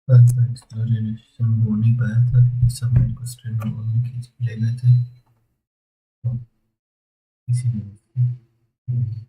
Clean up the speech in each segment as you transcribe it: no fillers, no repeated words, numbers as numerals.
बस एक्सप्लोरेशन हो नहीं पाया था क्योंकि सब मेरे को स्ट्रीम में खींच के ले गए थे, तो इसी वजह से।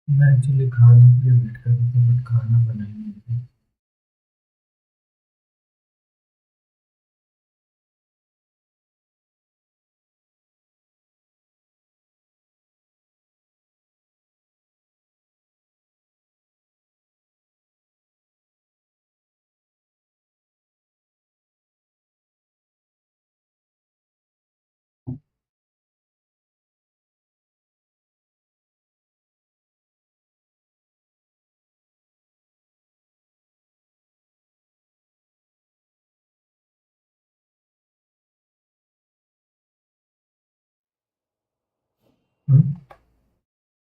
मैं एक्चुअली खाने के लिए वेट कर रहा था बट खाना बनाया नहीं था।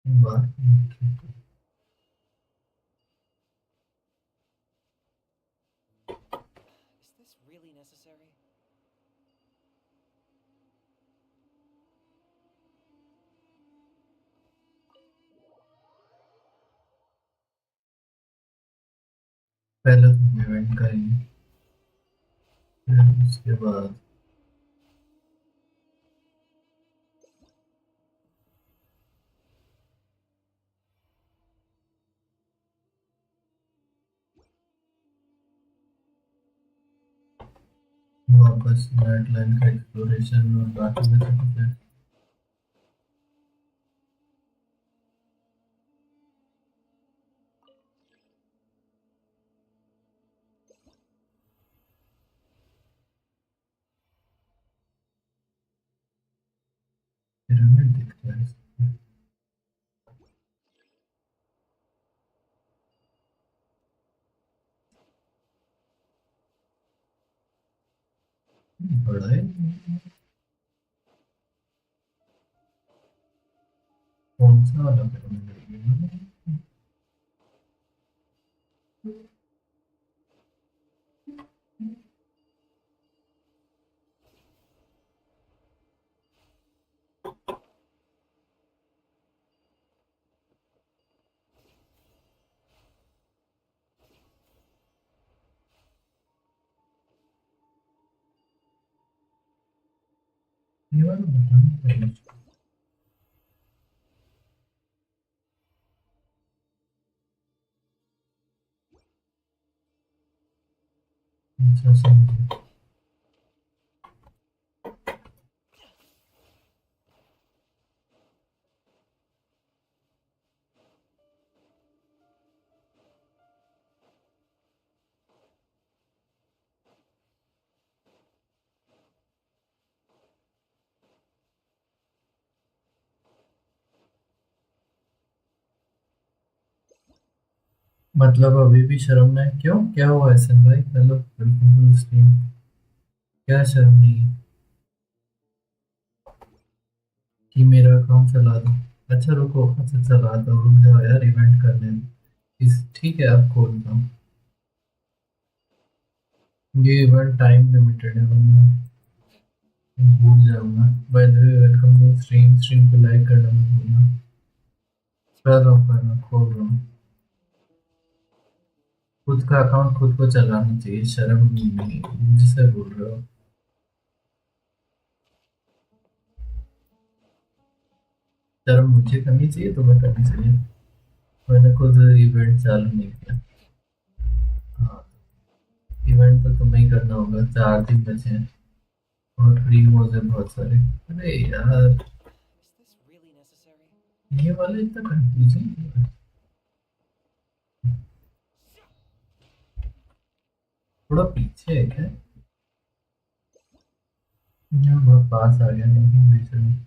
बात Is this really necessary? पहले तो इवेंट करेंगे, फिर उसके बाद वापस नेट लाइन का एक्सप्लोरेशन और बाकी बचा कुछ है। पिरामिड दिखता है इसमें। बड़ा है, कौन सा वाला पिरामिड है ये वाला बताना पड़ेगा। अच्छा समझ गया। मतलब अभी भी शर्म नहीं, क्यों क्या हुआ ऐसे भाई? Hello welcome to stream. क्या शर्म नहीं है कि मेरा अकाउंट चला दो? अच्छा रुको, अच्छा चला दो, रुक जाओ यार, इवेंट करने दो। इस ठीक है, अब खोलता हूँ। ये इवेंट टाइम लिमिटेड है वरना भूल जाऊंगा। By the way welcome to stream, stream को लाइक करना मत भूलना। कर रहा हूँ, खोल रहा हूँ। खुद का अकाउंट खुद को चलाना चाहिए, शर्म नहीं मुझसे बोल रहे हो। शर्म मुझे करनी चाहिए, तुम्हें करनी चाहिए। मैंने खुद इवेंट चालू नहीं किया। हाँ, इवेंट तो तुम्हें ही करना होगा, 4 दिन बचे हैं और फ्री मोड है बहुत सारे। अरे यार, Is this really necessary? ये वाला इतना कंफ्यूजिंग क्यों है? थोड़ा पीछे है क्या? यहाँ बहुत पास आ गया, नहीं बीच में।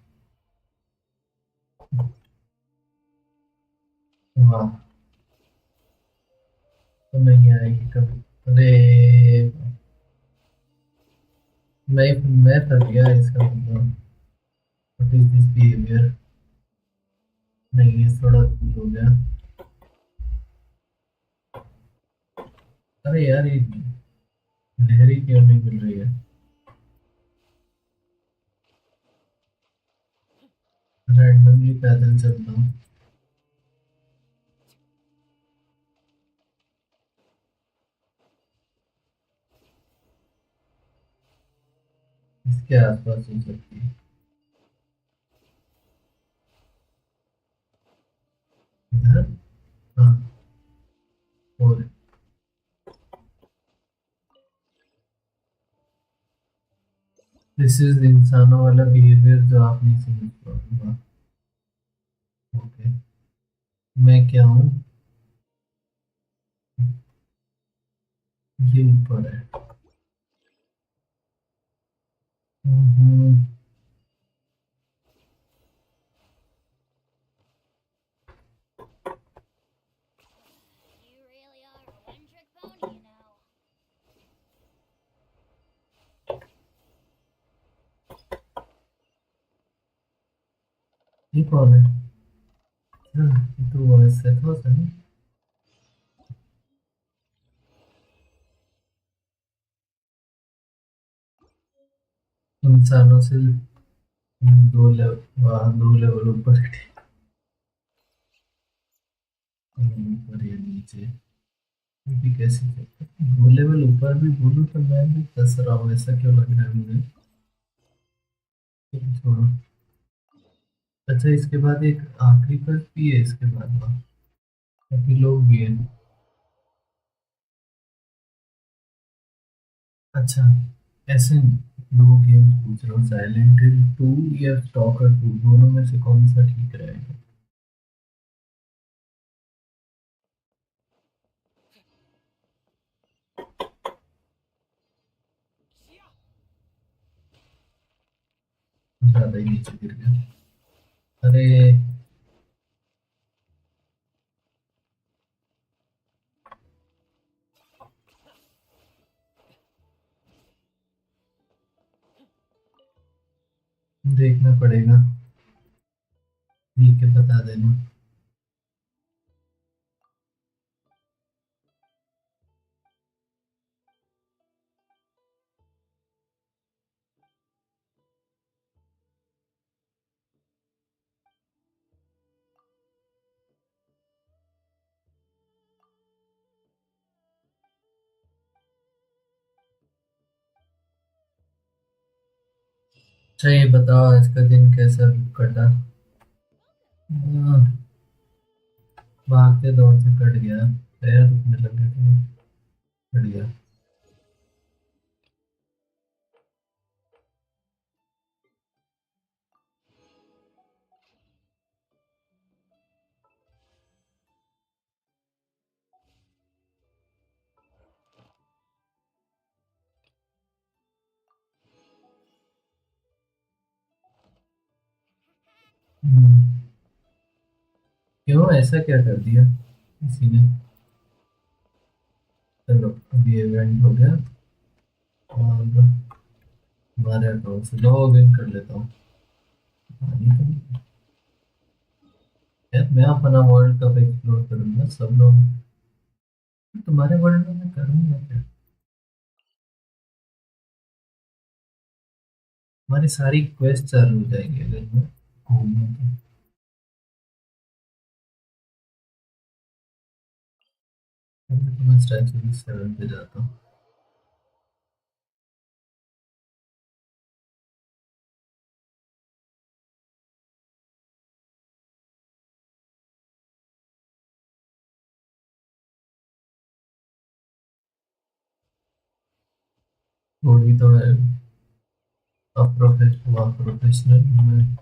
वाह, तो नहीं आएगी कभी। अरे, मैं फंस गया इसका मतलब। What is this behaviour? नहीं, ये थोड़ा दूर हो गया। अरे यार, ये लहरी क्यों नहीं मिल रही है? रैंडमली पैदल चलता हूँ। इसके आसपास हो सकती है। इधर। हाँ, और दिस इज इंसानों वाला बिहेवियर जो आप नहीं समझ पाओगे। ओके, मैं क्या हूँ? ये ऊपर है। हम्म, You really are a one-trick pony, you know. ये कौन है? ये तो वो ऐसे तो सही। इंसानों से 2 लेवल, वहाँ 2 लेवल ऊपर है। ऊपर या नीचे, ये भी कैसे चलता है? 2 लेवल ऊपर भी बोलूँ तो मैं भी फंस रहा हूँ, ऐसा क्यों लग रहा है मुझे? चलो छोड़ो। अच्छा, इसके बाद एक आखिरी पर्ट भी है इसके बाद, वाह, काफी लोग भी हैं। अच्छा, ऐसे 2 गेम पूछ रहा हूँ, साइलेंट हिल 2 या स्टॉकर 2, दोनों में से कौन सा ठीक रहेगा? ज्यादा ही नीचे गिर गया। अरे, देखना पड़ेगा। ठीक है, बता देना। अच्छा, ये बताओ आज का दिन कैसा कटा? हाँ, भागते दौड़ते कट गया। पैर दुखने लगे थे, कट गया। हम्म, क्यों, ऐसा क्या कर दिया किसी ने? चलो, अभी इवेंट हो गया और हमारे अकाउंट से लॉग इन कर लेता हूँ। पानी तो नहीं। यार, मैं अपना वर्ल्ड कप एक्सप्लोर करूंगा, सब लोग। तुम्हारे वर्ल्ड में मैं करूंगा क्या? हमारी सारी क्वेस्ट चालू हो जाएंगी अगर मैं घूमूं तो। अभी तो मैं स्टैचू 7 पे जाता हूँ। थोड़ी तो है प्रोफेशनल में।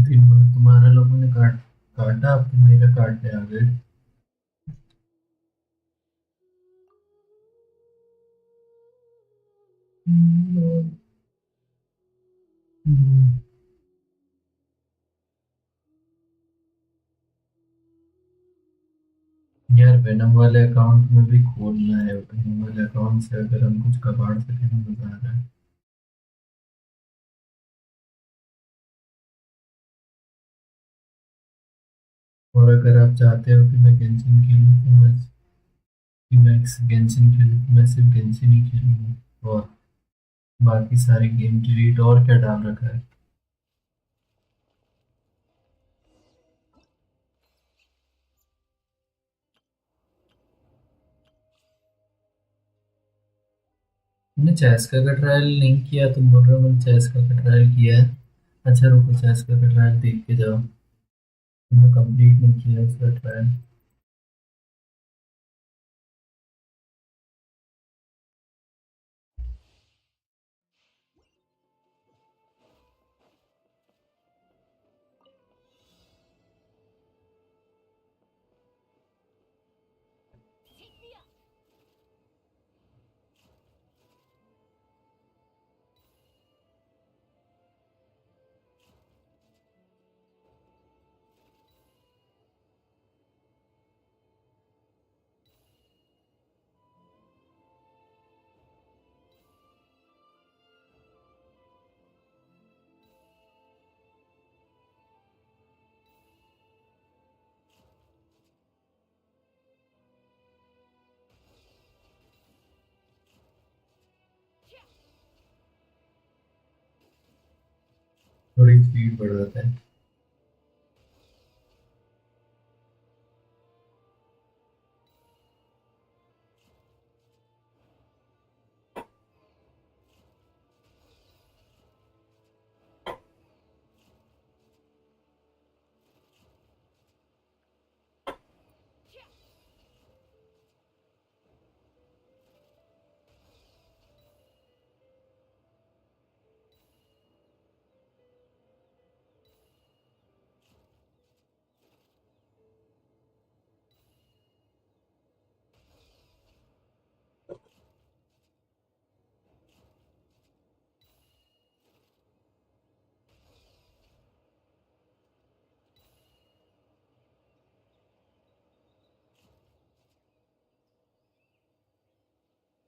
दिन भर तुम्हारा लोगों ने काटा, अब तुम मेरा काटने आ गए। यार वेनम वाले अकाउंट में भी खोलना है, वेनम वाले अकाउंट से अगर हम कुछ कबाड़ सकें तो मजा आ रहा है। और अगर आप चाहते हो कि मैं गेंशिन खेलूं तो मैं गेंशिन खेलूं तो मैं सिर्फ गेंशिन ही खेलूंगा, और बाकी सारे गेम डिलीट। और क्या डाल रखा है? मैंने चेस्का का ट्रायल नहीं किया, तुम बोल रहे हो मैंने चेस्का का ट्रायल किया है। अच्छा रुको, चेस्का का ट्रायल देख के जाओ। तुमने कंप्लीट नहीं किया उसका ट्रायल। Take me up. थोड़ी स्पीड बढ़ाता है।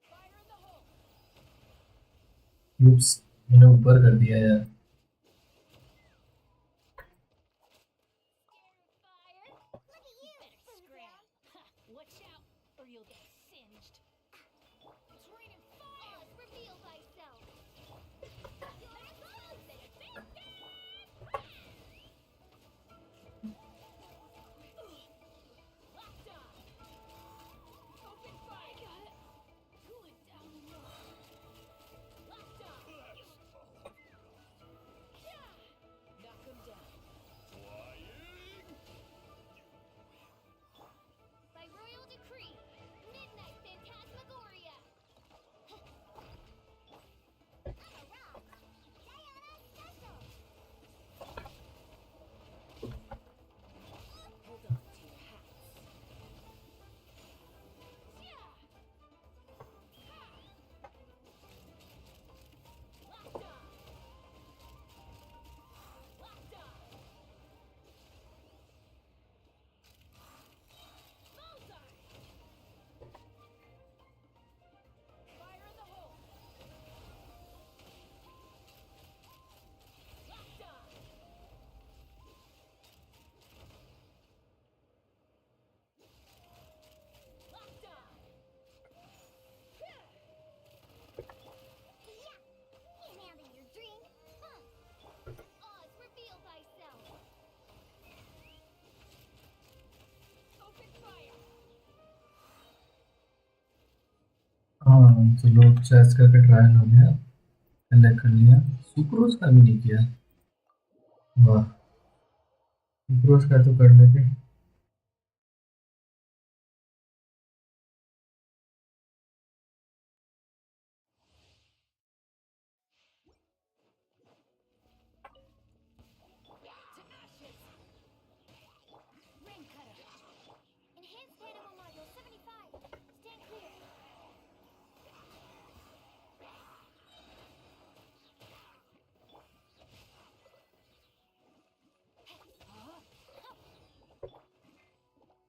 Fire in the hole! Oops, मैंने ऊपर कर दिया यार। Scared of fire? Look at you. Better scram! Watch out, or you'll get singed. It's raining fire! Oz, reveal thyself. Your clothes and Locked on! Open fire! Got it! Cool it down low. Locked on! हाँ चलो, chess का trial हो गया, select कर लिया। Sucrose का भी नहीं किया। वाह, सुक्रोज का तो कर लेते। Ring cutter. Enhanced animal module 75. Stand clear.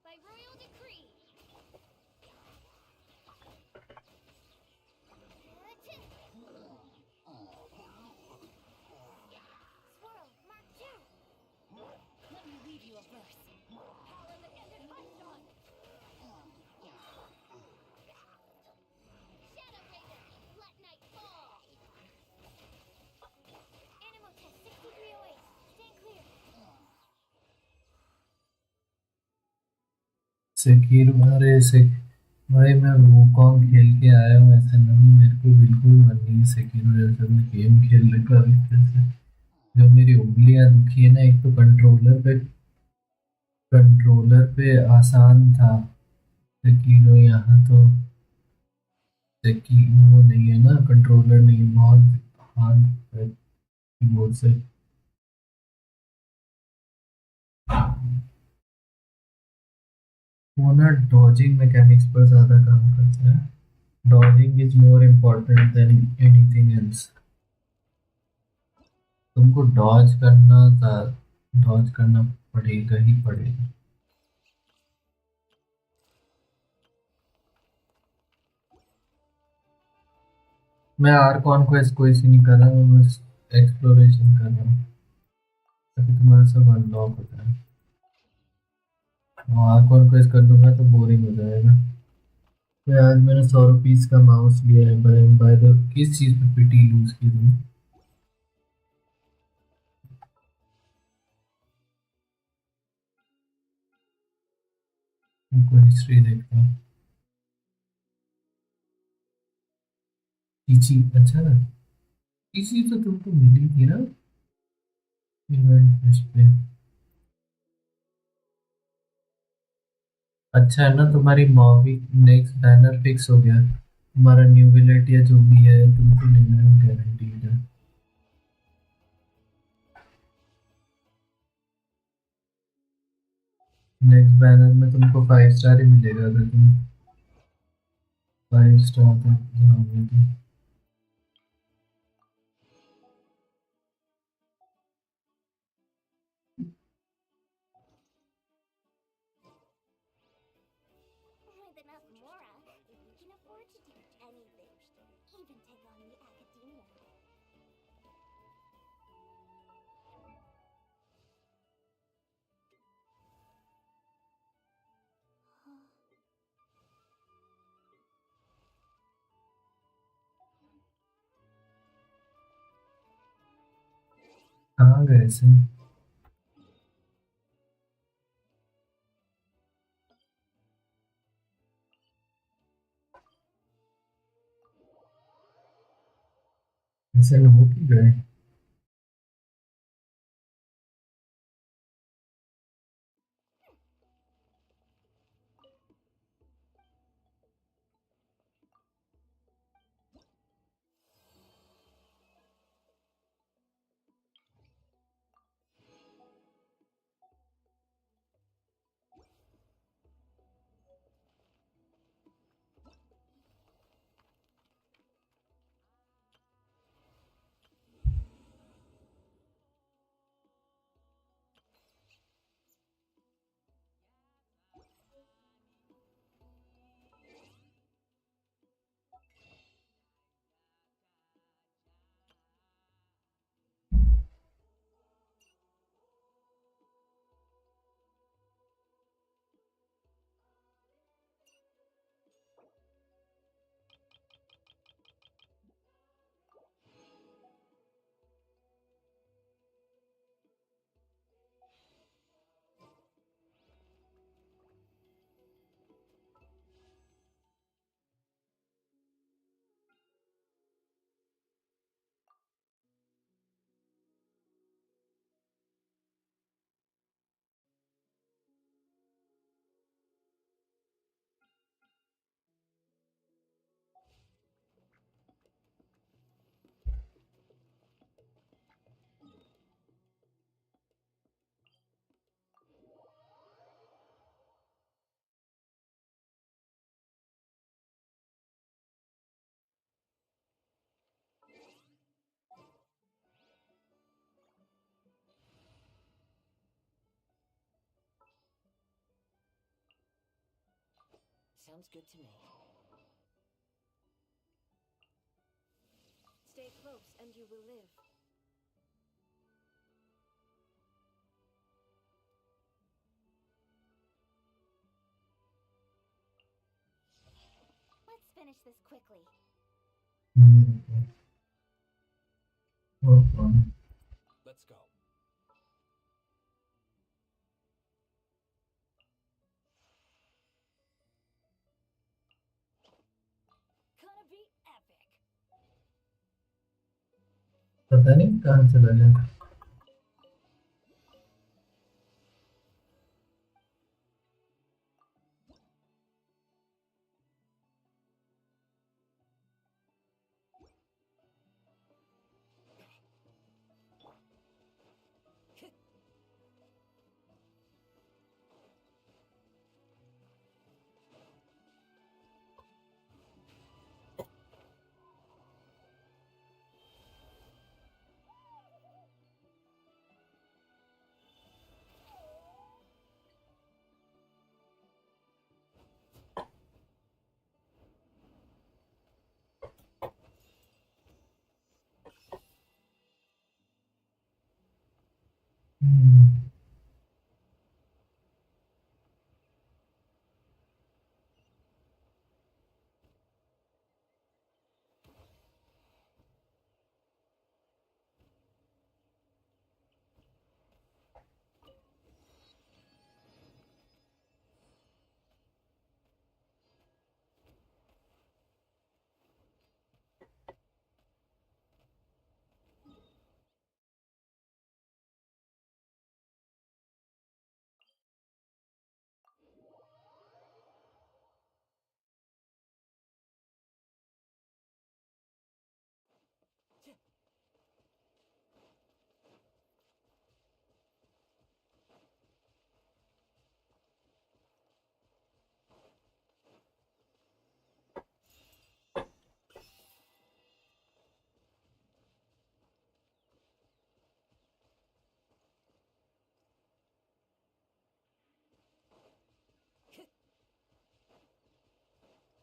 By royal decree. Swirl, Mark 2. Let me read you a verse. Power that ended Hearthstone. Shadow Raven, let night fall. Animal test 6308. Stand clear. सेकीरो, अरे से भाई मैं Wukong खेल के आया हूँ ऐसे नहीं, मेरे को बिल्कुल मन नहीं है सेकीरो जैसा मैं गेम खेलने का भी फिर से। जो मेरी उंगलियां दुखी है ना, एक तो कंट्रोलर पे आसान था सेकीरो, यहाँ तो सेकीरो नहीं है ना, कंट्रोलर नहीं है, बहुत हार्ड है कीबोर्ड से। वो ना डॉजिंग मैकेनिक्स पर ज़्यादा काम करता है। Dodging is more important than anything else. तुमको डॉज करना पड़ेगा ही पड़ेगा। मैं आर कॉन्क्वेस्ट कोई सी नहीं कर रहा हूँ, मैं बस एक्सप्लोरेशन कर रहा हूँ ताकि तुम्हारा सब अनलॉक होता है। आर कॉन्क्वेस्ट कर दूंगा तो बोरिंग हो जाएगा। तो आज मैंने 100 रुपीज का माउस लिया है। बाय द किस चीज़ पे पिटी लूज की तुम? तुमको हिस्ट्री देखता हूँ। टीची, अच्छा था। टीची तो तुमको मिली थी ना इवेंट लिस्ट पे। अच्छा है ना, तुम्हारी मॉबी नेक्स्ट बैनर फिक्स हो गया। तुम्हारा न्यू विलेट या जो भी है तुमको लेना है, गारंटीड है। नेक्स्ट बैनर में तुमको 5 स्टार ही मिलेगा अगर तुम 5 स्टार तक जाओगे तो। With enough mora, we can afford to do anything. Even take on the academia. कहाँ गए से? ऐसे हो कि गए? Sounds good to me. Stay close and you will live. Let's finish this quickly. Let's go. Gonna be epic. पता नहीं कहाँ चला गया।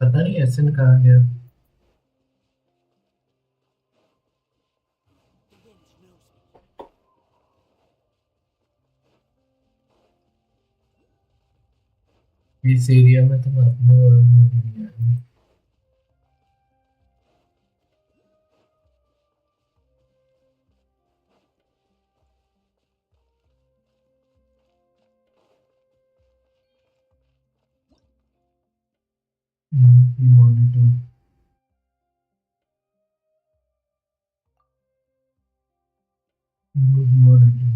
पता नहीं एसन कहाँ गया। The wind knows me. इस एरिया में तो मैं अपने वर्ल्ड में नहीं आया। मॉनिटर मॉनिटर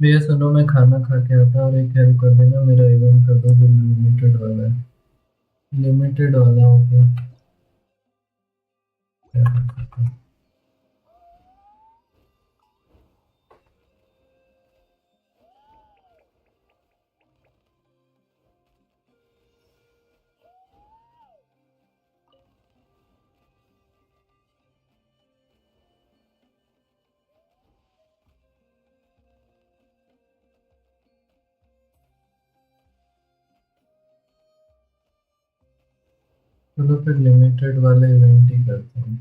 भैया सुनो, मैं खाना खा के आता और एक हेल्प कर देना, मेरा इवेंट कर दो जो लिमिटेड वाला है। लिमिटेड वाला हो गया क्या कर सकते हैं? चलो फिर लिमिटेड वाला इवेंट ही करते हैं।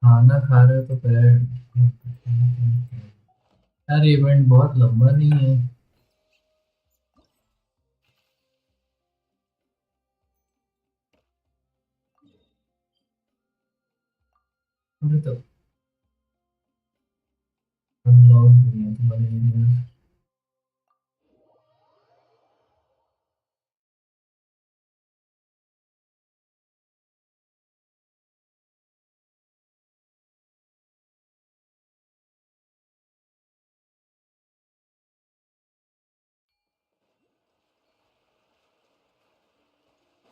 खाना खा रहे हो तो फिर यार इवेंट बहुत लंबा नहीं है। अरे तो अनलॉक नहीं है तुम्हारे एरिया।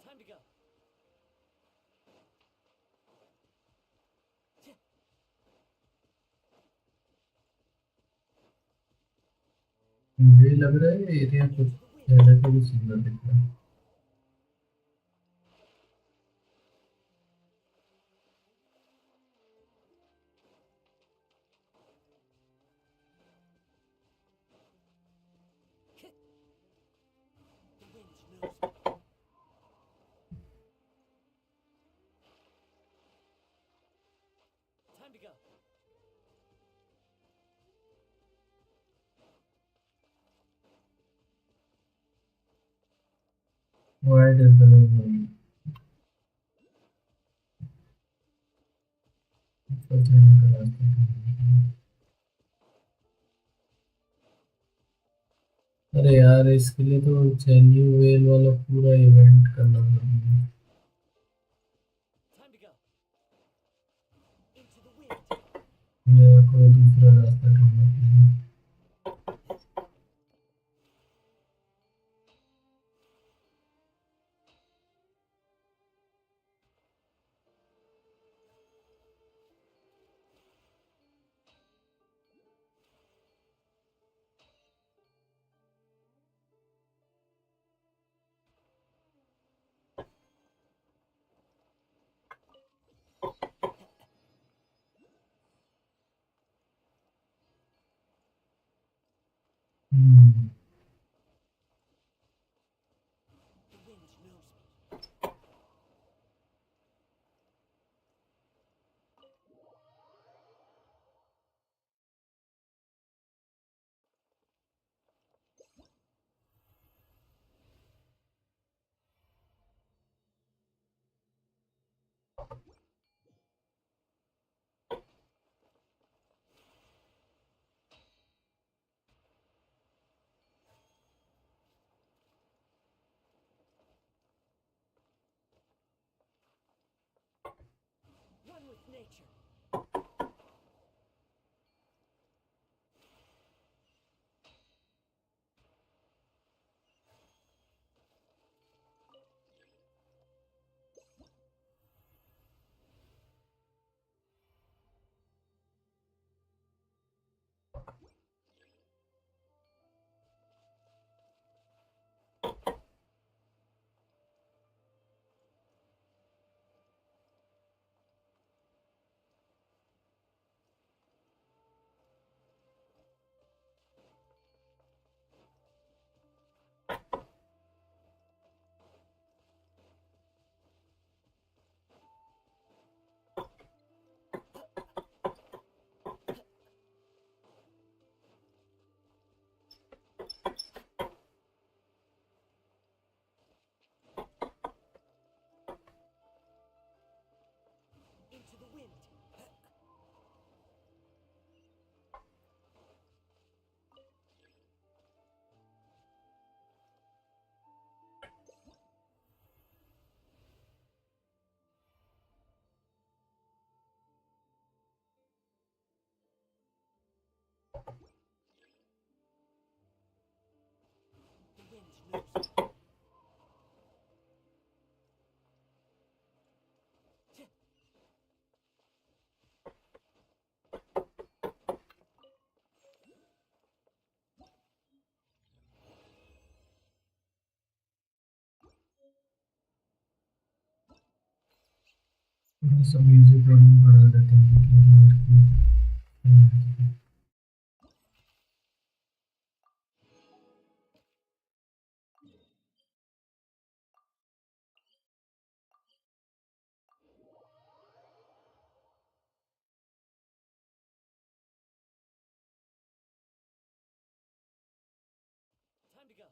Time to go. मुझे लग रहा है एरिया कुछ पहले से भी सुंदर दिख रहा है। to go. Why does the name know? ऊपर जाने का रास्ता ढूंढना है। अरे यार इसके लिए तो जेन्यू वेल वाला पूरा इवेंट करना पड़ेगा। Time to go. Into the wind. या कोई दूसरा रास्ता ढूंढना पड़ेगा। हम्म, The wind knows me. One with nature. Into the wind. The wind knows me. थोड़ा सा म्यूजिक वॉल्यूम बढ़ा देते हैं क्योंकि मेरे को Time to go.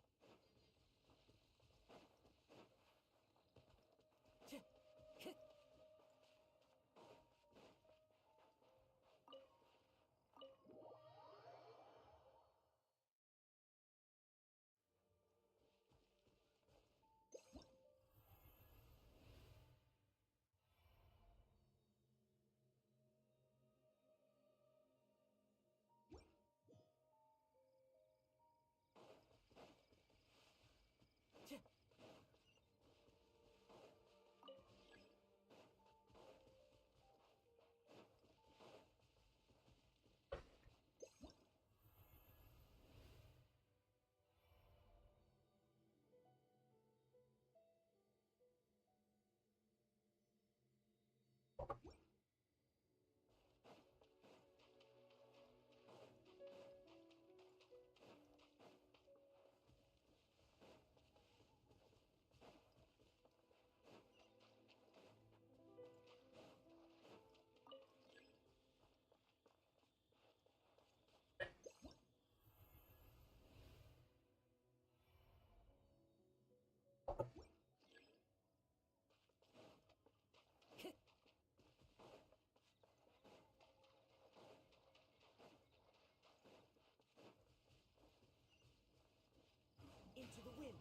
the wind.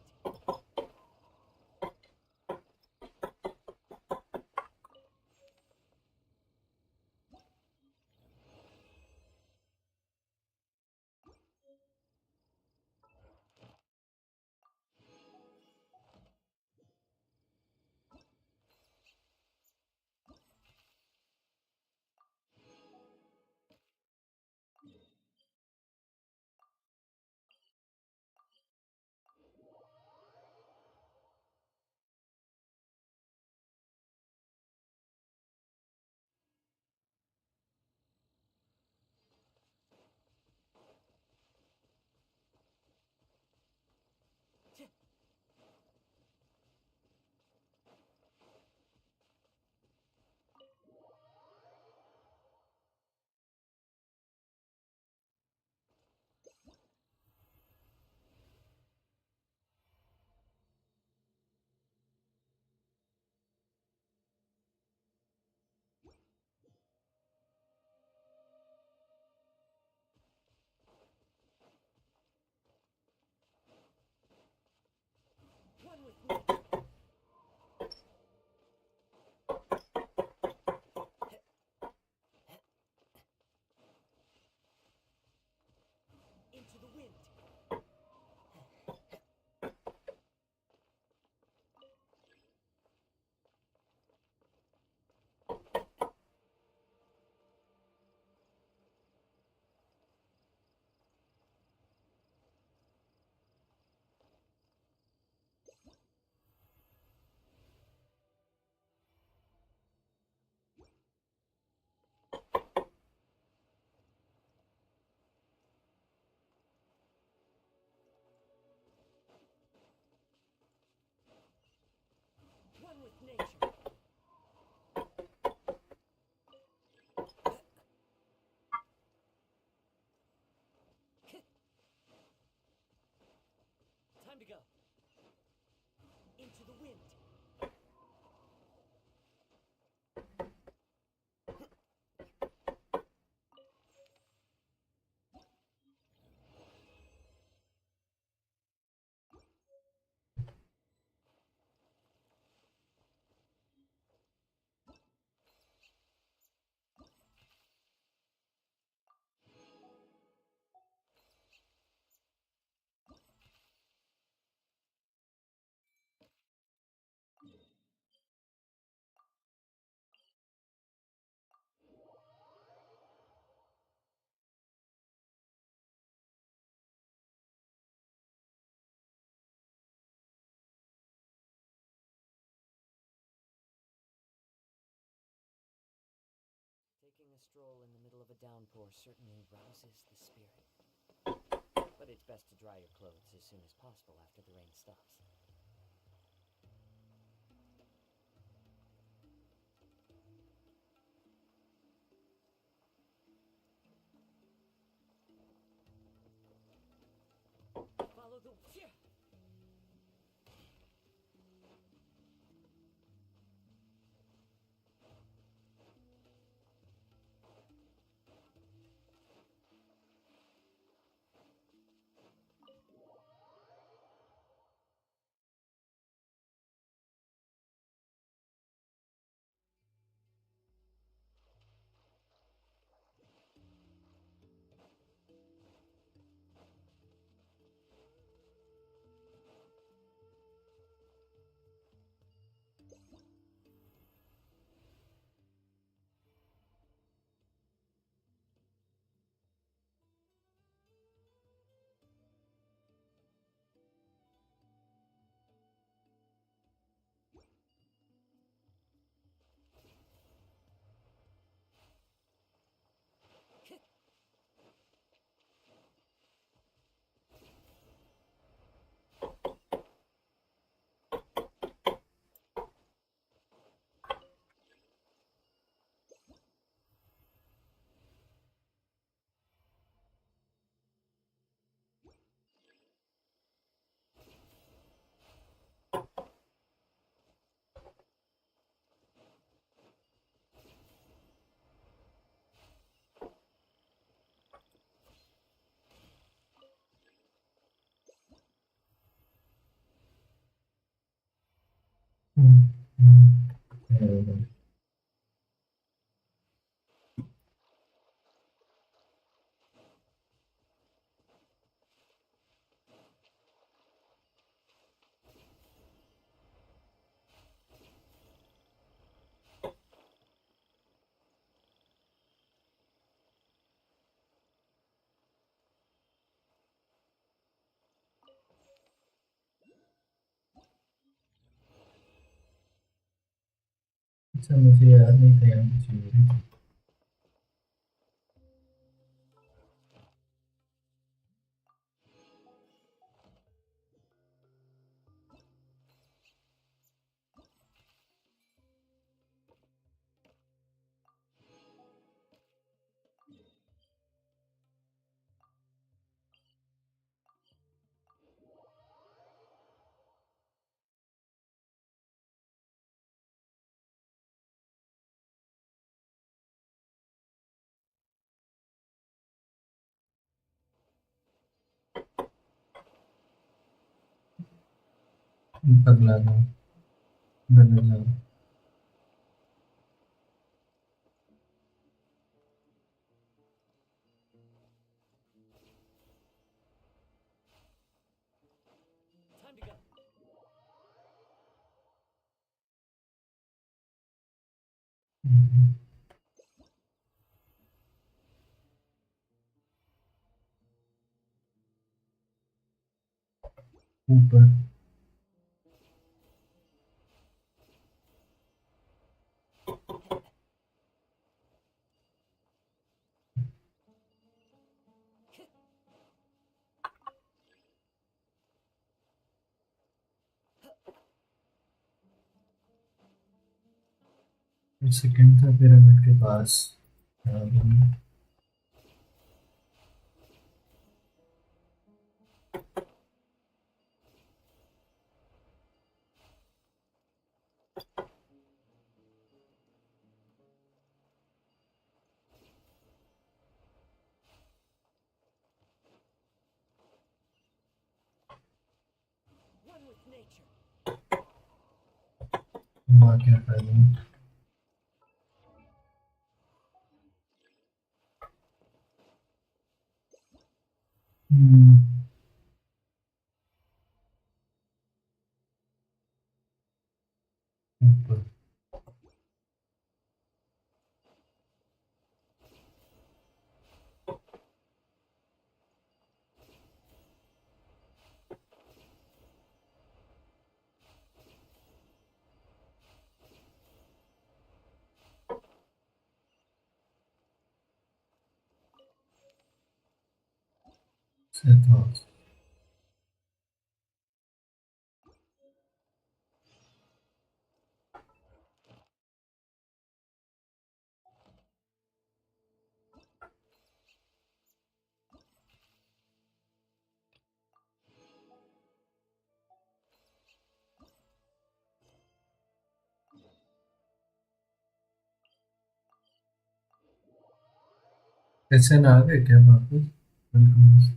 One with nature. Into the wind. One with nature. Time to go. Into the wind. Taking a stroll in the middle of a downpour certainly rouses the spirit. But it's best to dry your clothes as soon as possible after the rain stops. Follow the... अच्छा मुझे याद नहीं था यहाँ कुछ हो रही थी। पगला दो गलत जाओ। Time to go. ऊपर सेकंड था पिरामिड के पास। One with nature. वहाँ क्या कर रही हूँ? ऊपर सेट हाउस। कैसे ना आ गए क्या वापस? Welcome.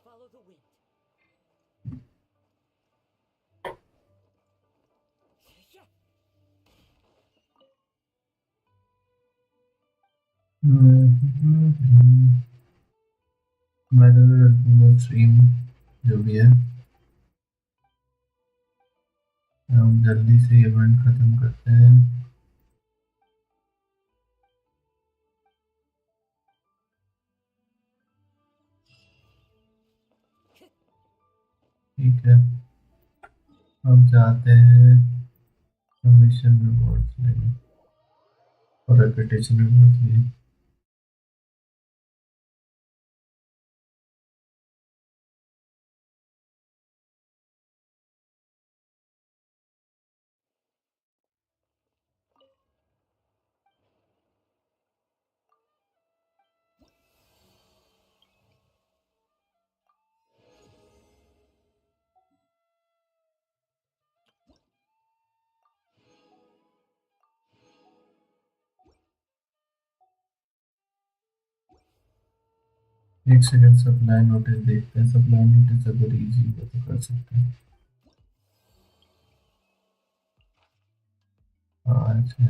Follow the wind. Yeah. मैं तो स्ट्रीम जो भी है हम जल्दी से इवेंट खत्म करते हैं। ठीक है हम चाहते हैं मिशन रिवॉर्ड्स लेंगे और रेपुटेशन रिवॉर्ड्स भी। एक सेकंड सप्लाई नोटिस देखते हैं। सप्लाई नोटिस अगर इजी हो तो कर सकते हैं। अच्छा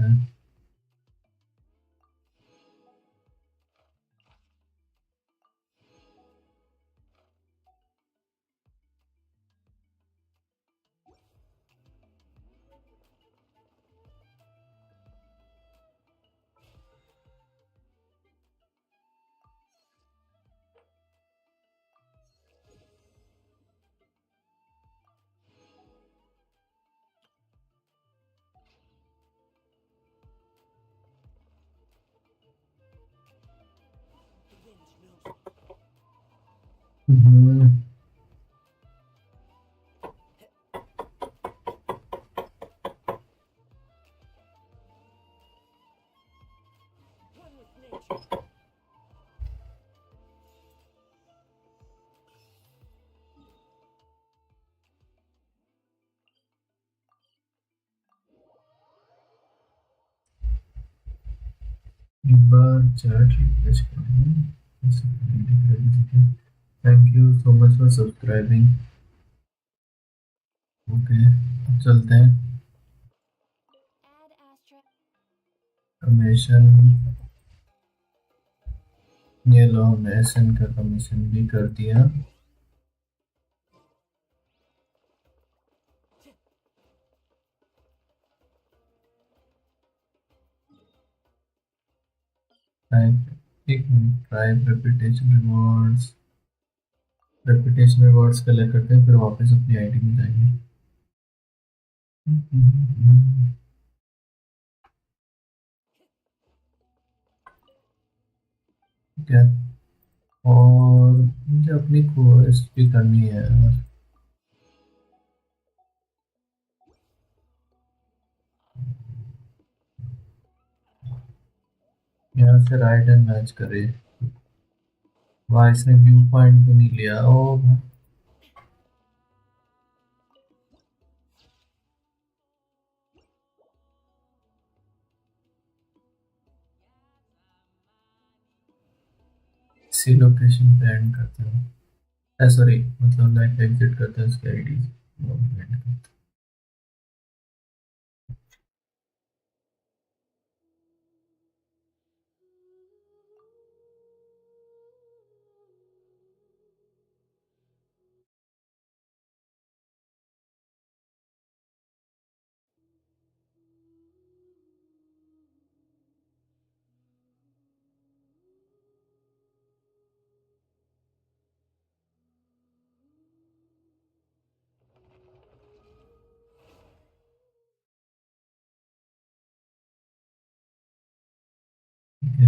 हम्म, One with nature. एक बार चैट रिफ्रेश करें। Thank you so much for subscribing. Okay अब चलते हैं। Add Astra. कमीशन ये लो, हमने एसएन का कमीशन भी कर दिया। एक minute, tribe reputation rewards collect करते हैं, फिर वापस अपनी आईडी में जाएंगे। ठीक है, और मुझे अपनी क्वेस्ट भी करनी है यार। यहाँ से राइट एंड मैच करे। वाह, इसने व्यू पॉइंट भी नहीं लिया। ओ सी लोकेशन पे एंड करते हैं। सॉरी, मतलब लाइक एग्जिट करते हैं उसकी आईडी एंड करते हैं। ठीक है,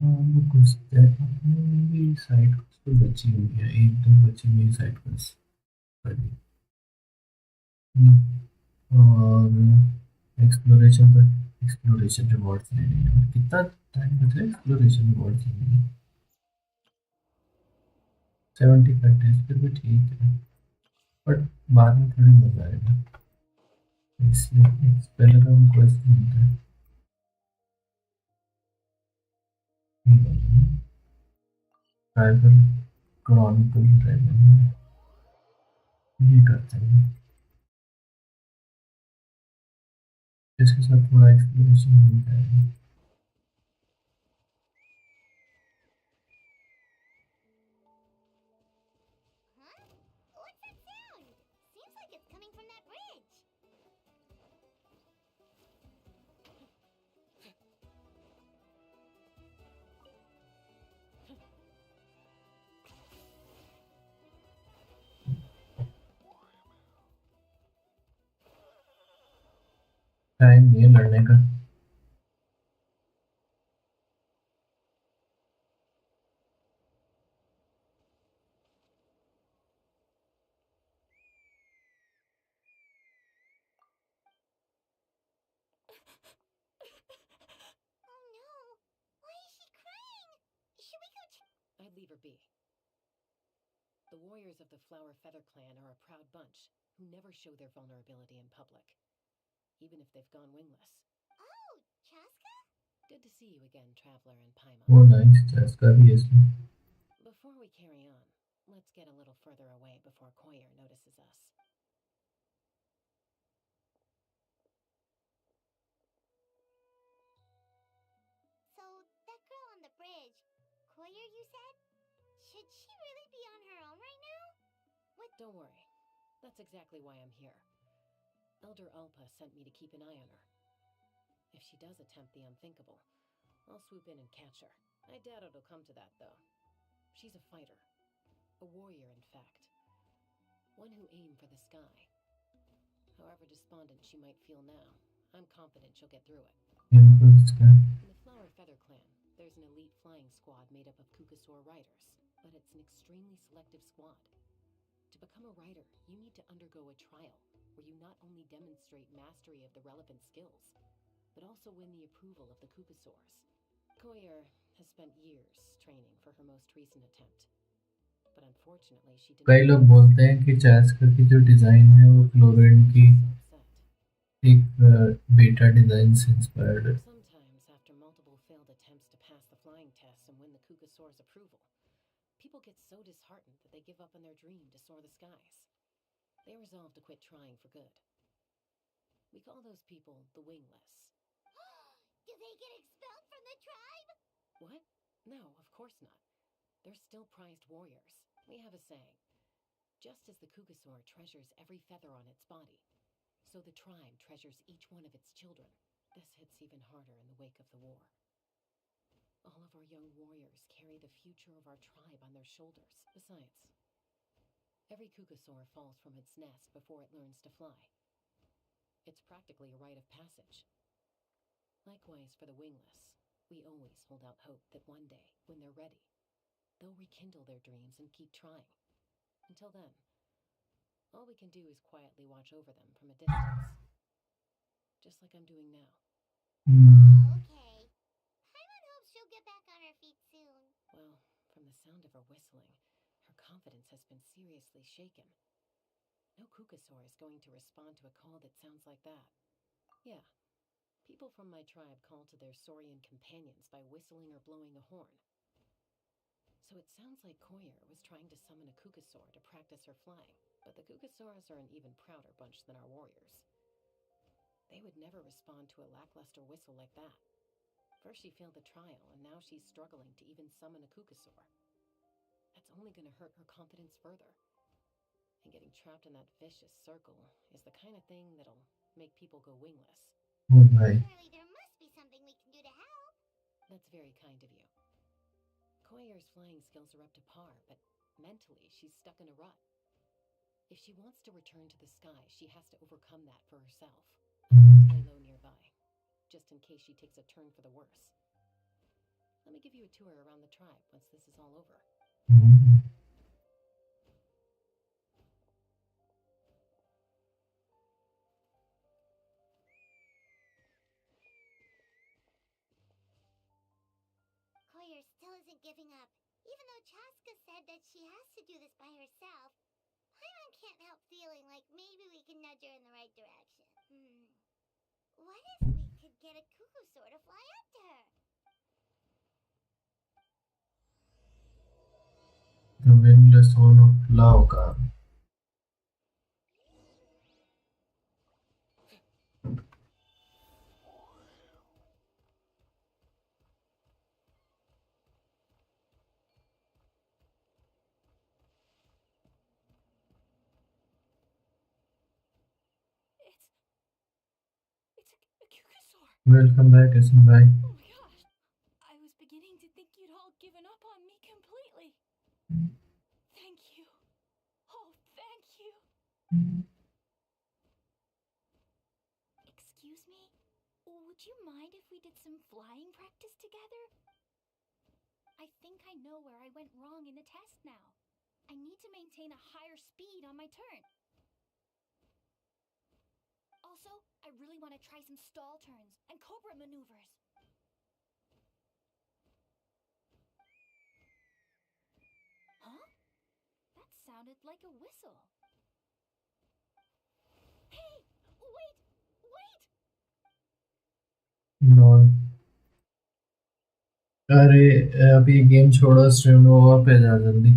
वो कुछ अपनी साइड तो बची हुई है, एक दो बची हुई साइड बस कर दी। और एक्सप्लोरेशन रिवॉर्ड्स लेने हैं। कितना टाइम बचा है एक्सप्लोरेशन रिवॉर्ड्स लेने में? 75 डेज, फिर भी ठीक है, बट बाद में थोड़ी मजा आएगा, इसलिए पहले तो हम क्वेश्चन ढूंढते हैं। ट्राइबल क्रॉनिकल ड्रैगन ये करते हैं, इसके साथ थोड़ा एक्सप्लोरेशन हो जाएगा। Huh? What's that sound? Seems like it's coming from that bridge. Time नहीं है लड़ने का। Oh no! Why is she crying? Should we go I'd leave her be. The warriors of the Flower Feather clan are a proud bunch who never show their vulnerability in public, even if they've gone wingless. Oh, Chaska? Good to see you again, Traveler and वो Paimon. Nice, chess का भी है इसमें। Before we carry on, let's get a little further away before Koyer notices us. So, that girl on the bridge, Koyer, you said? Should she really be on her own right now? Don't worry. That's exactly why I'm here. Elder Alpa sent me to keep an eye on her. If she does attempt the unthinkable, I'll swoop in and catch her. I doubt it'll come to that, though. She's a fighter. A warrior, in fact. One who aimed for the sky. However despondent she might feel now, I'm confident she'll get through it. In the Flower Feather Clan, there's an elite flying squad made up of Kukasaur riders, but it's an extremely selective squad. To become a rider, you need to undergo a trial, where you not only demonstrate mastery of the relevant skills, but also win the approval of the Kukasaurs. Koyer has spent years training for her most recent attempt, but unfortunately she didn't. कई लोग बोलते हैं कि चैस्का की जो design है वो क्लोरेन की एक बेटा डिज़ाइन से इंस्पायर्ड है. Sometimes, after multiple failed attempts to pass the flying tests and win the Kukasaur's approval, people get so disheartened that they give up on their dream to soar the skies. They resolve to quit trying for good. We call those people the wingless. Do they get expelled from the tribe? What? No, of course not. They're still prized warriors. We have a saying. Just as the Kukasaur treasures every feather on its body, so the tribe treasures each one of its children. This hits even harder in the wake of the war. All of our young warriors carry the future of our tribe on their shoulders. Besides, every Kukasaur falls from its nest before it learns to fly. It's practically a rite of passage. Likewise for the wingless, we always hold out hope that one day, when they're ready, they'll rekindle their dreams and keep trying. Until then, all we can do is quietly watch over them from a distance. Just like I'm doing now. Oh, okay. Paimon hopes she'll get back on her feet soon. Well, from the sound of her whistling, her confidence has been seriously shaken. No Kukasaur is going to respond to a call that sounds like that. Yeah, people from my tribe call to their Saurian companions by whistling or blowing a horn. So it sounds like Koyer was trying to summon a Kukasaur to practice her flying, but the Kukasaurs are an even prouder bunch than our warriors. They would never respond to a lackluster whistle like that. First she failed the trial, and now she's struggling to even summon a Kukasaur. That's only going to hurt her confidence further. And getting trapped in that vicious circle is the kind of thing that'll make people go wingless. Oh भाई. Surely there must be something we can do to help. That's very kind of you. Koyer's flying skills are up to par, but mentally she's stuck in a rut. If she wants to return to the sky, she has to overcome that for herself. I'm going to lay low nearby, just in case she takes a turn for the worse. Let me give you a tour around the tribe once this is all over. Koyer still isn't giving up. Even though Chaska said that she has to do this by herself, Paimon can't help feeling like maybe we can nudge her in the right direction. What if we could get a Kukusaur to fly up to her? The wingless horn of Laoka. It's a Kukasaur. Welcome back, Bhai. Oh my gosh. I was beginning to think you'd all given up on me completely. Thank you. Oh, thank you. Excuse me? Would you mind if we did some flying practice together? I think I know where I went wrong in the test now. I need to maintain a higher speed on my turn. Also, I really want to try some stall turns and cobra maneuvers. Huh? That sounded like a whistle. Hey! Wait! Wait! No. अरे अभी game छोड़ो, stream over पे जा जल्दी।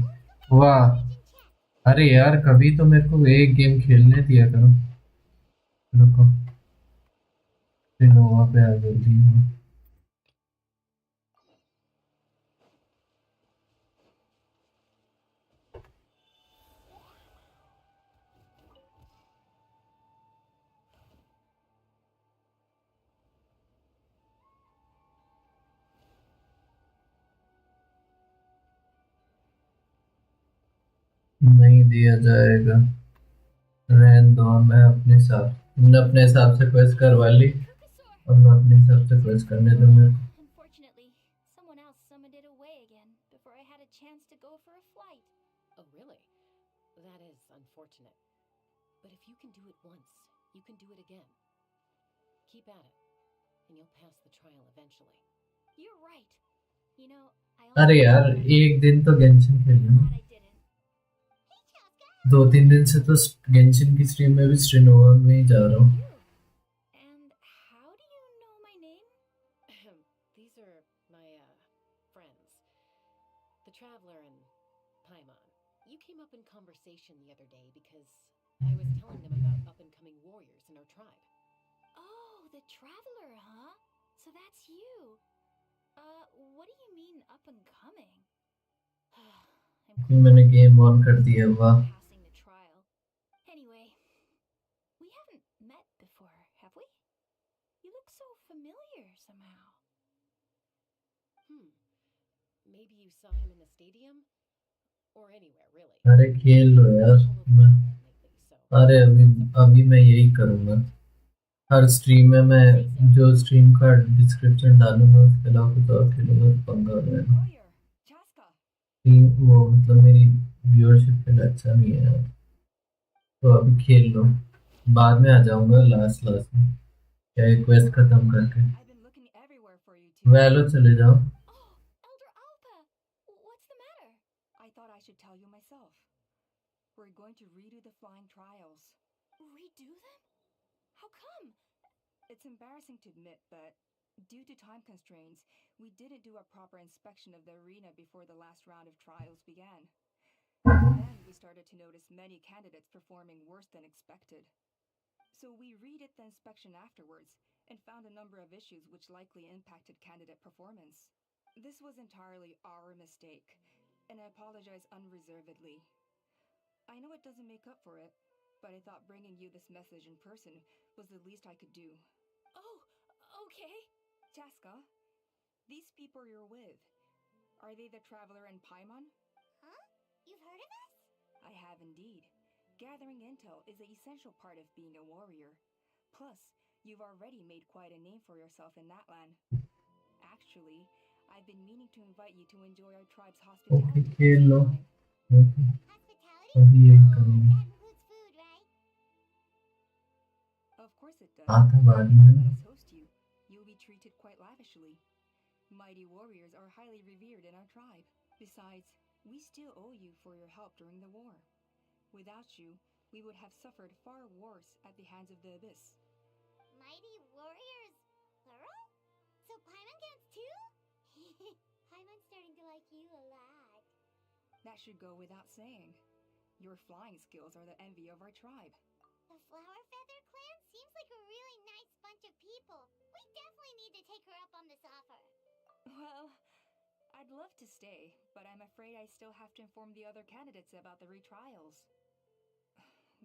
वाह, Origin chest. अरे यार कभी तो मेरे को एक गेम खेलने दिया करो। रुको, स्ट्रीम ओवर पे आ जल्दी। नहीं दिया जाएगा, रहने दो। मैं अपने हिसाब, तुमने अपने हिसाब से क्वेस्ट करवा ली, Kukasaur! और मैं अपने हिसाब से क्वेस्ट करने दो मेरे को। Unfortunately, someone else summoned it away again before I had a chance to go for a flight. Oh, really? That is unfortunate. But if you can do it once, you can do it again. Keep at it, and you'll pass the trial eventually. You're right. You know, I अरे almost यार forgot about एक it. दिन तो Genshin खेल I'm low. glad I didn't. Hey, Chaska, how's दो it तीन दिन going? से तो गेंशिन की स्ट्रीम में भी स्ट्रीम ओवर में ही जा रहा हूँ। You. And how do you know my name? These are my, friends. The Traveler and Paimon. You came up in conversation the other day because I was telling them about up-and-coming warriors in our tribe. Oh, the Traveler, huh? So that's you. What do you mean up and coming? I'm फिर मैंने game on कर दिया। वाह, passing the trial. Anyway, we haven't met before, have we? You look so familiar somehow. Maybe you saw him in the stadium? Or anywhere, really. अरे खेल लो यार। मैं अरे अभी अभी मैं यही करूँगा, हर स्ट्रीम में मैं जो स्ट्रीम का डिस्क्रिप्शन डालूंगा उसके अलावा कुछ और खेलूंगा तो पंगा हो जाएगा। Hoyer, Chaska. वो मतलब मेरी व्यूअरशिप के लिए अच्छा नहीं है यार। तो अभी खेल लो, बाद में आ जाऊंगा लास्ट लास्ट में, क्या क्वेस्ट खत्म करके। I've been looking everywhere for you too. वैलो चले जाओ। Oh, Elder Alpa! What's the matter? I thought I should tell you myself. We're going to redo the flying trials. Redo them? How come? It's embarrassing to admit, but due to time constraints, we didn't do a proper inspection of the arena before the last round of trials began. Then we started to notice many candidates performing worse than expected. So we redid the inspection afterwards and found a number of issues which likely impacted candidate performance. This was entirely our mistake, and I apologize unreservedly. I know it doesn't make up for it, but I thought bringing you this message in person was the least I could do. Oh, okay. Chaska, these people you're with, are they the Traveler and Paimon? Huh? You've heard of us? I have indeed. Gathering intel is an essential part of being a warrior. Plus, you've already made quite a name for yourself in that land. Actually, I've been meaning to invite you to enjoy our tribe's okay hospitality for खेल some लो। time. Okay, Hospitality? अभी यही Oh, करूँगा। that includes food, right? Of course it does. आता बाद If you में। let us host you, you'll be treated quite lavishly. Mighty warriors are highly revered in our tribe. Besides, we still owe you for your help during the war. Without you, we would have suffered far worse at the hands of the Abyss. Mighty warriors, plural? So Paimon gets too? Paimon's starting to like you a lot. That should go without saying. Your flying skills are the envy of our tribe. The Flower Feather clan seems like a really nice bunch of people. We definitely need to take her up on this offer. Well, I'd love to stay, but I'm afraid I still have to inform the other candidates about the retrials.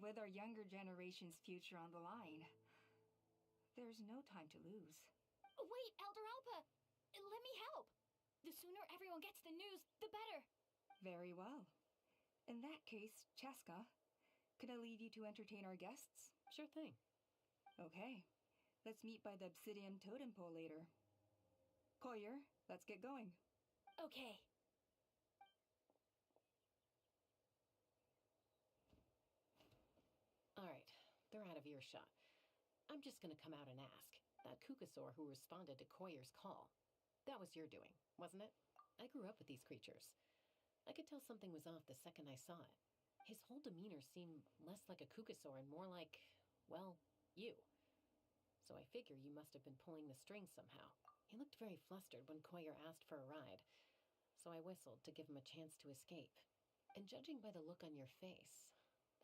With our younger generation's future on the line, there's no time to lose. Wait, Elder Alpa! Let me help! The sooner everyone gets the news, the better! Very well. In that case, Chaska, could I leave you to entertain our guests? Sure thing. Okay. Let's meet by the obsidian totem pole later. Koyer, let's get going. Okay. Alright, they're out of earshot. I'm just gonna come out and ask. That Kukasaur who responded to Koyer's call. That was your doing, wasn't it? I grew up with these creatures. I could tell something was off the second I saw it. His whole demeanor seemed less like a Kukasaur and more like, well, you. So I figure you must have been pulling the strings somehow. He looked very flustered when Koyer asked for a ride, so I whistled to give him a chance to escape. And judging by the look on your face,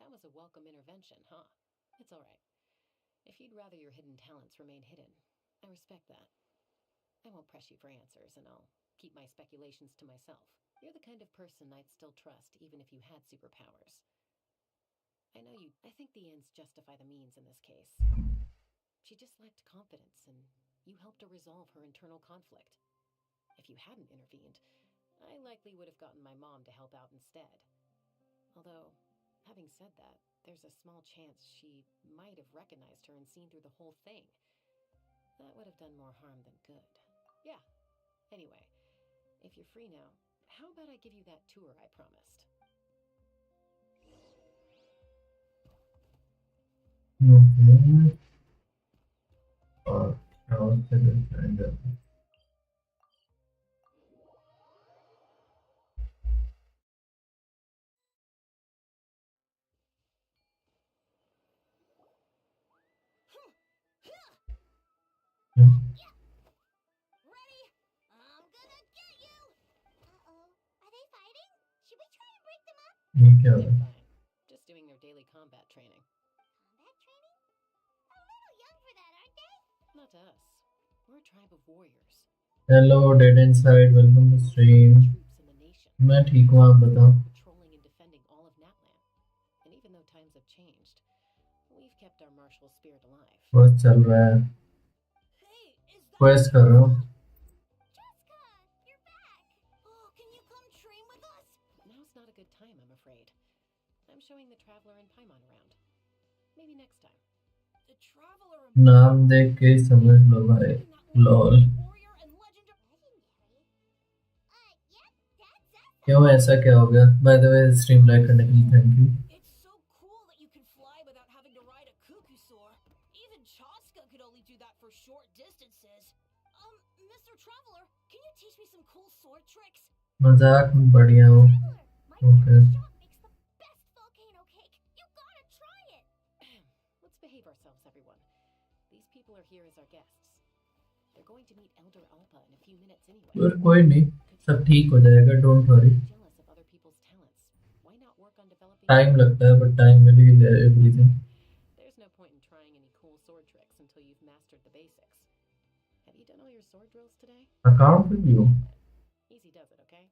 that was a welcome intervention, huh? It's all right. If you'd rather your hidden talents remain hidden, I respect that. I won't press you for answers, and I'll keep my speculations to myself. You're the kind of person I'd still trust even if you had superpowers. I think the ends justify the means in this case. She just lacked confidence, and you helped her resolve her internal conflict. If you hadn't intervened, I likely would have gotten my mom to help out instead. Although, having said that, there's a small chance she might have recognized her and seen through the whole thing. That would have done more harm than good. Yeah. Anyway, if you're free now, how about I give you that tour I promised? Okay. I'll set it and Ready? I'm gonna get you! Uh-oh. Are they fighting? Should we try and break them up? ये क्या They're है? fine. Just doing their daily combat training. Combat training? A little young for that, aren't they? Not us. We're a tribe of warriors. Hello, dead inside. Welcome to stream. Troops in the nation. मैं ठीक हूँ, आप बताओ. Patrolling and defending all of Natlan. And even though times have changed, we've kept our martial spirit alive. बस चल रहा है. Hey, is that Quest कर रहा हूँ. Jessica? You're back! Oh, can you come train with us? Now's not a good time, I'm afraid. I'm showing the Traveler and Paimon around. Maybe next time. The Traveler and नाम देख के समझ लो भाई. Lol. Warrior and Legendary. Yep, that's us. क्यों ऐसा क्या हो गया? By the way, stream like करने के लिए thank you. It's so cool that you can fly without having to ride a cuckoo soar. Even Chaska could only do that for short distances. Mr. Traveler, can you teach me some cool sword tricks? मजाक में बढ़िया हूँ. My Okay. favorite shop makes the best volcano cake. You gotta try it. Let's behave ourselves, everyone. These people are here as our guests. They're going to meet Elder Alpa in a few minutes anyway. पर कोई नहीं, सब ठीक हो जाएगा. Don't worry. Jealous of other people's talents. Why not work on developing? Time लगता है, but time will heal everything. There's no point in trying any cool sword tricks until you've mastered the basics. Have you done all your sword drills today? Account review. Easy does it, okay?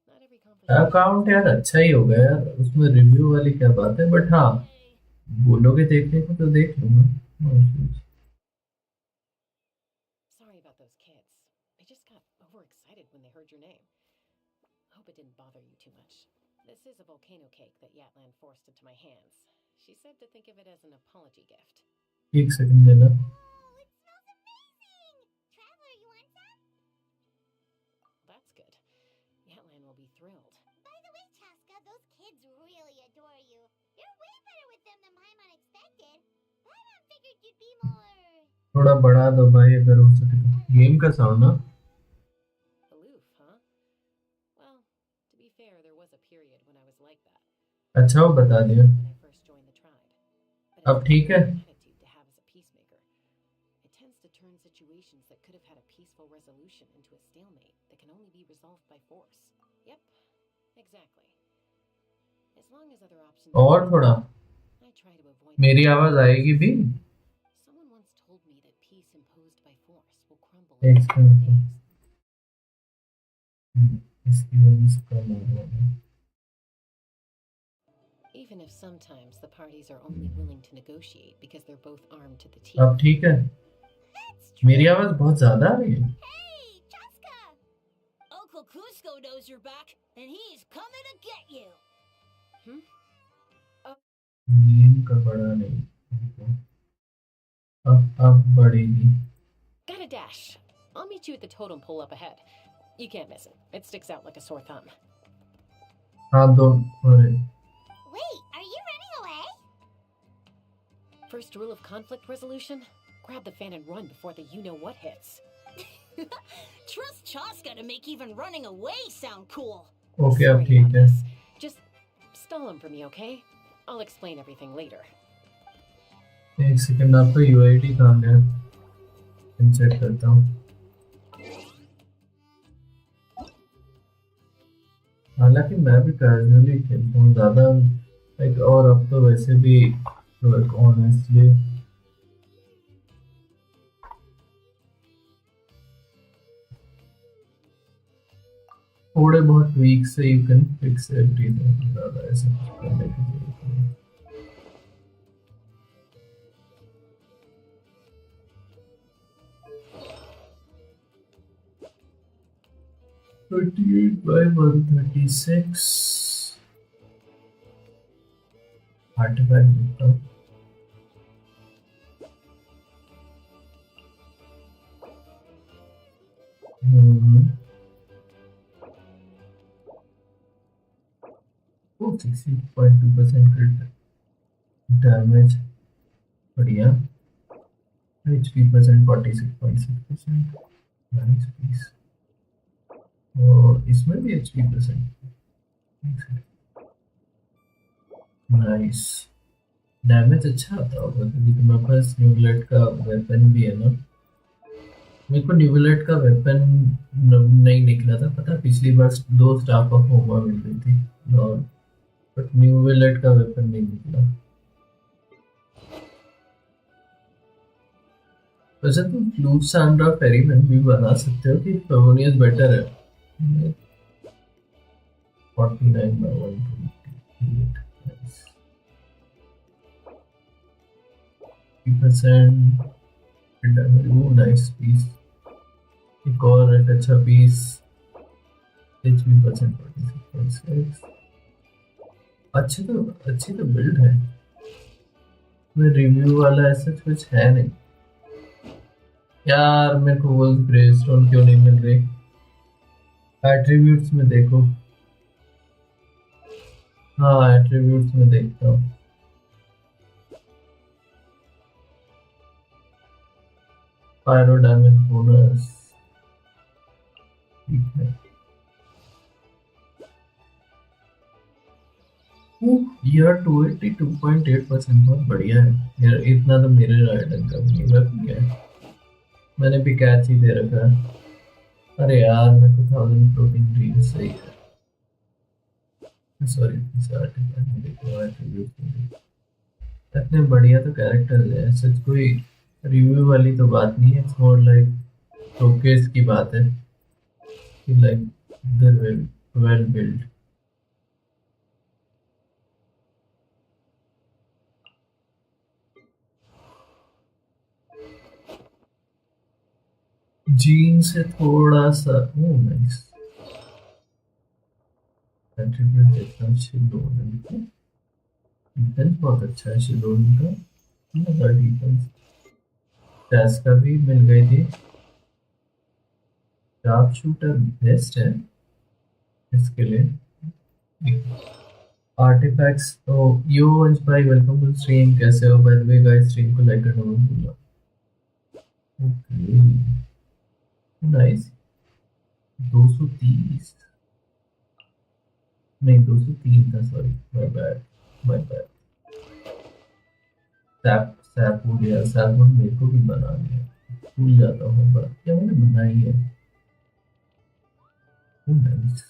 Not every conversation. Account यार अच्छा ही होगा यार, उसमें review वाली क्या बात है. But हाँ, बोलोगे देखने को तो देख लूंगा. No issues. Sorry about those kids. They just got overexcited when they heard your name. Hope it didn't bother you too much. This is a volcano cake that Yatlan forced into my hands. She said to think of it as an apology gift. एक second देना. Oh, it smells amazing! Traveler, you want some? That's good. Yatlan will be thrilled. By the way, Chaska, those kids really adore you. You're way better with them than Paimon expected. Paimon figured you'd be more... थोड़ा बढ़ा दो भाई अगर हो सके तो. Game का sound ना. Aloof, huh? Well, to be fair, there was a period when I was like that. अच्छा वो बता दिया. When I first joined the tribe. But अब ठीक है. attitude to have as a peacemaker. It tends to turn situations that could have had a peaceful resolution into a stalemate that can only be resolved by force. Yep, exactly. As long as other options. और थोड़ा. I try to avoid. मेरी आवाज आएगी भी. Someone once told me that peace imposed by force will crumble एक in a few second. days. इसकी वजह से कम हो रहा है. Even if sometimes the parties are only willing to negotiate because they're both armed to the teeth. अब ठीक है. That's true. मेरी आवाज बहुत ज्यादा आ रही है. Hey, Chaska! Uncle Cusco knows you're back, and he's coming to get you. Game का बड़ा नहीं. अब बढ़ेगी. Gotta dash. I'll meet you at the totem pole up ahead. You can't miss it. It sticks out like a sore thumb. हाँ दो. अरे Wait, are you running away? First rule of conflict resolution: grab the fan and run before the you-know-what hits. Trust Chaska to make even running away sound cool. Okay अब Sorry ठीक about है. this. Just stall him for me, okay? I'll explain everything later. एक second. आपका UID कहाँ गया? Check करता हूँ. हालांकि मैं भी कैजुअली खेलता हूँ ज़्यादा लाइक, और अब तो वैसे भी ऑनेस्टली थोड़े बहुत वीक से यू कैन फिक्स एवरीथिंग, ज़्यादा ऐसा कुछ करने की जरूरत नहीं। $38 by $136 आर्टिफैक्ट देखता हूँ। वो 60.2% क्रिट डैमेज, बढ़िया। HP percent 46.6%, nice piece. और इसमें भी HP परसेंट, नाइस। डैमेज अच्छा आता होगा क्योंकि तुम्हारे पास न्यूबलेट का वेपन भी है ना। मेरे को न्यूबलेट का वेपन नहीं निकला था, पता पिछली बार 2 स्टाफ ऑफ होमा मिल रही थी और बट न्यूबलेट का वेपन नहीं निकला। वैसे तुम फ्लूट सैंड्रा फेरीमैन भी बना सकते हो कि फेवोनियस बेटर है। 49 by 128, nice. 3% damage, वो नाइस पीस। एक और एक अच्छा पीस, HP परसेंट 46.6। अच्छी तो बिल्ड है। मैं रिव्यू वाला ऐसा कुछ है नहीं यार। मेरे को वो ग्रेस्टोन क्यों नहीं मिल रही? एट्रीब्यूट्स में देखो। हाँ एट्रीब्यूट्स में देखता हूँ। पायरो डैमेज बोनस, ठीक है। यार 282.8% बहुत बढ़िया है यार। इतना तो मेरे राइडर का भी नहीं गया है। मैंने भी कैच ही दे रखा है। अरे यार मैं 2000 फ्लोटिंग ड्रीम सही है। सॉरी इतने बढ़िया तो कैरेक्टर है, सच कोई रिव्यू वाली तो बात नहीं है। इट्स मोर लाइक शोकेस की बात है कि like there well build. Gene से थोड़ा सा नाइस कंट्रीब्यूट देखना। शिलोन का डिफेंस बहुत अच्छा है, शिलोन का मजा डिफेंस। टैस का भी मिल गई थी। शार्प शूटर बेस्ट है इसके लिए। आर्टिफैक्ट्स तो यो वंश भाई वेलकम टू स्ट्रीम, कैसे हो? Bye the way guys stream को लाइक करना मत भूलना। Okay nice. 230 नहीं 203 था, सॉरी माय बैड। सैप हो गया। सैप मेरे को भी बना लिया, भूल जाता हूँ बात क्या मैंने बनाई है। नाइस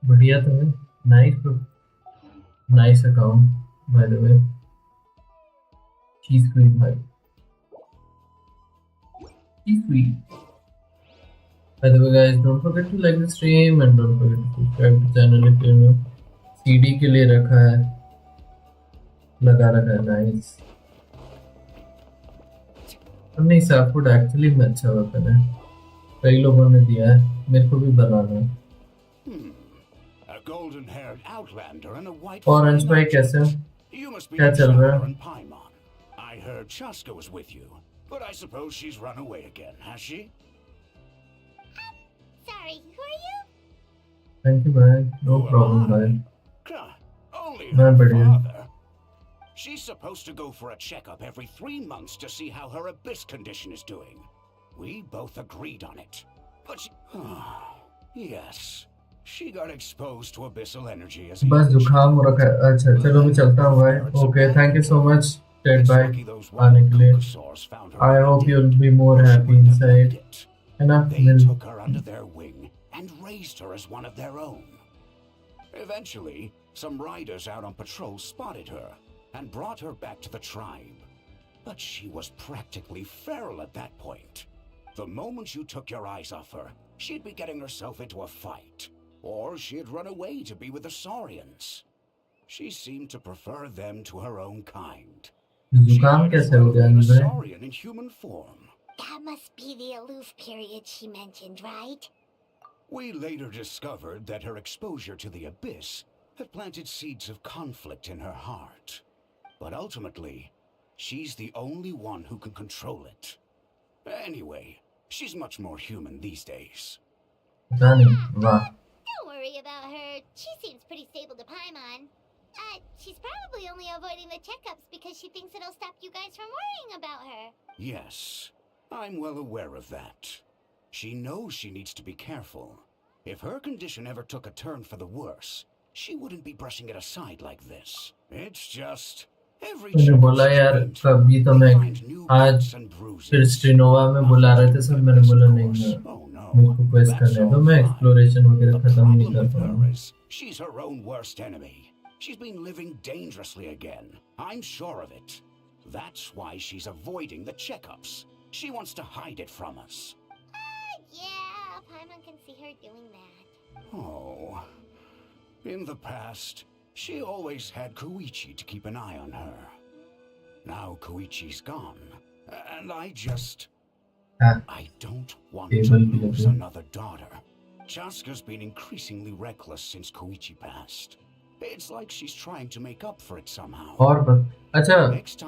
बढ़िया तो है। Nice nice account by the वे। चीज हुई भाई, चीज हुई। By the way guys, don't forget to like the stream and don't forget to subscribe to channel if you're new. CD के लिए रखा है, लगा रखा है। नाइस। नहीं सैपवुड एक्चुअली में अच्छा वेपन है, कई लोगों ने दिया है, मेरे को भी बनाना है। और अंश भाई कैसे हो? क्या चल रहा है? I heard Chaska was with you, but I suppose she's run away again, has she? Sorry, who are you? Thank you भाई, no problem भाई। Only मैं her बढ़िया। father. She's supposed to go for a checkup every 3 months to see how her abyss condition is doing. We both agreed on it, but she... yes, she got exposed to abyssal energy as a बस जुकाम हो रखा है। अच्छा चलो मैं चलता हूँ भाई। Okay thank you so much Ted भाई आने के लिए। I hope you will be more happy inside, है ना? They took her under their wing and raised her as one of their own. Eventually, some riders out on patrol spotted her and brought her back to the tribe. But she was practically feral at that point. The moment you took your eyes off her, she'd be getting herself into a fight, or she'd run away to be with the Saurians. She seemed to prefer them to her own kind. She जुकाम might as कैसे हो well गया have been a इनमें? Saurian in human form. That must be the aloof period she mentioned, right? We later discovered that her exposure to the abyss had planted seeds of conflict in her heart. But ultimately, she's the only one who can control it. Anyway, she's much more human these days. पता नहीं, वाह। Don't worry about her. She seems pretty stable to Paimon. She's probably only avoiding the checkups because she thinks it'll stop you guys from worrying about her. Yes, I'm well aware of that. She knows she needs to be careful. If her condition ever took a turn for the worse, she wouldn't be brushing it aside like this. It's just every मैंने checkup बोला she's यार been to, कभी तो they मैं find new आज bumps and फिर bruises. स्ट्रीनोवा में बुला रहे थे सब, मैंने बोला नहीं मैं Oh no, मेरे को क्वेस्ट that's करने दो, all मैं fine. एक्सप्लोरेशन वगैरह The खत्म नहीं problem कर with her पाऊंगा। is she's her own worst enemy. She's been living dangerously again. I'm sure of it. That's why she's avoiding the checkups. She wants to hide it from us. Yeah, Paimon can see her doing that. Oh. In the past, she always had Koichi to keep an eye on her. Now Koichi's gone, and I don't want to lose another daughter. Chaska's been increasingly reckless since Koichi passed. It's like she's trying to make up for it somehow. और अच्छा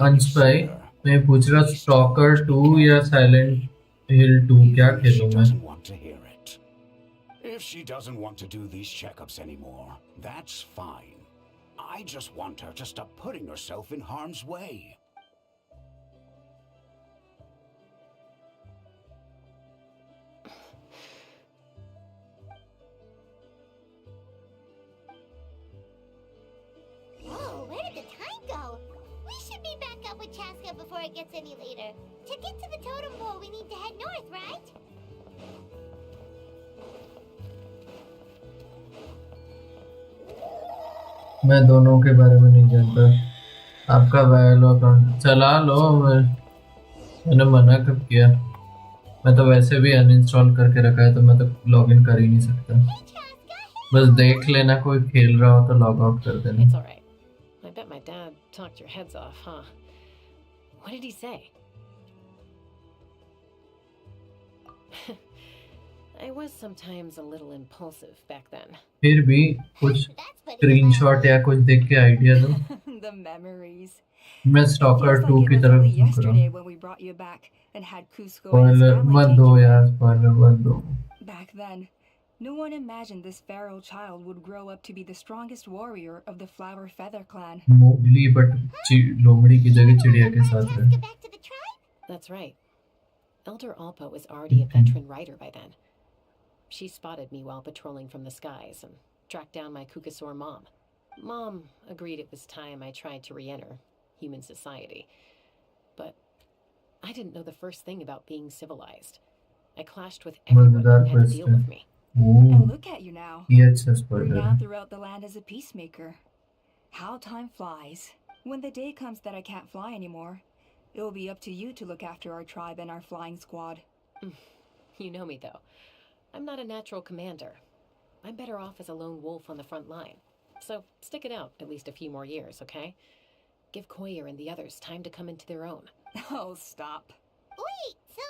अंश भाई, मैं पूछ रहा stalker 2 या silent हिल 2 क्या Even if she खेलूं मैं? doesn't want to hear it. If she doesn't want to do these checkups anymore, that's fine. I just want her to stop putting herself in harm's way. Whoa, where did the time go? We should be back up with Chaska before it gets any later. To get to the totem pole, we need to head north, right? मैं दोनों के बारे में नहीं जानता। आपका वैलो account चला लो। मैंने मना कब किया? मैं तो वैसे भी अनइंस्टॉल करके रखा है, तो मैं तो लॉगिन कर ही नहीं सकता। बस देख लेना कोई खेल रहा हो तो लॉग आउट कर देना। It's alright. I bet my dad talked your heads off, huh? What did he say? I was sometimes a little impulsive back then. फिर भी कुछ स्क्रीनशॉट या कुछ देख के आइडिया दो। The memories. मैं It स्टॉकर feels 2 like की it was तरफ only झुक रहा yesterday हूँ। when we brought you back and had Cusco and his spoiler family मत take दो you यार, away. स्पॉइलर मत दो। Back then, no one imagined this feral child would grow up to be the strongest warrior of the Flower Feather clan. Mowgli but लोमड़ी की जगह चिड़िया के साथ रहे। Chaska back to the tribe? That's right. Elder Alpa was already a veteran rider by then. She spotted me while patrolling from the skies and tracked down my Kukasaur mom. Mom agreed it was time I tried to re-enter human society. But I didn't know the first thing about being civilized. I clashed with everyone who had to deal with me. And look at you now. ये अच्छा spoiler है। Renowned throughout the land as a peacemaker. How time flies. When the day comes that I can't fly anymore, it will be up to you to look after our tribe and our flying squad. You know me, though. I'm not a natural commander. I'm better off as a lone wolf on the front line. So stick it out at least a few more years, okay? Give Koyer and the others time to come into their own. Oh, stop. Wait, so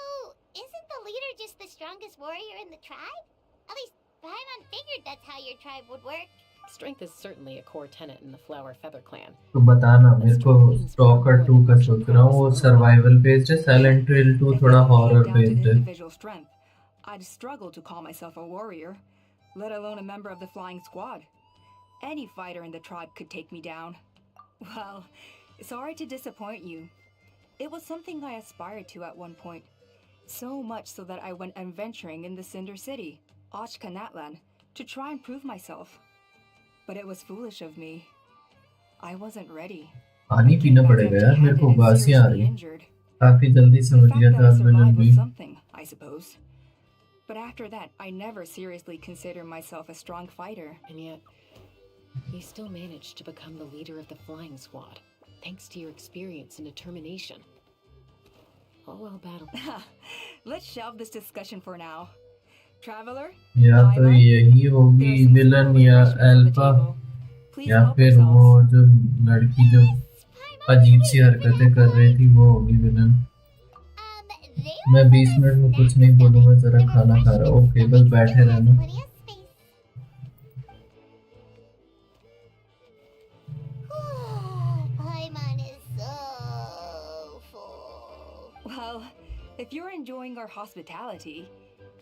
isn't the leader just the strongest warrior in the tribe? At least Paimon figured that's how your tribe would work. Strength is certainly a core tenet in the Flower Feather clan. तो बताना मेरे को stalker 2 का सोच रहा हूँ। वो survival based है, साइलेंट हिल 2 If थोड़ा it came horror down to based है। individual strength, I'd struggle to call myself a warrior, let alone a member of the flying squad. Any fighter in the tribe could take me down. Well, sorry to disappoint you. It was something I aspired to at one point. So much so that I went adventuring in the Cinder City, Ochkanatlan, to try and prove myself. But it was foolish of me. I wasn't ready. पानी पीना पड़ेगा यार, मेरे को उबासियाँ आ रही हैं। काफी जल्दी The समझ fact गया that था I आज मैं survived जल्दी। was something, I suppose. But after that, I never seriously considered myself a strong fighter. And yet, you still managed to become the leader of the flying squad, thanks to your experience and determination. Oh well, battle. Let's shelve this discussion for now. Traveler, या तो Lila, यही होगी there are some villain simple या refreshments on the alpha, table. Please या help फिर वो yourselves. जो लड़की जो अजीब सी हरकतें कर रही थी वो होगी विलन। मैं 20 मिनट में कुछ नहीं बोलूंगा, जरा खाना खा रहा हूँ। ओके बस बैठे रहना। Paimon is so full. Well, if you're enjoying our hospitality,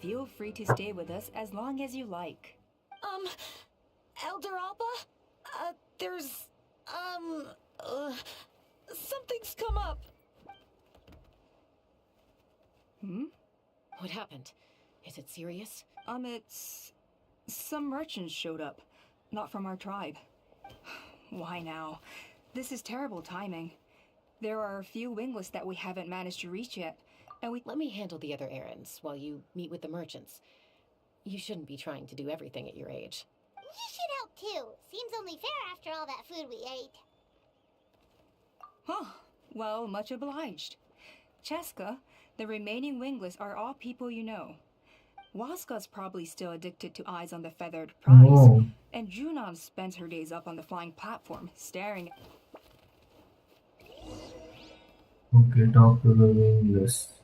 feel free to stay with us as long as you like. Elder Alba? Something's come up. What happened? Is it serious? It's... Some merchants showed up. Not from our tribe. Why now? This is terrible timing. There are a few wingless that we haven't managed to reach yet, and we... Let me handle the other errands while you meet with the merchants. You shouldn't be trying to do everything at your age. You should help too. Seems only fair after all that food we ate. Huh. Well, much obliged. Cheska, the remaining wingless are all people you know. Waska's probably still addicted to Eyes on the Feathered Prize, Oh. and Junon spends her days up on the flying platform, staring. Okay, talk to the wingless.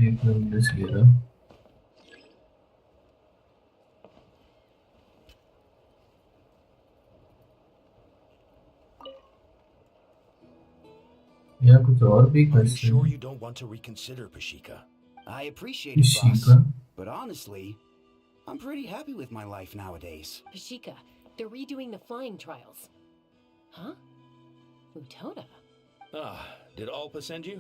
एक wingless गिरा। यहाँ कुछ और भी Are you question sure you don't want to reconsider, Pashika? I appreciate it, boss. Pashika? But honestly, I'm pretty happy with my life nowadays. Pashika, they're redoing the flying trials. Huh? Utona? Ah, did Alpa send you?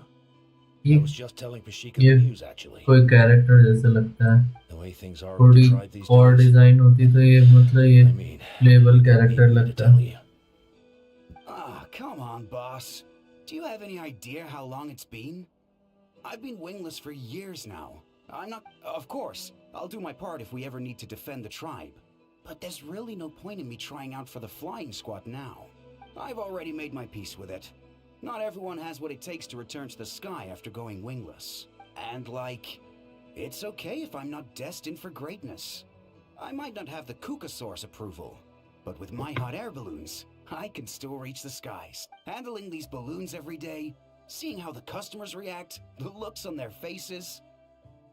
ये I was just telling Pashika ये the news, actually. कोई character जैसे लगता है। The way things are with थोड़ी the tribe these और days. Design होती तो ये मतलब ये I mean, payable you don't character need me to लगता tell है। you. Ah, come on, boss. Do you have any idea how long it's been? I've been wingless for years now. I'm not... Of course, I'll do my part if we ever need to defend the tribe. But there's really no point in me trying out for the flying squad now. I've already made my peace with it. Not everyone has what it takes to return to the sky after going wingless. And like... It's okay if I'm not destined for greatness. I might not have the Kukasaur's approval, but with my hot air balloons, I can still reach the skies. Handling these balloons every day, seeing how the customers react, the looks on their faces,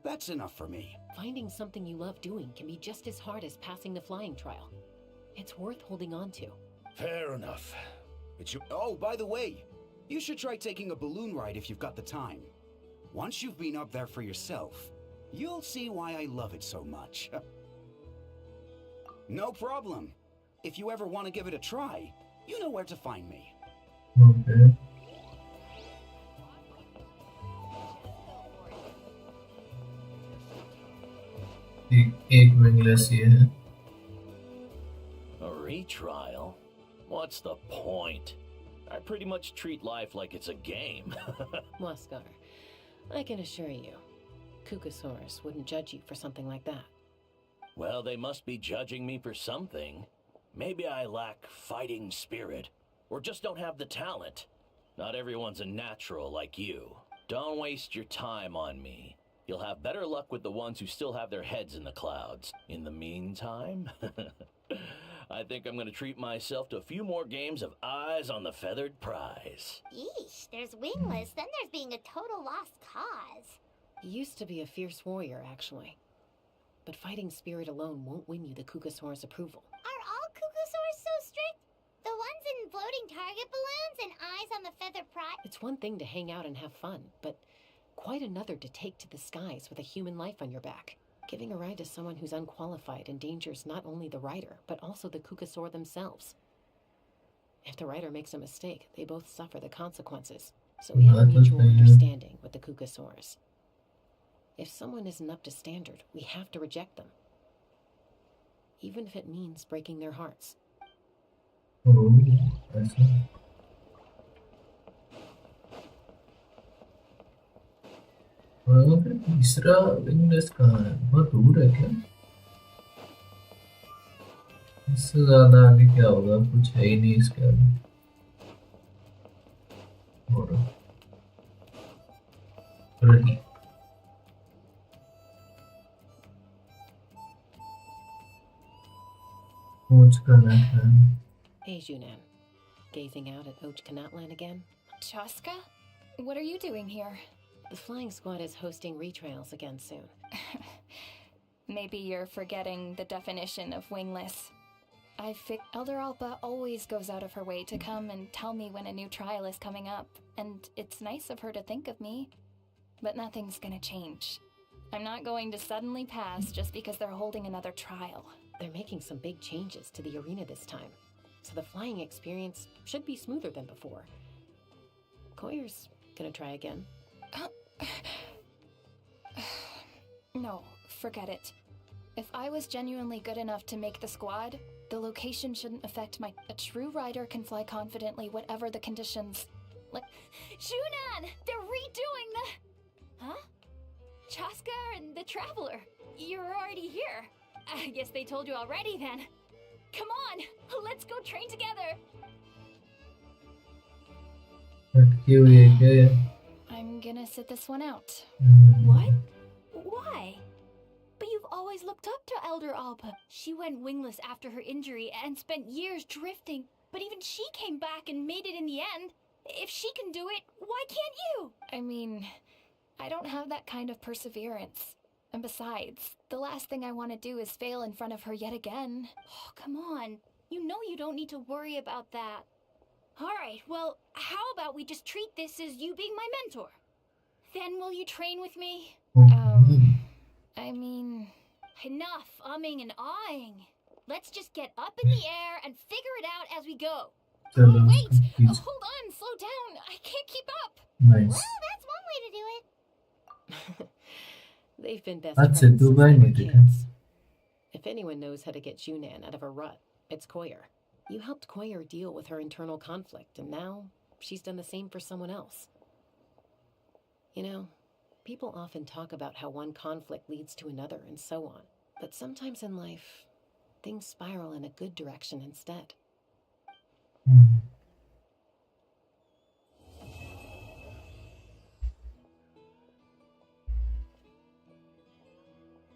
that's enough for me. Finding something you love doing can be just as hard as passing the flying trial. It's worth holding on to. Fair enough. But you... Oh, by the way, you should try taking a balloon ride if you've got the time. Once you've been up there for yourself, you'll see why I love it so much. No problem. If you ever want to give it a try, you know where to find me. Okay. एक wingless ये है। A retrial? What's the point? I pretty much treat life like it's a game. Waskar, I can assure you, Kukasaurus wouldn't judge you for something like that. Well, they must be judging me for something. Maybe I lack fighting spirit, or just don't have the talent. Not everyone's a natural like you. Don't waste your time on me. You'll have better luck with the ones who still have their heads in the clouds. In the meantime, I think I'm gonna treat myself to a few more games of Eyes on the Feathered Prize. Yeesh, there's wingless, then there's being a total lost cause. He used to be a fierce warrior, actually. But fighting spirit alone won't win you the Kukasaurus' approval. Are all Kukasaurs so strict? The ones in floating target balloons and Eyes on the Feathered Prize? It's one thing to hang out and have fun, but quite another to take to the skies with a human life on your back. Giving a ride to someone who's unqualified endangers not only the rider, but also the Kukasaur themselves. If the rider makes a mistake, they both suffer the consequences. So we have a mutual understanding with the Kukasaurs. If someone isn't up to standard, we have to reject them. Even if it means breaking their hearts. Oh, ऐसा। तीसरा wingless कहाँ है? बहुत दूर है क्या? इससे ज्यादा आगे क्या होगा? कुछ है ही नहीं इसके आगे। और रेडी पूछ करना है। Hey, Junan. Gazing out at Ochkanatlan again? Chaska? What are you doing here? The flying squad is hosting retrials again soon. Maybe you're forgetting the definition of wingless. Elder Alpa always goes out of her way to come and tell me when a new trial is coming up, and it's nice of her to think of me. But nothing's gonna change. I'm not going to suddenly pass just because they're holding another trial. They're making some big changes to the arena this time, so the flying experience should be smoother than before. Koyer's gonna try again. No, forget it. If I was genuinely good enough to make the squad, the location shouldn't affect my... A true rider can fly confidently whatever the conditions. Like... Shunan! They're redoing the... Huh? Chaska and the Traveler. You're already here. I guess they told you already then. Come on, let's go train together. I'm gonna sit this one out. What? Why? But you've always looked up to Elder Alpa. She went wingless after her injury and spent years drifting, but even she came back and made it in the end. If she can do it, why can't you? I mean, I don't have that kind of perseverance. And besides, the last thing I want to do is fail in front of her yet again. Oh, come on. You know you don't need to worry about that. Alright, well, how about we just treat this as you being my mentor? Then will you train with me? I mean... Enough umming and ahhing. Let's just get up in the air and figure it out as we go. Oh, wait! Hold on, slow down. I can't keep up. Nice. Well, that's one way to do it. They've been best That's friends it, since Dubai they were needed. kids. If anyone knows how to get Junan out of a rut, it's Koyer. You helped Koyer deal with her internal conflict, and now she's done the same for someone else. You know, people often talk about how one conflict leads to another and so on. But sometimes in life, things spiral in a good direction instead.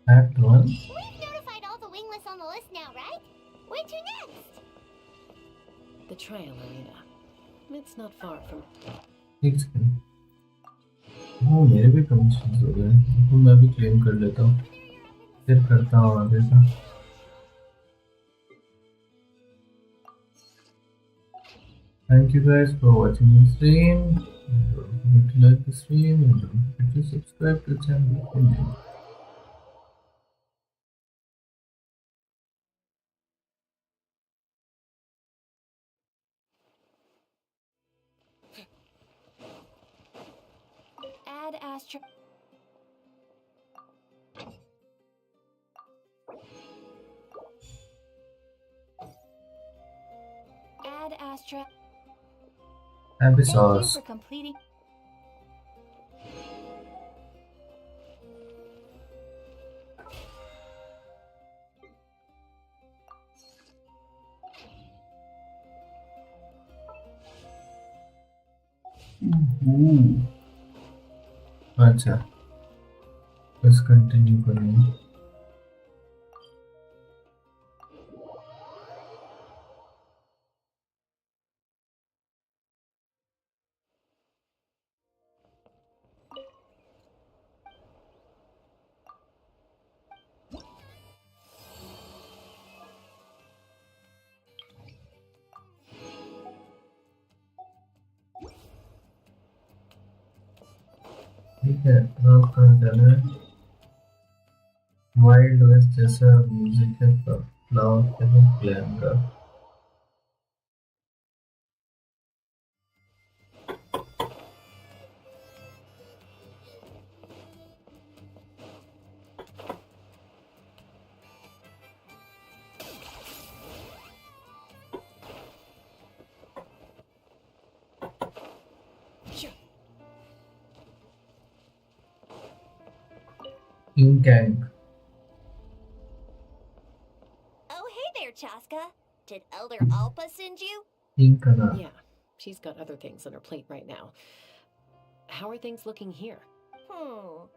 Act 1. We've notified all the wingless on the list now, right? Where to next? The trial arena. It's not far from... एक second. हाँ, मेरे भी commissions हो गए, तो मैं भी claim कर लेता हूँ, फिर करता हूँ आगे का। Thank you guys for watching the stream. Don't forget to like the stream and don't forget to subscribe to the channel. Add Astra... Add Astra... Happy Thank you sauce. for completing... अच्छा, बस continue करेंगे। ठीक है, अब कहाँ जाना है? Wild West जैसा म्यूजिक है, फ्लावर के प्लान का। Inkang. Oh, hey there, Chaska. Did Elder Alpa send you? Inkana. Yeah, she's got other things on her plate right now. How are things looking here?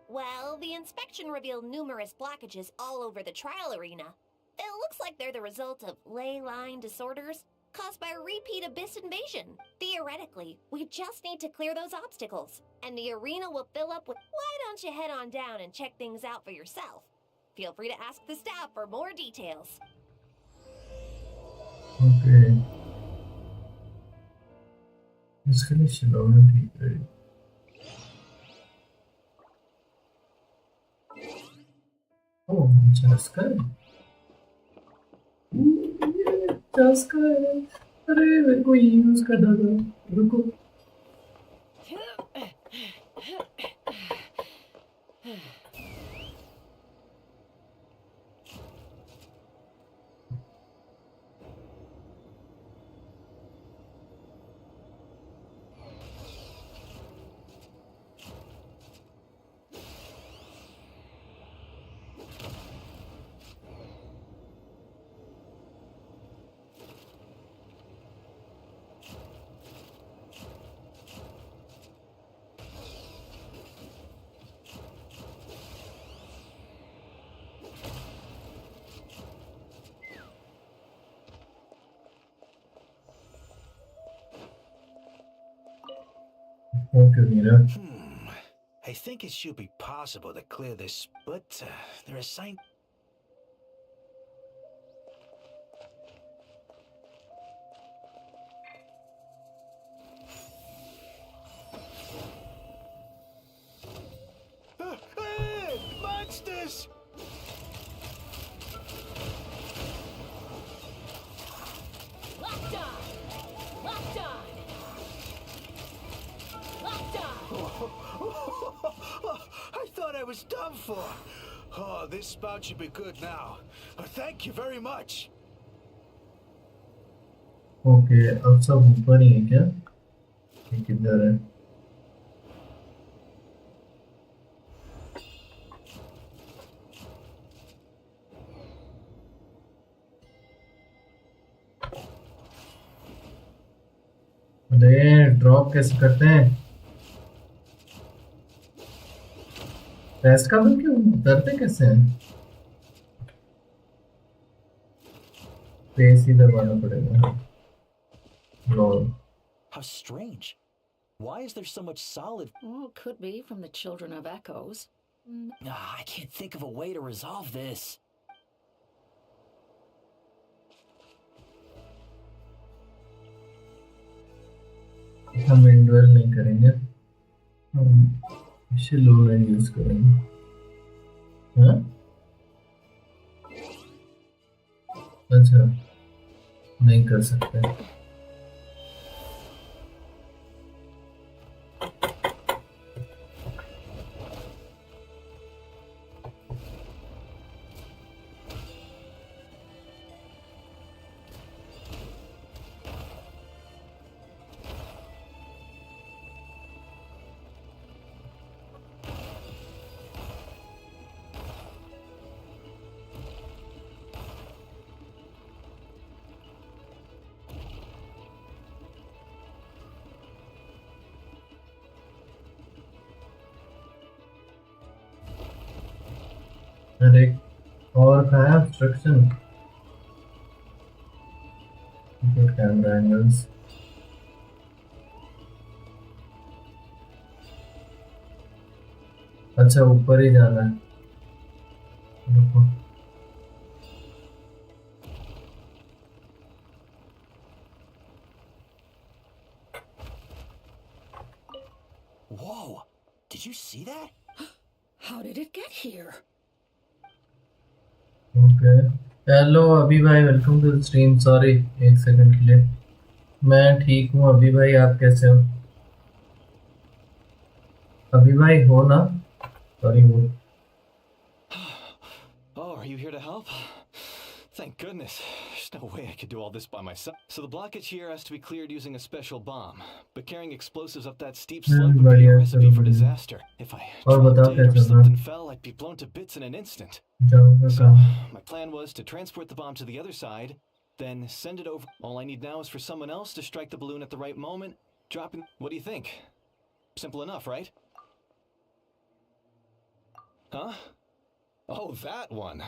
Well, the inspection revealed numerous blockages all over the trial arena. It looks like they're the result of ley line disorders caused by a repeat abyss invasion. Theoretically, we just need to clear those obstacles, and the arena will fill up with... Why don't you head on down and check things out for yourself? Feel free to ask the staff for more details. Okay. Let's finish it already. Right? Oh, Chaska. Chaska है। अरे मेरे को ये use करना था। रुको। Okay, Mira. I think it should be possible to clear this, but there are signs. Hey, monsters! Locked on! Locked on! Locked on! I thought I was done for. Oh, this spout should be good now. Thank you very much. Okay, अब सब ऊपर ही है क्या? ये किधर है? अरे drop कैसे करते हैं? टेस्ट का बल क्यों उतरते कैसे हैं? पेस ही दबाना पड़ेगा। Lol. How strange. Why is there so much solid? Well, could be from the Children of Echoes. I can't think of a way to resolve this. हम इंडवेल नहीं करेंगे, हम इसे लो लाइन यूज करेंगे। हाँ? अच्छा, नहीं कर सकते। अरे और कहाँ है obstruction? Good camera angles. अच्छा ऊपर ही जाना है। रुको। Whoa! Did you see that? How did it get here? Okay. Hello अभी भाई, welcome to the stream. Sorry एक सेकंड के लिए। मैं ठीक हूँ अभी भाई, आप कैसे हो? अभी भाई हो ना? सॉरी वो। Oh, are you here to help? Thank goodness. There's no way I could do all this by myself. So the blockage here has to be cleared using a special bomb. But carrying explosives up that steep slope would be a recipe for disaster. If I dropped it or slipped and fell, I'd be blown to bits in an instant. So my plan was to transport the bomb to the other side, then send it over. All I need now is for someone else to strike the balloon at the right moment, dropping... What do you think? Simple enough, right? Huh? Oh, that one.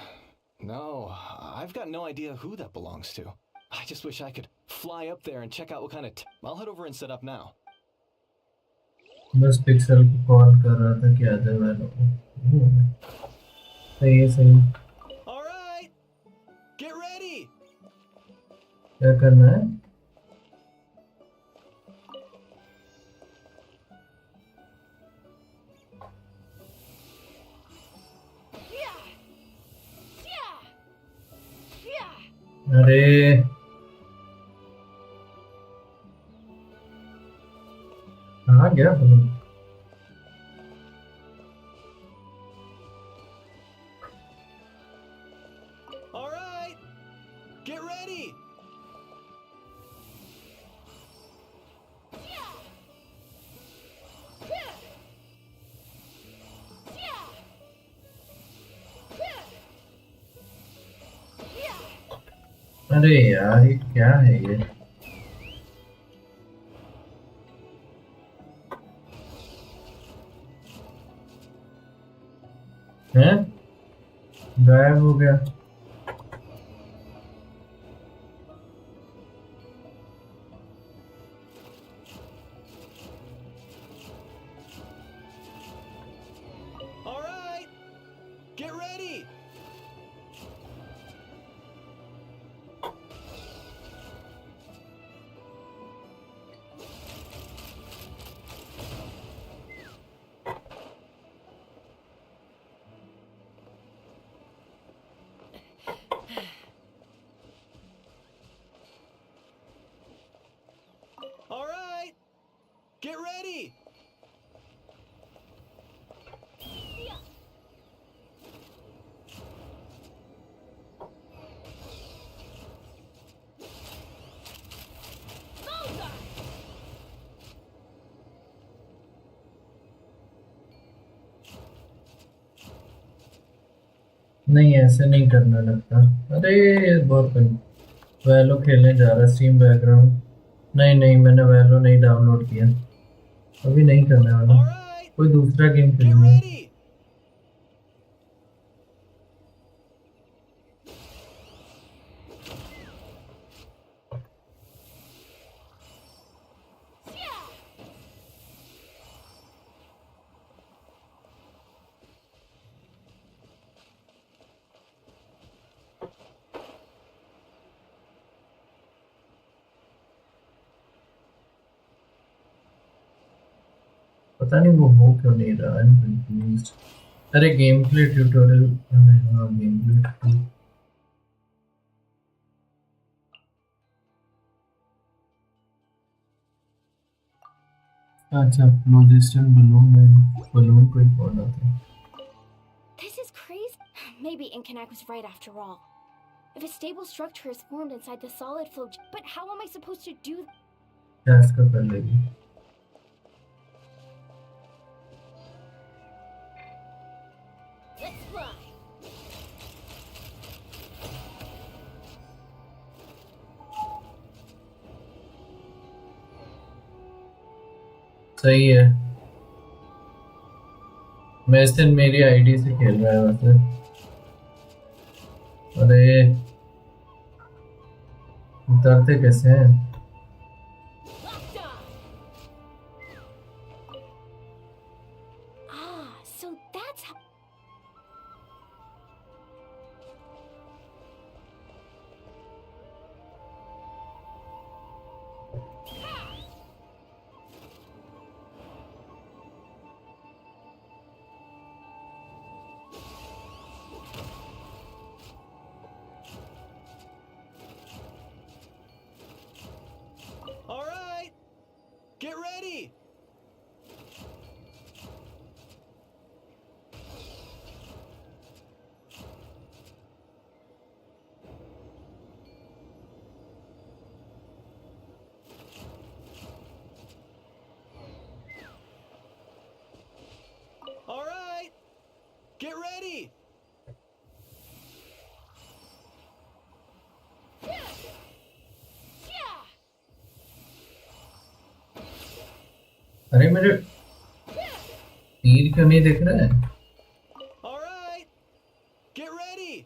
No, I've got no idea who that belongs to. I just wish I could fly up there and check out what kind of... I'll head over and set up now. बस pixel को call कर रहा था कि आधे वालों को सही है सही All right, get ready. क्या करना है अरे कहाँ गया तुम All right, get ready. अरे यार ये क्या है ये हैं गायब हो गया All right, get ready. All right, get ready. नहीं ऐसे नहीं करना लगता अरे बहुत वैलो खेलने जा रहा स्ट्रीम बैकग्राउंड नहीं नहीं मैंने वैलो नहीं डाउनलोड किया अभी नहीं करने वाला कोई दूसरा गेम Get खेलूंगा ready. पता नहीं वो हो क्यों नहीं रहा है कंफ्यूज्ड अरे गेम प्ले ट्यूटोरियल अरे हाँ गेम प्ले ट्यूटोरियल अच्छा फ्लोजिस्टन बलून कोई कौन आता है This is crazy. Maybe Inkanak was right after all. If a stable structure is formed inside the solid flow, but how am I supposed to do that? Task कर लेगी Let's fly. सही है मैं इस दिन मेरी आईडी से खेल रहा है वैसे अरे उतरते कैसे हैं So that's how. All right, get ready. Get ready! अरे मेरे तीर क्यों नहीं दिख रहा है? All right. Get ready.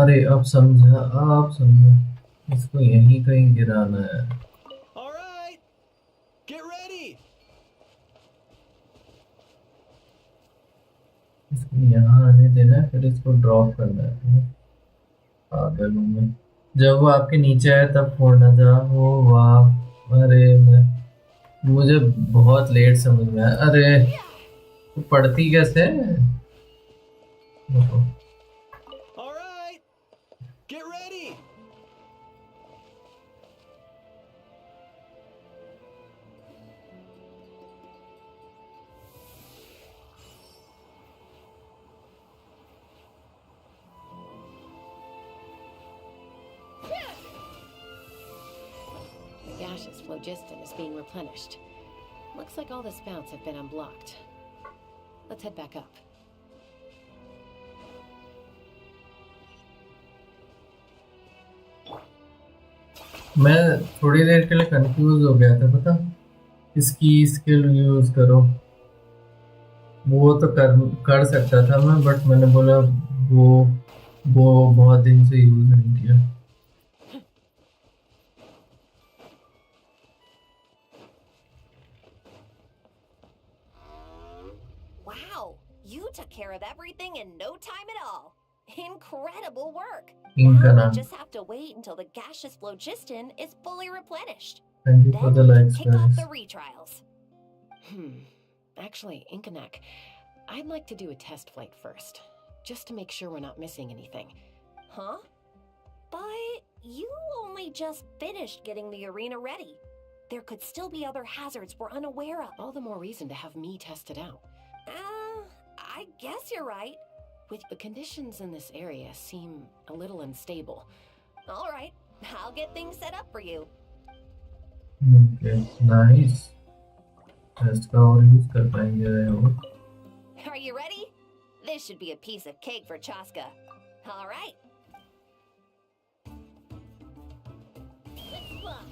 अरे अब समझा, इसको यहीं कहीं गिराना है। All right. Get ready. इसको यहाँ आने देना है, फिर इसको ड्रॉप करना है। पागल हूँ मैं। जब वो आपके नीचे आए तब फोड़ना था। ओ वाह, अरे मुझे बहुत लेट समझ में आया। अरे वो पड़ती कैसे है? देखो। All right. Get ready. The gaseous phlogiston is being replenished. Looks like all the spouts have been unblocked. Let's head back up. मैं थोड़ी देर के लिए कंफ्यूज हो गया था, पता, इसकी स्किल यूज करो, वो तो कर सकता था मैं, बट मैंने बोला वो बहुत दिन से यूज नहीं किया। Wow, you took care of everything in no time at all. Incredible work. इनका Now नाम। we just have to wait until the gaseous phlogiston is fully replenished. Thank you for Then the we can likes, kick off guys. the retrials. Actually, Inkanak, I'd like to do a test flight first, just to make sure we're not missing anything. Huh? But you only just finished getting the arena ready. There could still be other hazards we're unaware of. All the more reason to have me test it out. I guess you're right. The conditions in this area seem a little unstable. All right, I'll get things set up for you. Okay, nice. Test का और use कर पाएंगे और। Are you ready? This should be a piece of cake for Chaska. All right. Let's fly.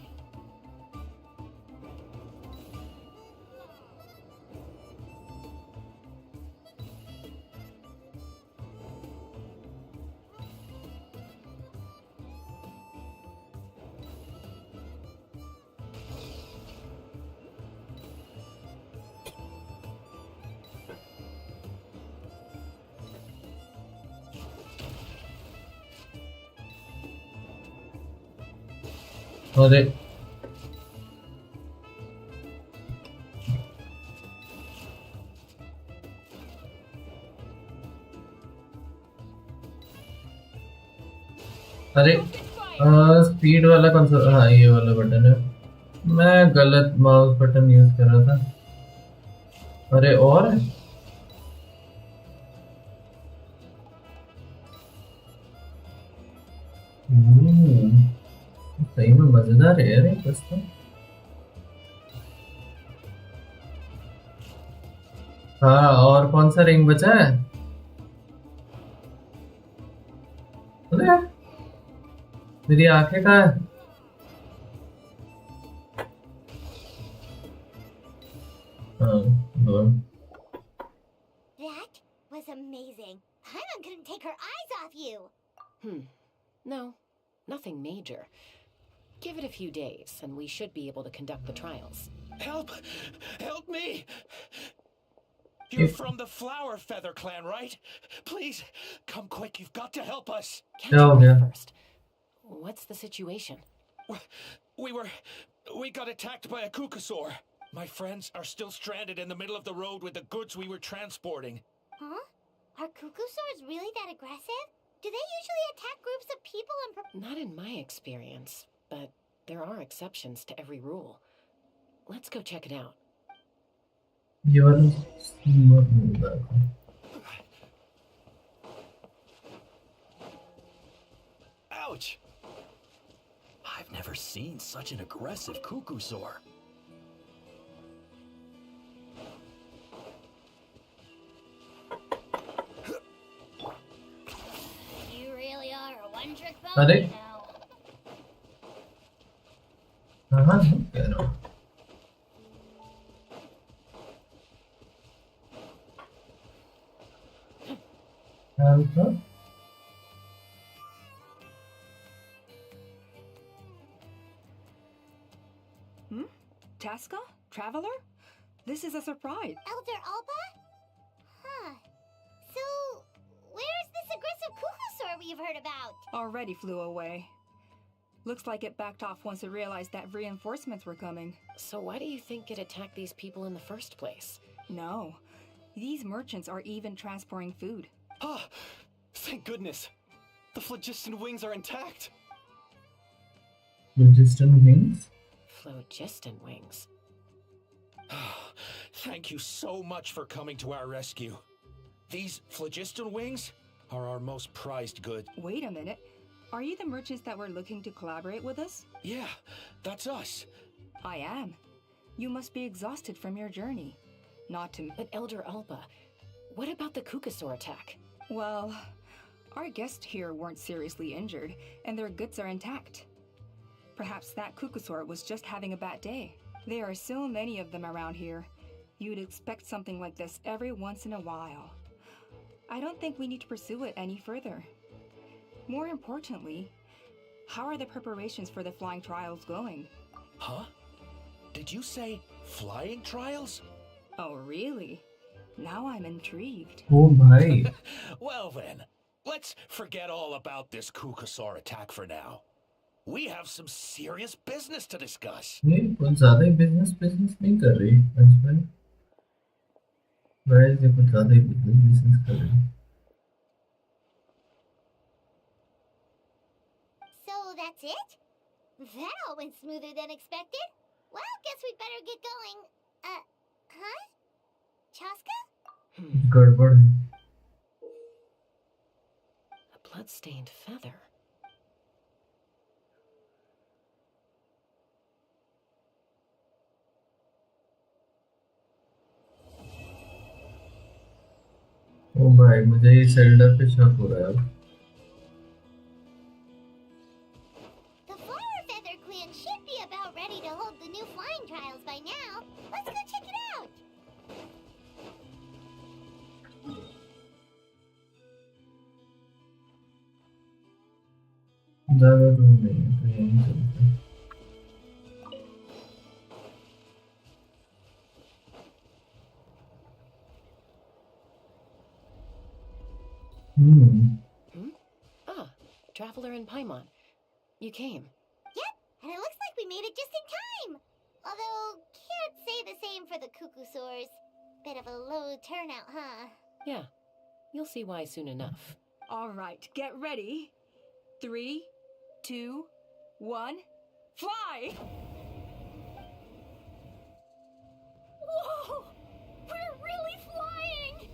अरे अरे speed वाला कौन सा? हाँ, ये वाला बटन है। मैं गलत माउस बटन यूज कर रहा था। अरे और सही में मजेदार है यार ये बस तो। हाँ, और कौन सा रिंग बचा है? अरे मेरी आंखें कहाँ है? That was amazing. Paimon couldn't take her eyes off you. No, nothing major. Give it a few days, and we should be able to conduct the trials. Help! Help me! You're from the Flower Feather clan, right? Please, come quick. You've got to help us. Catch your breath first. What's the situation? We got attacked by a Kukasaur. My friends are still stranded in the middle of the road with the goods we were transporting. Huh? Are Kukusaurs really that aggressive? Do they usually attack groups of people and Not in my experience, but there are exceptions to every rule. Let's go check it out. ये वाला never seen such an aggressive kukusaur. You really are a one-trick Are pony they? now. कह रहा हूँ. Alpha? Chaska? Traveler? This is a surprise. Elder Alba? Huh. So, where's this aggressive kukusaur we've heard about? Already flew away. Looks like it backed off once it realized that reinforcements were coming. So why do you think it attacked these people in the first place? No. These merchants are even transporting food. Ah! Thank goodness! The phlogiston wings are intact! Phlogiston wings? Phlogiston wings. Thank you so much for coming to our rescue. These phlogiston wings are our most prized good. Wait a minute. Are you the merchants that were looking to collaborate with us? Yeah, that's us. I am. You must be exhausted from your journey. Not to... But Elder Alba, what about the kukusaur attack? Well, our guests here weren't seriously injured, and their goods are intact. Perhaps that kukusaur was just having a bad day. There are so many of them around here. You'd expect something like this every once in a while. I don't think we need to pursue it any further. More importantly, how are the preparations for the flying trials going? Huh? Did you say flying trials? Oh, really? Now I'm intrigued. Oh my. Well then, let's forget all about this kukusaur attack for now. We have some serious business to discuss. नहीं कुछ ज़्यादा ही business नहीं कर रही अंशुमन. वैसे कुछ ज़्यादा ही business कर रही. So that's it? That all went smoother than expected. Well, guess we'd better get going. Huh? Chaska? गड़बड़ है. A blood-stained feather. ओ भाई मुझे ये सेल्डा पे शक हो रहा है. The Flower Feather Clan should be about ready to hold the new flying trials by now. Let's go check it out. ज़्यादा दूर नहीं है तो यहीं चलते हैं. Ah, Traveler and Paimon. You came. Yep, and it looks like we made it just in time. Although, can't say the same for the kukusaurs. Bit of a low turnout, huh? Yeah, you'll see why soon enough. All right, get ready. 3, 2, 1, fly! Whoa! We're really flying!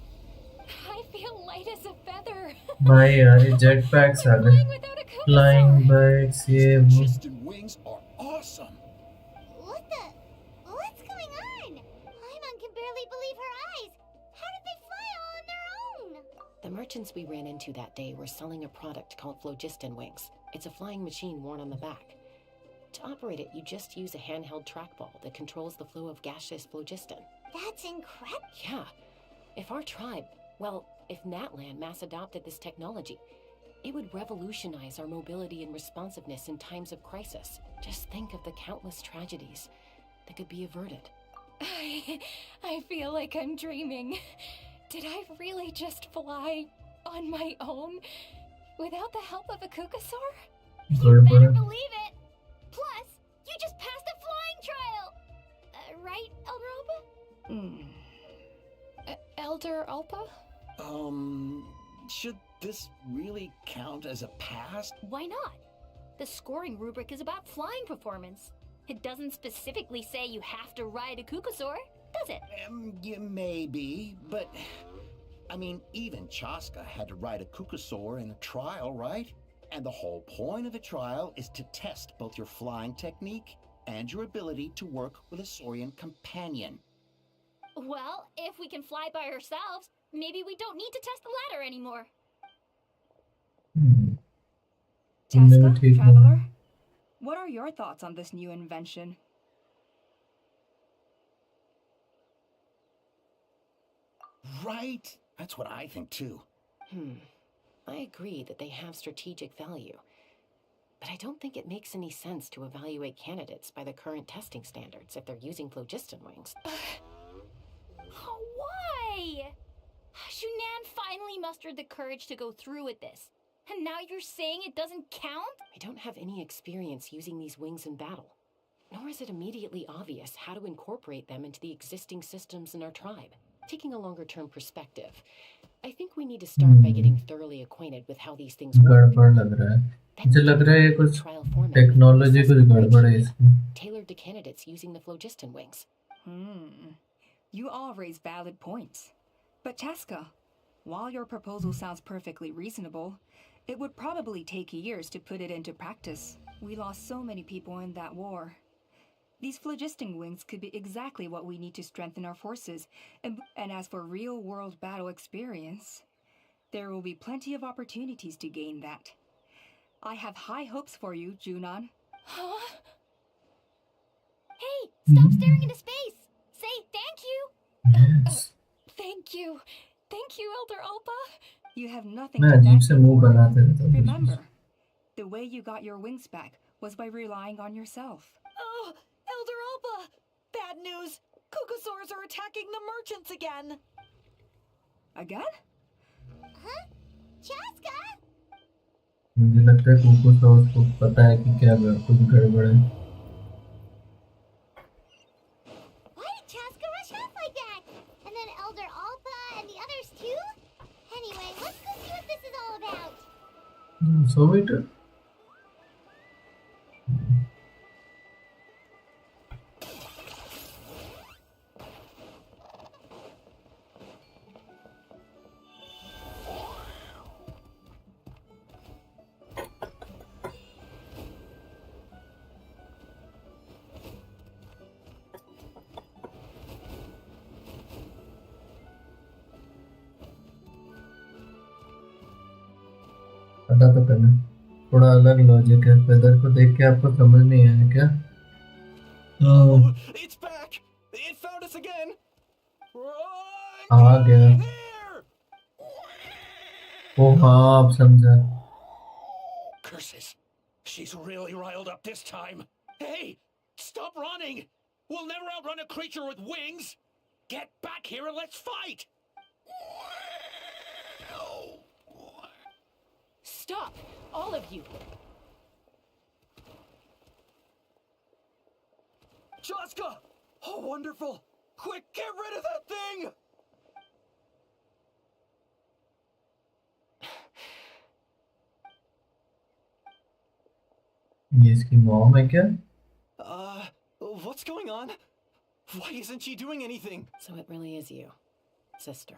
I feel light as a feather. भाई यार ये jetpacks आ गए. Flying bikes ये वो. Phlogiston wings are awesome. What's going on? Paimon can barely believe her eyes. How did they fly all on their own? The merchants we ran into that day were selling a product called phlogiston wings. It's a flying machine worn on the back. To operate it, you just use a handheld trackball that controls the flow of gaseous phlogiston. That's incredible. Yeah. If our tribe, well, if Natlan mass adopted this technology, it would revolutionize our mobility and responsiveness in times of crisis. Just think of the countless tragedies that could be averted. I feel like I'm dreaming. Did I really just fly on my own without the help of a kukusaur? You better believe it. Plus, you just passed a flying trial. Right, Elder Alpa? Elder Alpa? Should this really count as a pass? Why not? The scoring rubric is about flying performance. It doesn't specifically say you have to ride a kukusaur, does it? You may be, but... I mean, even Chaska had to ride a kukusaur in a trial, right? And the whole point of the trial is to test both your flying technique and your ability to work with a Saurian companion. Well, if we can fly by ourselves, maybe we don't need to test the ladder anymore. Chaska, Traveler, what are your thoughts on this new invention? Right? That's what I think too. I agree that they have strategic value. But I don't think it makes any sense to evaluate candidates by the current testing standards if they're using phlogiston wings. Why? Shunan finally mustered the courage to go through with this. And now you're saying it doesn't count? I don't have any experience using these wings in battle. Nor is it immediately obvious how to incorporate them into the existing systems in our tribe. Taking a longer-term perspective, I think we need to start by getting thoroughly acquainted with how these things work. गड़बड़ लग रहा है मुझे लग रहा है ये कुछ टेक्नोलॉजी कुछ गड़बड़ है इसकी tailored to candidates using the phlogiston wings. You all raise valid points. But Chaska, while your proposal sounds perfectly reasonable, it would probably take years to put it into practice. We lost so many people in that war. These phlogiston wings could be exactly what we need to strengthen our forces. And as for real-world battle experience, there will be plenty of opportunities to gain that. I have high hopes for you, Junon. Huh? Hey, stop staring into space! Say thank you! Yes. Thank you. Thank you, Elder Alpa. You have nothing मैं to अजीब thank से me मुंह for. बनाते रहता हूँ Remember, the way you got your wings back was by relying on yourself. Oh, Elder Alpa! Bad news! Kukusaurs are attacking the merchants again! Again? Huh? Chaska? मुझे लगता है cocoa sauce को पता है कि क्या कुछ गड़बड़ है Why did Chaska rush off like that? And then Elder Alpa and the others too? Anyway, let's go see what this is all about. So it पता तो करना थोड़ा अलग लॉजिक है वेदर को देख के आपको समझ नहीं आया क्या Oh, it's back! It found us again! आ गया ओ हाँ अब समझा Curses. She's really riled up this time. Hey, stop running! We'll never outrun a creature with wings! Get back here and let's fight! Stop! All of you! Chaska! Oh, wonderful! Quick, get rid of that thing! ये इसकी mom है क्या What's going on? Why isn't she doing anything? So it really is you, sister.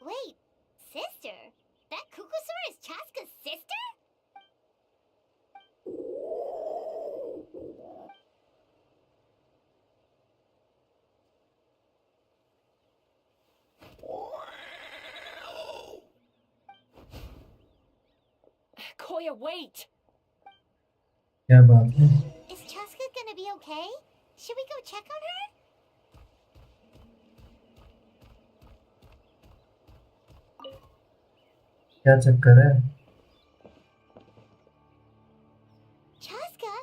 Wait, sister? That Kukusaur is Chaska's sister? Koya, wait! क्या बात है Is Chaska gonna be okay? Should we go check on her? क्या चक्कर है Chaska,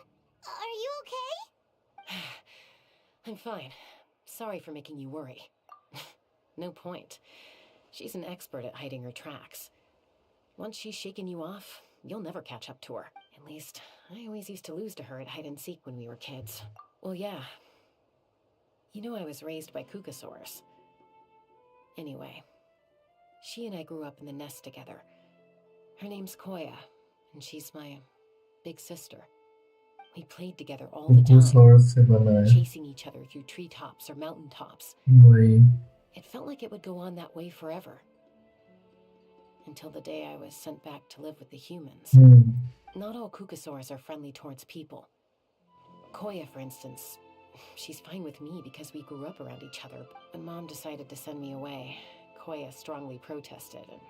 are you okay? I'm fine. Sorry for making you worry. No point. She's an expert at hiding her tracks. Once she's shaken you off, you'll never catch up to her. At least, I always used to lose to her at hide-and-seek when we were kids. Well, yeah. You know I was raised by Kukusaurs. Anyway, she and I grew up in the nest together. Her name's Koya, and she's my big sister. We played together all the time, chasing each other through treetops or mountaintops. वही It felt like it would go on that way forever. until the day I was sent back to live with the humans. Not all kukasaurs are friendly towards people. Koya, for instance, she's fine with me because we grew up around each other. When Mom decided to send me away, Koya strongly protested, and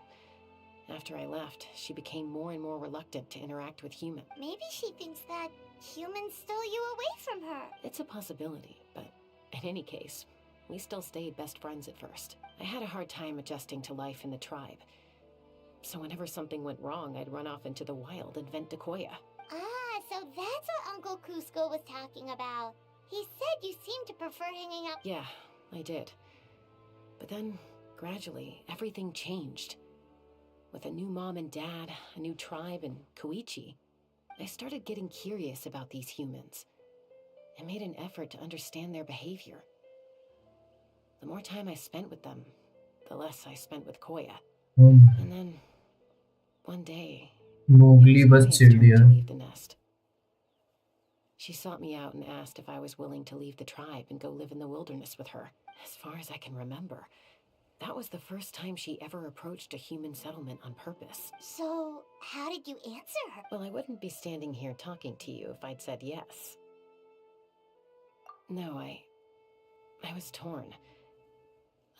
after I left, she became more and more reluctant to interact with humans. Maybe she thinks that humans stole you away from her. It's a possibility, but in any case, we still stayed best friends at first. I had a hard time adjusting to life in the tribe. So whenever something went wrong, I'd run off into the wild and vent to Koya. Ah, so that's what Uncle Cusco was talking about. He said you seemed to prefer hanging out. Yeah, I did. But then, gradually, everything changed. With a new mom and dad, a new tribe, and Koichi, I started getting curious about these humans. I made an effort to understand their behavior. The more time I spent with them, the less I spent with Koya. And then, one day, Mowgli was Koya's turn to chill. leave the nest. She sought me out and asked if I was willing to leave the tribe and go live in the wilderness with her. As far as I can remember, that was the first time she ever approached a human settlement on purpose. So, how did you answer her? Well, I wouldn't be standing here talking to you if I'd said yes. No, I was torn.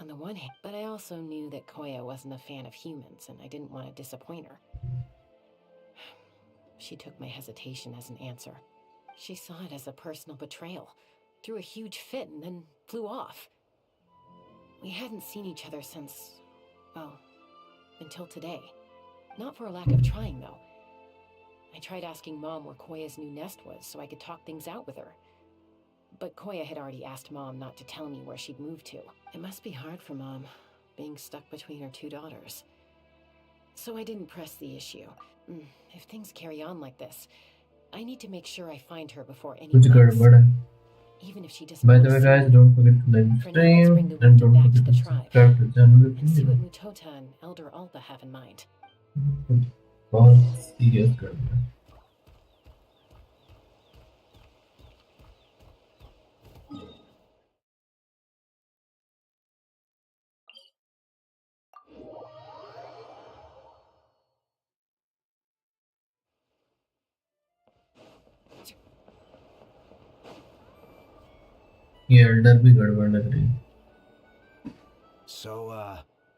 On the one hand, but I also knew that Koya wasn't a fan of humans, and I didn't want to disappoint her. She took my hesitation as an answer. She saw it as a personal betrayal, threw a huge fit, and then flew off. We hadn't seen each other since, well, until today. Not for a lack of trying, though. I tried asking Mom where Koya's new nest was so I could talk things out with her. But Koya had already asked Mom not to tell me where she'd moved to. It must be hard for Mom, being stuck between her two daughters. So I didn't press the issue. If things carry on like this, I need to make sure I find her before anyone कुछ else. गड़बड़ है. Even if she doesn't By want the to way, see guys, me. don't forget to live For now, let's bring stream the and winter don't back to forget the to tribe subscribe to the channel. and see what Mutota and Elder Alpa have in mind. बहुत serious गड़बड़ है. ये Elder भी गड़बड़ लग रही है. So,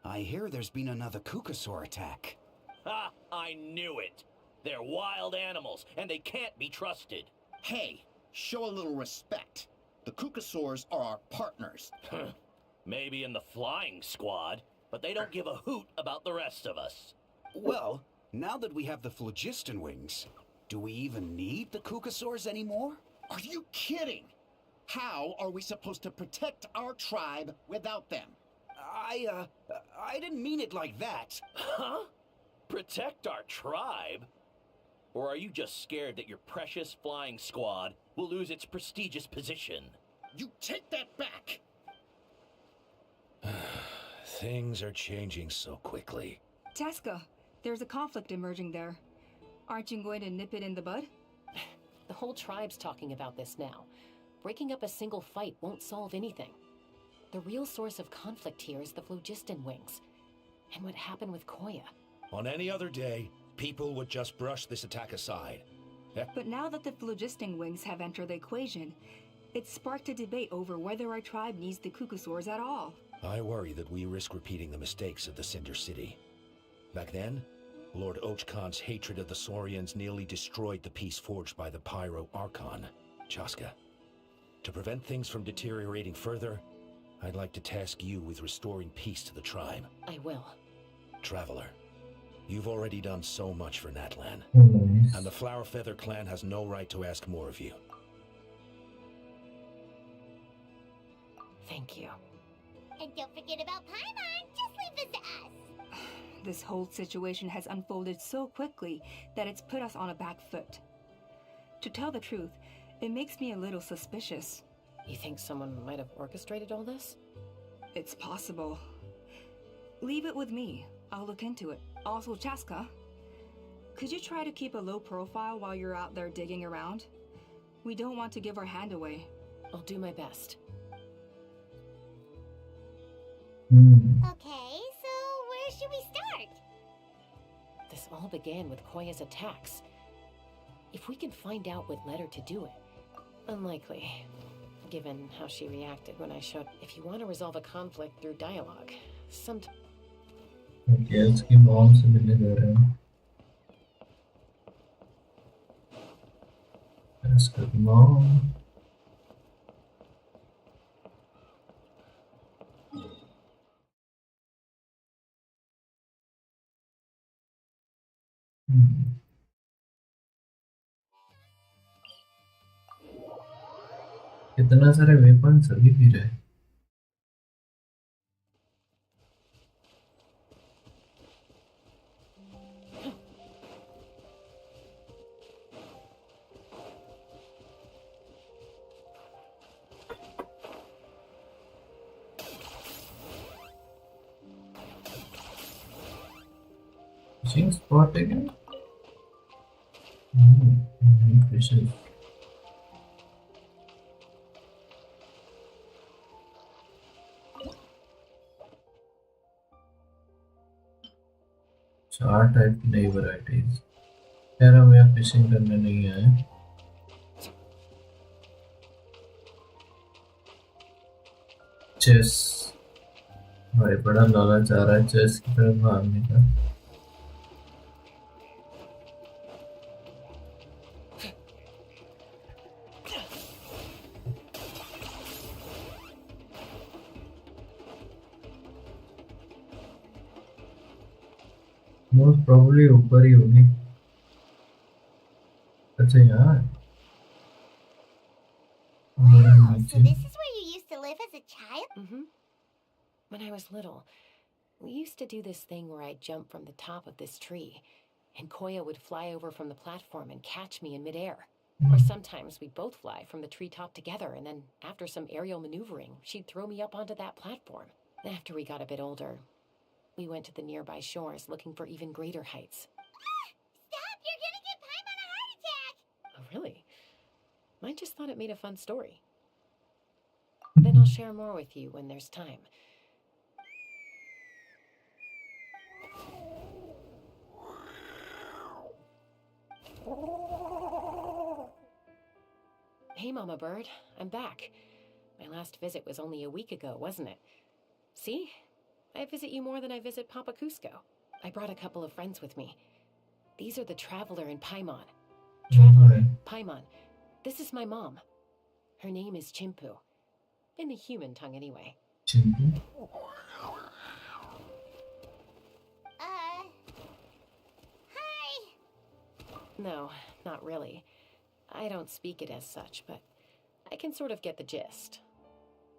I hear there's been another kukasaur attack. Ha! I knew it! They're wild animals, and they can't be trusted. Hey, show a little respect. The kukasaurs are our partners. Maybe in the flying squad, but they don't give a hoot about the rest of us. Well, now that we have the phlogiston wings, do we even need the kukasaurs anymore? Are you kidding? How are we supposed to protect our tribe without them? I didn't mean it like that. Huh? Protect our tribe? Or are you just scared that your precious flying squad will lose its prestigious position? You take that back! Things are changing so quickly. Chaska, there's a conflict emerging there. Aren't you going to nip it in the bud? The whole tribe's talking about this now. Breaking up a single fight won't solve anything. The real source of conflict here is the phlogiston wings, and what happened with Koya. On any other day, people would just brush this attack aside. But now that the phlogiston wings have entered the equation, it's sparked a debate over whether our tribe needs the kukasaurs at all. I worry that we risk repeating the mistakes of the Cinder City. Back then, Lord Ochkan's hatred of the Saurians nearly destroyed the peace forged by the Pyro Archon, Chaska. To prevent things from deteriorating further, I'd like to task you with restoring peace to the tribe. I will. Traveler, you've already done so much for Natlan, Nice. and the Flower Feather clan has no right to ask more of you. Thank you. And don't forget about Paimon. Just leave this to us. This whole situation has unfolded so quickly that it's put us on a back foot. To tell the truth, it makes me a little suspicious. You think someone might have orchestrated all this? It's possible. Leave it with me. I'll look into it. Also, Chaska, could you try to keep a low profile while you're out there digging around? We don't want to give our hand away. I'll do my best. Okay, so where should we start? this all began with Koya's attacks. If we can find out what led her to do it, unlikely, given how she reacted when I showed. If you want to resolve a conflict through dialogue, Okay, उसकी mom से मिलने जा रहे हैं. That's good, mom. इतना सारे weapons अभी भी रहे. Fishing spot again? Fishes. चार टाइप की नई वैरायटीज. यार हम यहाँ फिशिंग करने नहीं आए. चेस. भाई बड़ा लालच आ रहा है चेस की तरफ भागने का. मोस्ट प्रोबेबली ऊपर ही होगी. अच्छा यार. Wow, so this is where you used to live as a child? Mm-hmm. When I was little, we used to do this thing where I'd jump from the top of this tree, and Koya would fly over from the platform and catch me in midair. Or sometimes we'd both fly from the treetop together, and then after some aerial maneuvering, she'd throw me up onto that platform. After we got a bit older, we went to the nearby shores looking for even greater heights. Stop! You're gonna get Paimon a heart attack! Oh, really? I just thought it made a fun story. Then I'll share more with you when there's time. Hey, Mama Bird. I'm back. My last visit was only a week ago, wasn't it? See? I visit you more than I visit Papa Cusco. I brought a couple of friends with me. These are the Traveler and Paimon. Traveler, Paimon. This is my mom. Her name is Chimpu. In the human tongue, anyway. Chimpu? Hi! No, not really. I don't speak it as such, but I can sort of get the gist.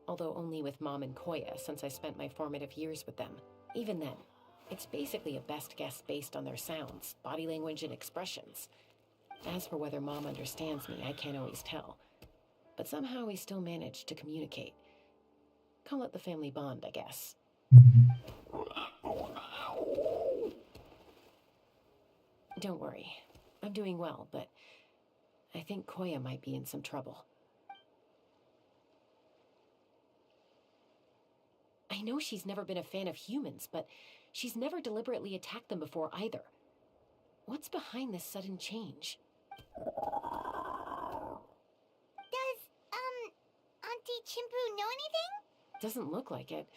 Although only with Mom and Koya, since I spent my formative years with them. Even then, it's basically a best guess based on their sounds, body language, and expressions. As for whether Mom understands me, I can't always tell. But somehow we still manage to communicate. Call it the family bond, I guess. Don't worry. I'm doing well, but I think Koya might be in some trouble. I know she's never been a fan of humans, but she's never deliberately attacked them before either. What's behind this sudden change? Does, Auntie Chimpu know anything? Doesn't look like it.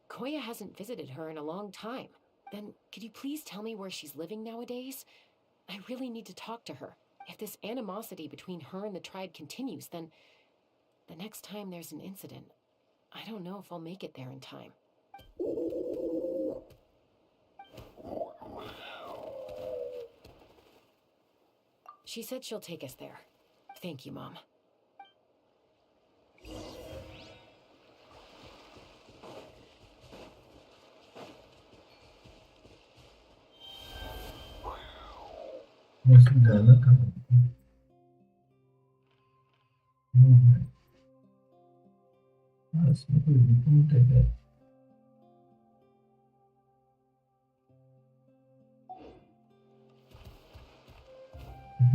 Koya hasn't visited her in a long time. Then, could you please tell me where she's living nowadays? I really need to talk to her. If this animosity between her and the tribe continues, then the next time there's an incident, I don't know if I'll make it there in time. She said she'll take us there. Thank you, Mom.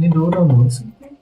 इतनी दूर हम बोल सकते हैं?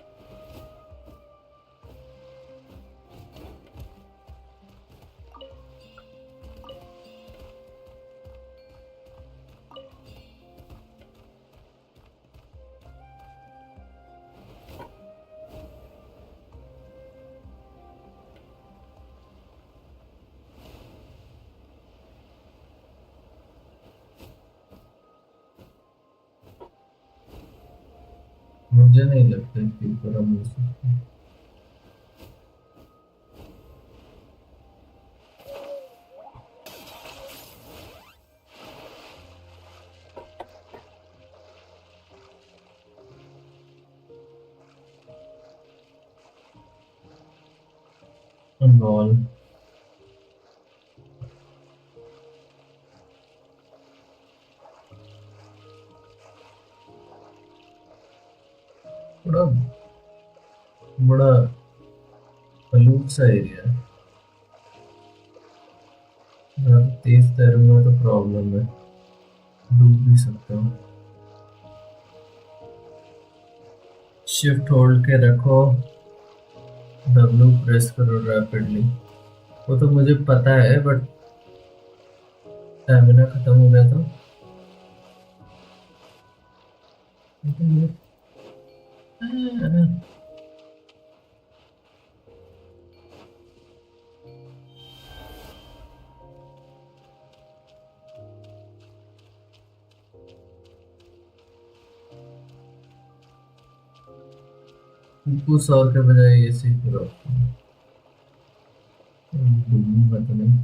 मुझे नहीं लगता कि ऊपर हम हो सकते हैं। बॉल बड़ा बड़ा अलूप सा एरिया है। ज़्यादा तेज तैरूंगा तो प्रॉब्लम है, डूब भी सकता हूँ। शिफ्ट होल्ड के रखो, डब्ल्यू प्रेस करो रैपिडली। वो तो मुझे पता है, बट स्टैमिना खत्म हो गया था। कुछ और के बजाय ये सीख रहा हूँ। डूबूंगा तो नहीं।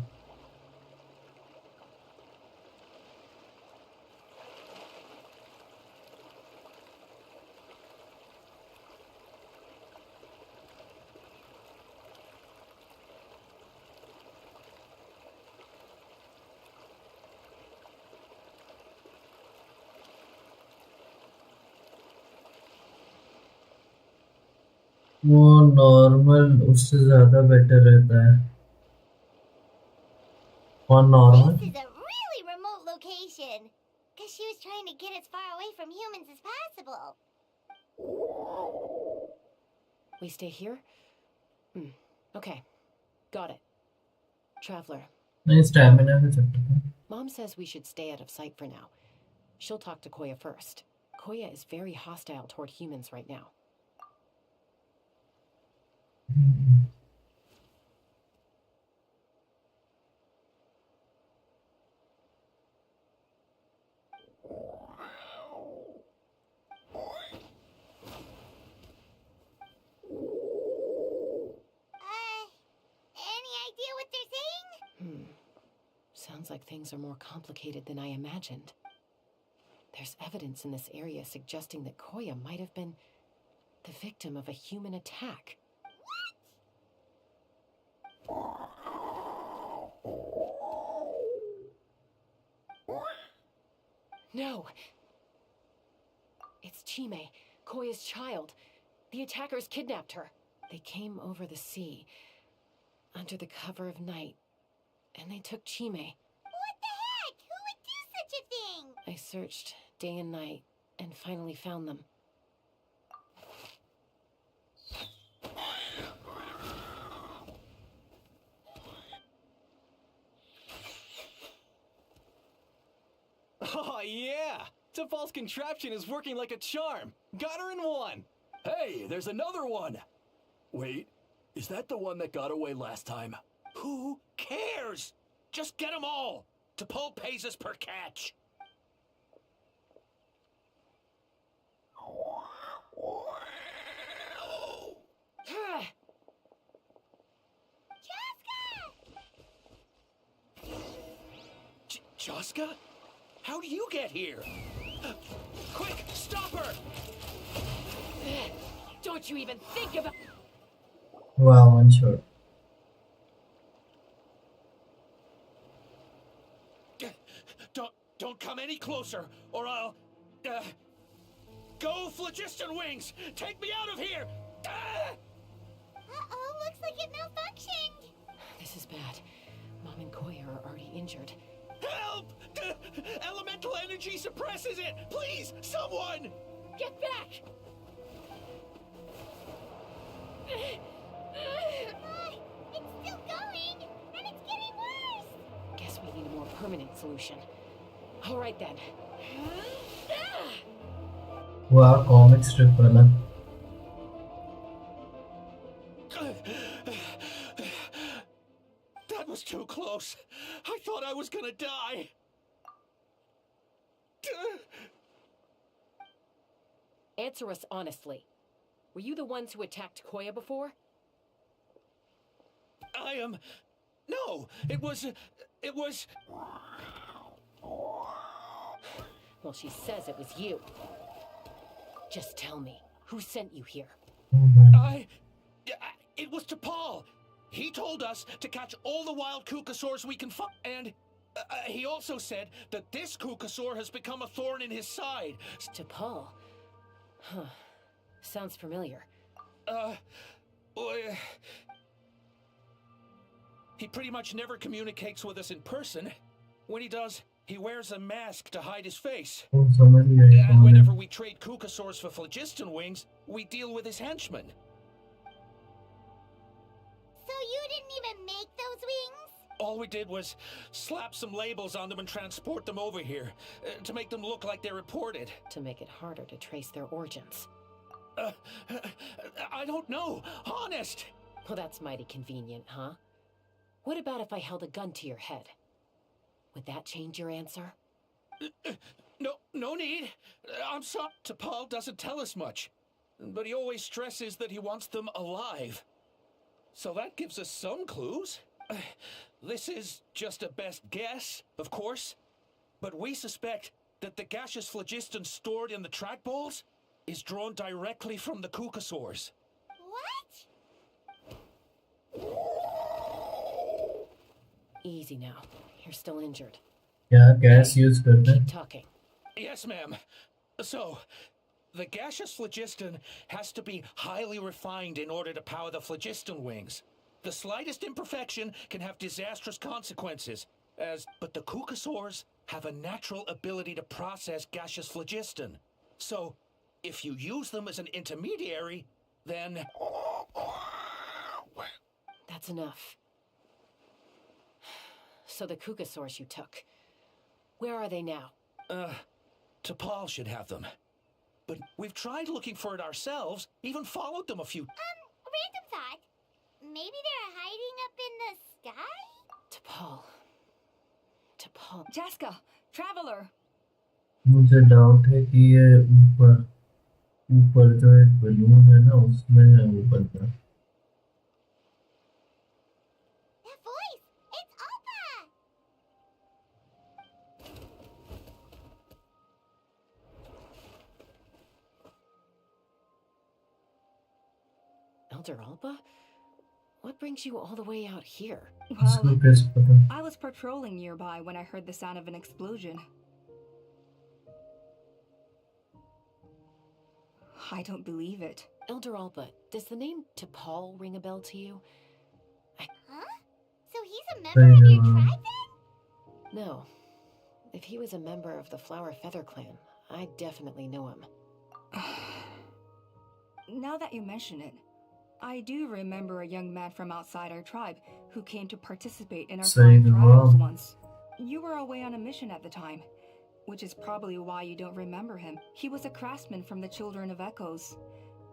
वो नॉर्मल उससे ज्यादा बेटर रहता है। और normal This is a really remote location. Cause she was trying to get as far away from humans as possible. We stay here? Okay. Got it. Traveler. नहीं, स्टैमिना पे चलता था। Mom says we should stay out of sight for now. She'll talk to Koya first. Koya is very hostile toward humans right now. Any idea what they're saying? Sounds like things are more complicated than I imagined. There's evidence in this area suggesting that Koya might have been the victim of a human attack. No! It's Chime, Koya's child. The attackers kidnapped her. They came over the sea, under the cover of night, and they took Chime. What the heck? Who would do such a thing? I searched day and night, and finally found them. Oh, yeah! Tefal's contraption is working like a charm. Got her in one. Hey, there's another one! Wait, is that the one that got away last time? Who cares? Just get them all! Tefal pays us per catch! Chaska? How do you get here? Quick, stop her! Don't you even think about... Wow, one shot. Don't come any closer, or I'll... Go, Phlogiston Wings! Take me out of here! Uh-oh, looks like it malfunctioned. This is bad. Mom and Koya are already injured. Help! Elemental energy suppresses it! Please, someone! Get back! It's still going, and it's getting worse. Guess we need a more permanent solution. All right then. Wow, comic strip वाला। That was too close. I thought I was gonna die. Answer us honestly. Were you the ones who attacked Koya before? No, it was... Well, she says it was you. Just tell me, who sent you here? It was to Paul. He told us to catch all the wild Kukasaurs we can find, and he also said that this Kukasaur has become a thorn in his side. To Paul? Huh. Sounds familiar. He pretty much never communicates with us in person. When he does, he wears a mask to hide his face. And whenever we trade Kukasaurs for phlogiston wings, we deal with his henchmen. So you didn't even make those wings? All we did was slap some labels on them and transport them over here, to make them look like they're imported. To make it harder to trace their origins. I don't know, honest! Well, that's mighty convenient, huh? What about if I held a gun to your head? Would that change your answer? No need. I'm sorry. T'Pol doesn't tell us much, but he always stresses that he wants them alive. So that gives us some clues. This is just a best guess, of course, but we suspect that the gaseous phlogiston stored in the trackballs is drawn directly from the Kukasaurs. What? Easy now. You're still injured. Yeah, gas use करते हैं. Keep talking. Yes, ma'am. So, the gaseous phlogiston has to be highly refined in order to power the phlogiston wings. The slightest imperfection can have disastrous consequences, but the Kukasaurs have a natural ability to process gaseous phlogiston. So, if you use them as an intermediary, then... That's enough. So the Kukasaurs you took, where are they now? T'Pol should have them. But we've tried looking for it ourselves, even followed them a few... Random thought. Maybe they're hiding up in the sky? T'Pol. Jessica, Traveler! मुझे doubt है कि ये ऊपर जो एक balloon है ना उसमें है वो बंदा. That voice! It's Alpa! Elder Alba? What brings you all the way out here? इसको कैसे पता? I was patrolling nearby when I heard the sound of an explosion. I don't believe it. Elder Alba, does the name T'Pol ring a bell to you? Huh? So he's a member of your tribe then? No. If he was a member of the Flower Feather clan, I definitely know him. Now that you mention it, I do remember a young man from outside our tribe who came to participate in our flying trials once. You were away on a mission at the time, which is probably why you don't remember him. He was a craftsman from the Children of Echoes,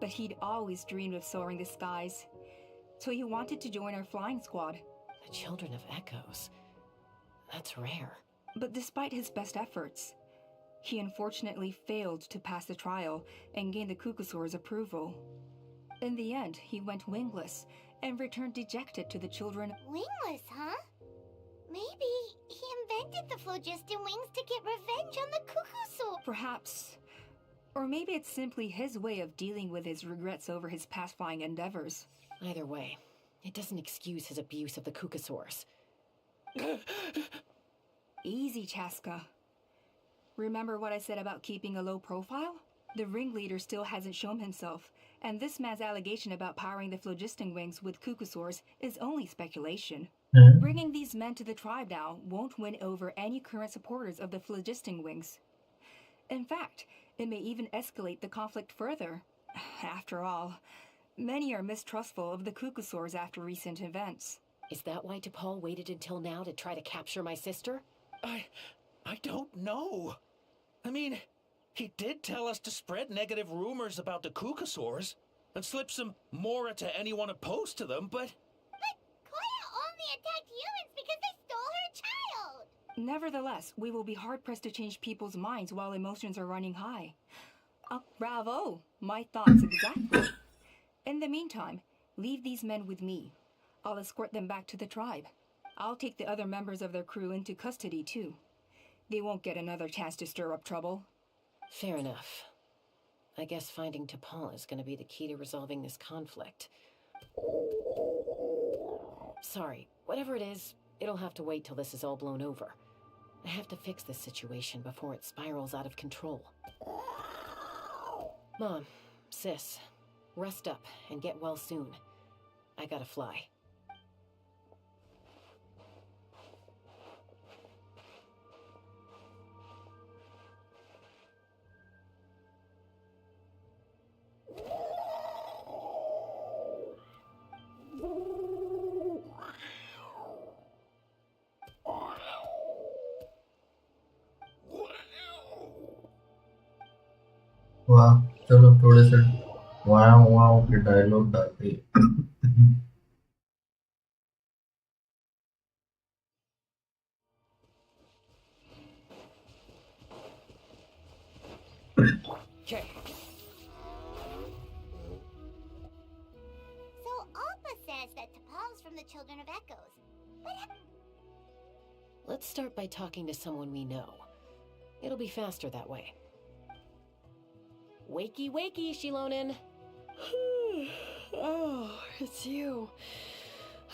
but he'd always dreamed of soaring the skies, so he wanted to join our flying squad. The Children of Echoes? That's rare. But despite his best efforts, he unfortunately failed to pass the trial and gain the Kukasaur's approval. In the end, he went wingless and returned dejected to the children. Wingless, huh? Maybe he invented the phlogiston wings to get revenge on the Kukasaur. Perhaps. Or maybe it's simply his way of dealing with his regrets over his past flying endeavors. Either way, it doesn't excuse his abuse of the Kukasaurs. Easy, Chaska. Remember what I said about keeping a low profile? The ringleader still hasn't shown himself, and this man's allegation about powering the phlogiston wings with Kukasaurs is only speculation. Bringing these men to the tribe now won't win over any current supporters of the phlogiston wings. In fact, it may even escalate the conflict further. After all, many are mistrustful of the Kukasaurs after recent events. Is that why T'Pol waited until now to try to capture my sister? I don't know. I mean, he did tell us to spread negative rumors about the Kukasaurs and slip some mora to anyone opposed to them, but... But Koya only attacked humans because they stole her child! Nevertheless, we will be hard-pressed to change people's minds while emotions are running high. Bravo! My thoughts exactly. In the meantime, leave these men with me. I'll escort them back to the tribe. I'll take the other members of their crew into custody, too. They won't get another chance to stir up trouble. Fair enough. I guess finding T'Pol is going to be the key to resolving this conflict. Sorry, whatever it is, it'll have to wait till this is all blown over. I have to fix this situation before it spirals out of control. Mom, sis, rest up and get well soon. I gotta fly. वाह चलो थोड़े से वाव वाव के dialogue डालते हैं। Okay. So Alpa says that T'Pol's from the Children of Echoes. But Let's start by talking to someone we know. It'll be faster that way. Wakey, wakey, Shilonin. Oh, it's you.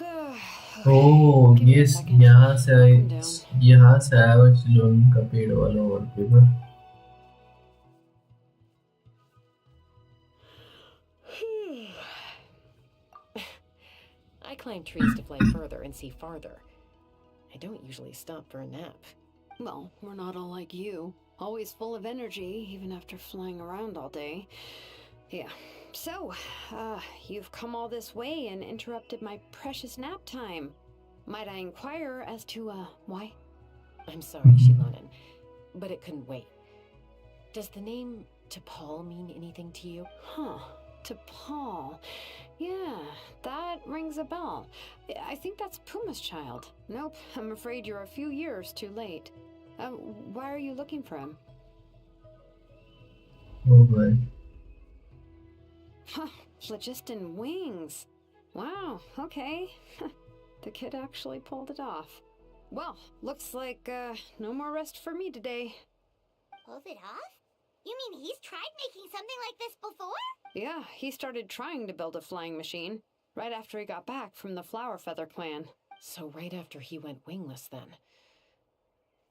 Oh Give me ये a second. यहाँ से I'll आई come down. यहाँ से आया वो चिलोन का पेड़ वाला wallpaper. I climb trees to fly further and see farther. I don't usually stop for a nap. Well, we're not all like you. Always full of energy, even after flying around all day. Yeah. So, you've come all this way and interrupted my precious nap time. Might I inquire as to, why? I'm sorry, Shilonin, but it couldn't wait. Does the name T'Pol mean anything to you? Huh. T'Pol. Yeah, that rings a bell. I think that's Puma's child. Nope, I'm afraid you're a few years too late. Why are you looking for him? Oh boy. Huh, phlogiston wings. Wow, okay. The kid actually pulled it off. Well, looks like, no more rest for me today. pulled it off? You mean he's tried making something like this before? Yeah, he started trying to build a flying machine right after he got back from the Flower Feather clan. So right after he went wingless then.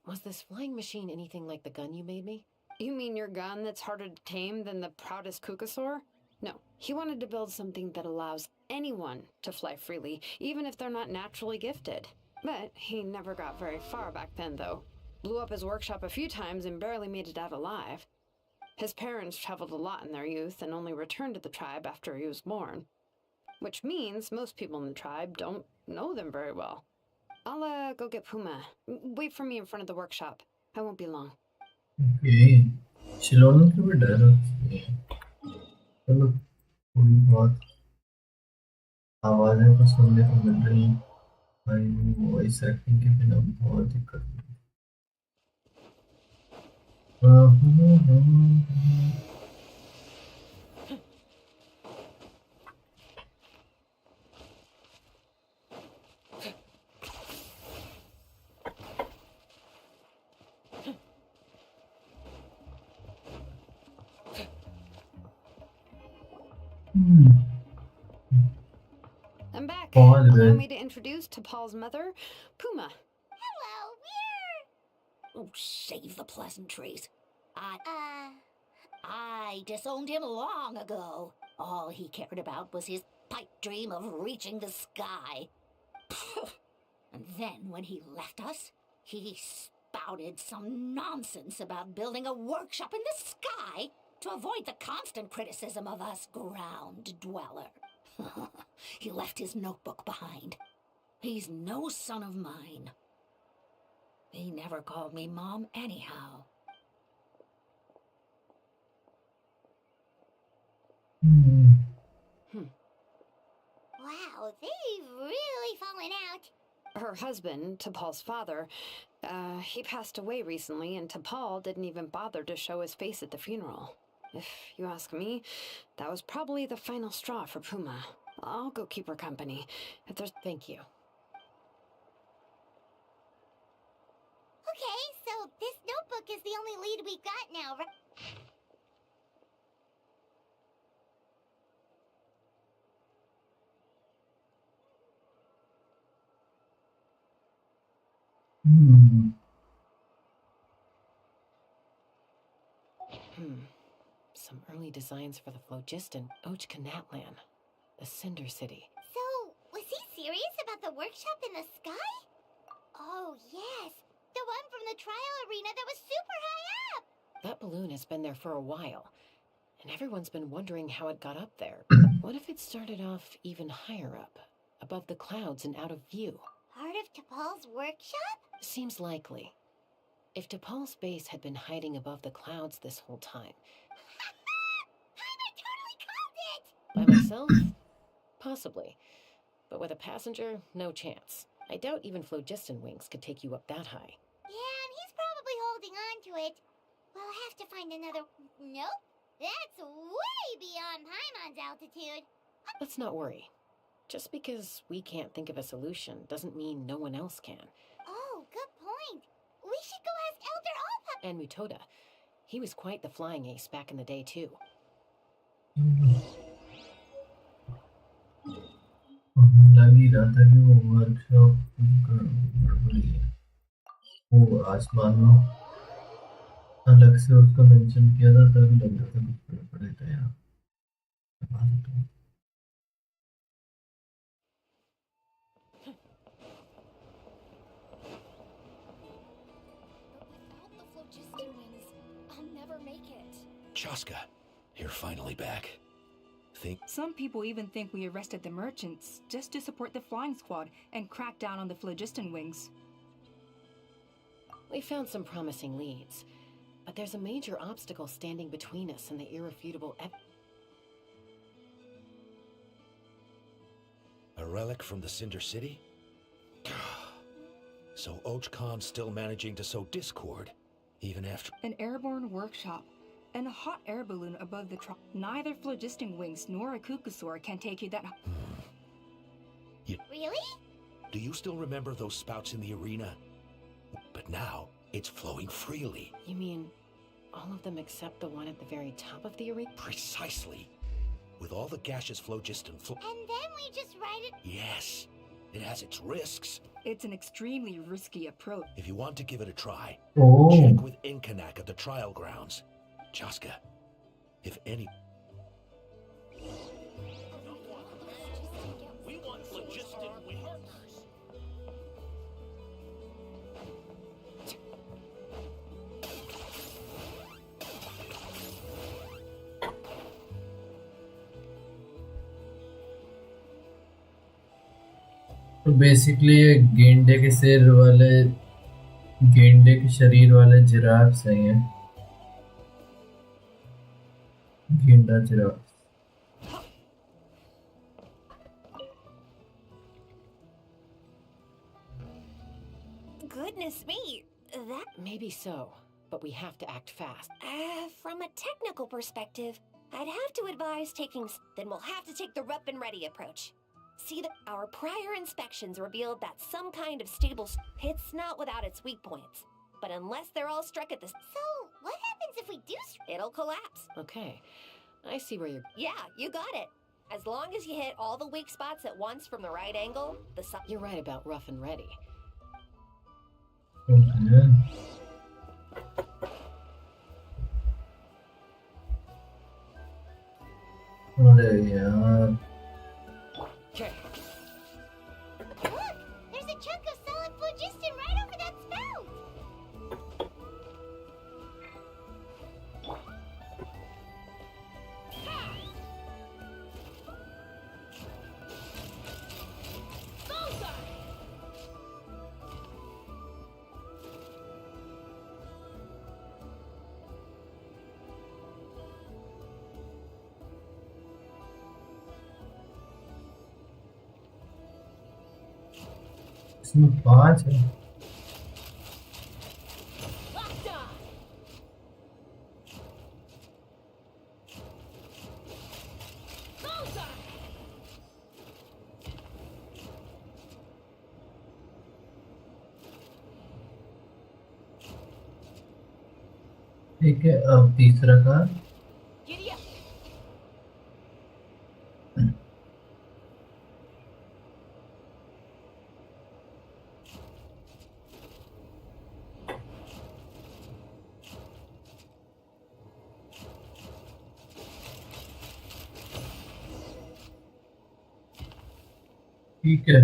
Was this flying machine anything like the gun you made me? You mean your gun that's harder to tame than the proudest Kukasaur? No, he wanted to build something that allows anyone to fly freely, even if they're not naturally gifted. But he never got very far back then, though. Blew up his workshop a few times and barely made it out alive. His parents traveled a lot in their youth and only returned to the tribe after he was born. Which means most people in the tribe don't know them very well. I'll, go get Puma. Wait for me in front of the workshop. I won't be long. Okay. Ceylon के भी dialogues हैं। चलो थोड़ी बहुत आवाजें तो सुनने को मिल रही हैं। भाई वॉइस एक्टिंग के बिना बहुत दिक्कत है। I'm back. पहुंच Allow गए। me to introduce T'Pol's mother, Puma. Hello, we're... Oh, save the pleasantries. I disowned him long ago. All he cared about was his pipe dream of reaching the sky. And then when he left us, he spouted some nonsense about building a workshop in the sky to avoid the constant criticism of us ground dweller. He left his notebook behind. He's no son of mine. He never called me Mom anyhow. Wow, they've really fallen out. Her husband, T'Pol's father, he passed away recently, and T'Pol didn't even bother to show his face at the funeral. If you ask me, that was probably the final straw for Puma. I'll go keep her company. If there's... Thank you. Okay, so this notebook is the only lead we've got now, right? Some early designs for the phlogiston Ochkanatlan, the Cinder City. So, was he serious about the workshop in the sky? Oh, yes. The one from the trial arena that was super high up! That balloon has been there for a while, and everyone's been wondering how it got up there. What if it started off even higher up, above the clouds and out of view? Part of T'Pol's workshop? Seems likely. If T'Pol's base had been hiding above the clouds this whole time... I totally called it! By myself? Possibly. But with a passenger, no chance. I doubt even phlogiston wings could take you up that high. Yeah, and he's probably holding on to it. We'll have to find another... Nope. That's way beyond Paimon's altitude. Let's not worry. Just because we can't think of a solution doesn't mean no one else can. Oh, good point. We should go ask Elder Alpa. And Mutoda. He was quite the flying ace back in the day, too. लग ही रहा था कि वो workshop गड़बड़ी है। वो आसमान में अलग से उसको मेंशन किया था, तभी लग रहा था कुछ गड़बड़ी था यहाँ। Chaska, you're finally back. Some people even think we arrested the merchants just to support the flying squad and crack down on the phlogiston wings. We found some promising leads, but there's a major obstacle standing between us and the irrefutable A relic from the Cinder City? So Ochkon's still managing to sow discord, even after... An airborne workshop and a hot air balloon above the Neither phlogiston wings nor a kukusaur can take you that... Really? Do you still remember those spouts in the arena? But now, it's flowing freely. You mean, all of them except the one at the very top of the arena? Precisely. With all the gaseous phlogiston And then we just ride it... Yes. It has its risks. It's an extremely risky approach. If you want to give it a try, Oh. check with Inkanak at the trial grounds. Chaska, if any... We want phlogiston wings. तो basically ये गेंडे के सिर वाले, गेंडे के शरीर वाले जिराफ सही हैं। गेंडा giraffe. Goodness me, that... Maybe so, but we have to act fast. From a technical perspective, I'd have to advise taking... Then we'll have to take the rough and ready approach. See, our prior inspections revealed that some kind of stable... It's not without its weak points. But unless they're all struck at the... So, what happens if we do... It'll collapse. Okay, I see where you're... Yeah, you got it. As long as you hit all the weak spots at once from the right angle, the... You're right about rough and ready. Okay. अरे यार। Okay. Look! There's a chunk of solid phlogiston right over that spout! इसमें 5 है। ठीक है, अब तीसरा card. Giddy up! ठीक है।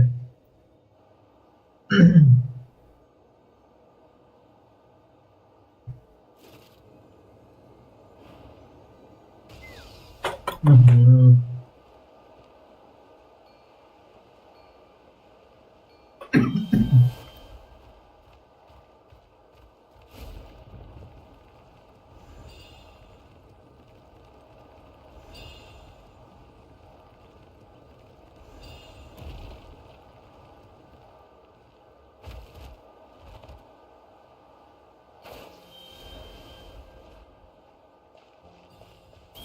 हम्म,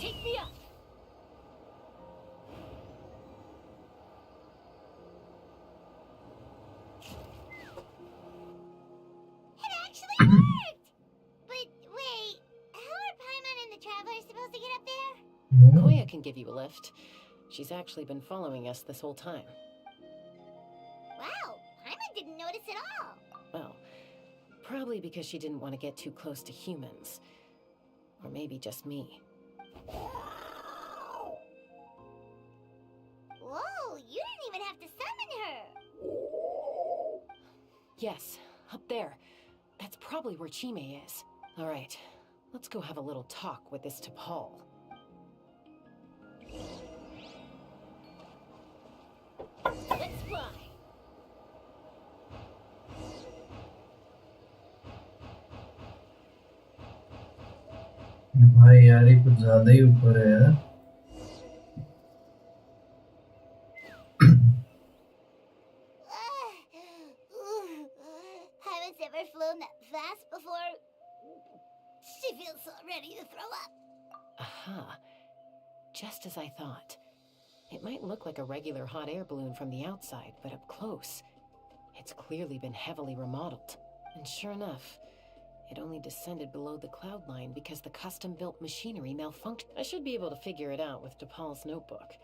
Take me up! It actually worked! But wait, how are Paimon and the Traveler supposed to get up there? Koya can give you a lift. She's actually been following us this whole time. Wow, Paimon didn't notice at all. Well, probably because she didn't want to get too close to humans. Or maybe just me. Whoa, you didn't even have to summon her. Yes, up there. That's probably where Chime is. Alright, let's go have a little talk with this T'Pol. Let's fly! भाई यार ये कुछ ज्यादा ही ऊपर है यार। Haven't ever flown that fast before. She feels so ready to throw up. Aha. Just as I thought. It might look like a regular hot air balloon from the outside, but up close, it's clearly been heavily remodeled. And sure enough, it only descended below the cloud line because the custom-built machinery malfunctioned. I should be able to figure it out with T'Pol's notebook.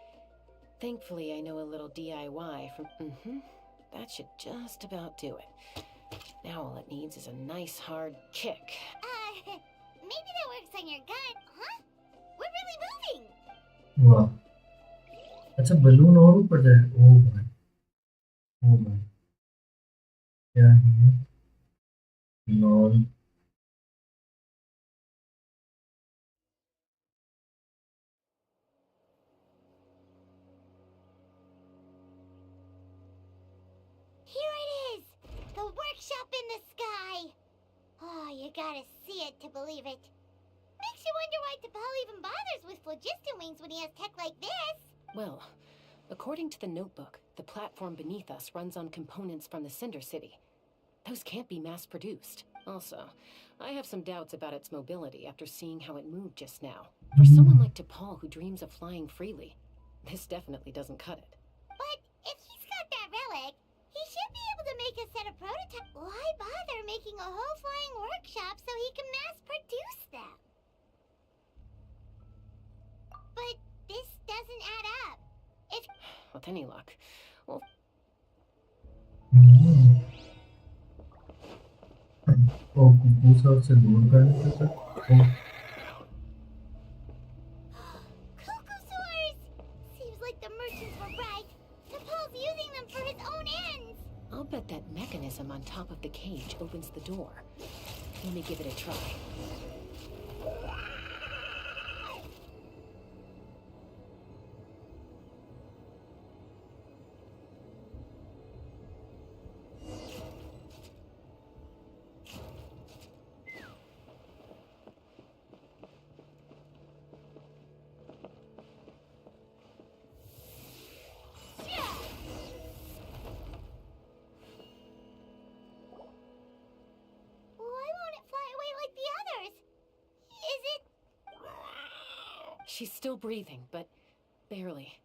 Thankfully, I know a little DIY from... That should just about do it. Now all it needs is a nice hard kick. Maybe that works on your gun, huh? We're really moving! वाह, अच्छा balloon और ऊपर जाए। ओ भाई, ओ भाई, क्या है lol. Here it is! The workshop in the sky! Oh, you gotta see it to believe it. Makes you wonder why T'Pol even bothers with phlogiston wings when he has tech like this. Well, according to the notebook, the platform beneath us runs on components from the Cinder City. Those can't be mass-produced. Also, I have some doubts about its mobility after seeing how it moved just now. For someone like T'Pol who dreams of flying freely, this definitely doesn't cut it. But if he's got that relic, he should be able to make a set of prototypes. Why bother making a whole flying workshop so he can mass-produce them? But this doesn't add up. If... With any luck, well... ओ कुकुसा से दूर करने से Cuckoosaurs! Seems like the merchants were right. T'Pol's using them for his own ends. I'll bet that mechanism on top of the cage opens the door. Let me give it a try. She's still breathing, but barely.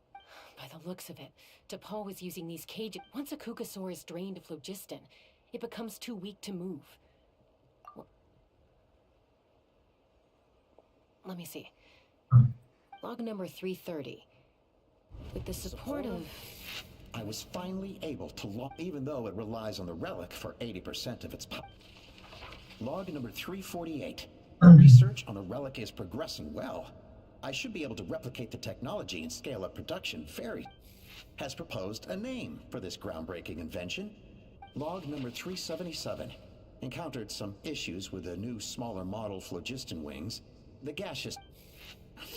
By the looks of it, T'Pol was using these cages. Once a Kukasaur is drained of phlogiston, it becomes too weak to move. let me see. Log number 330. With the support of... I was finally able to log, even though it relies on the relic for 80% of its power. Log number 348. Research on the relic is progressing well. I should be able to replicate the technology and scale up production very... Has proposed a name for this groundbreaking invention. Log number 377. Encountered some issues with the new smaller model phlogiston wings. The gaseous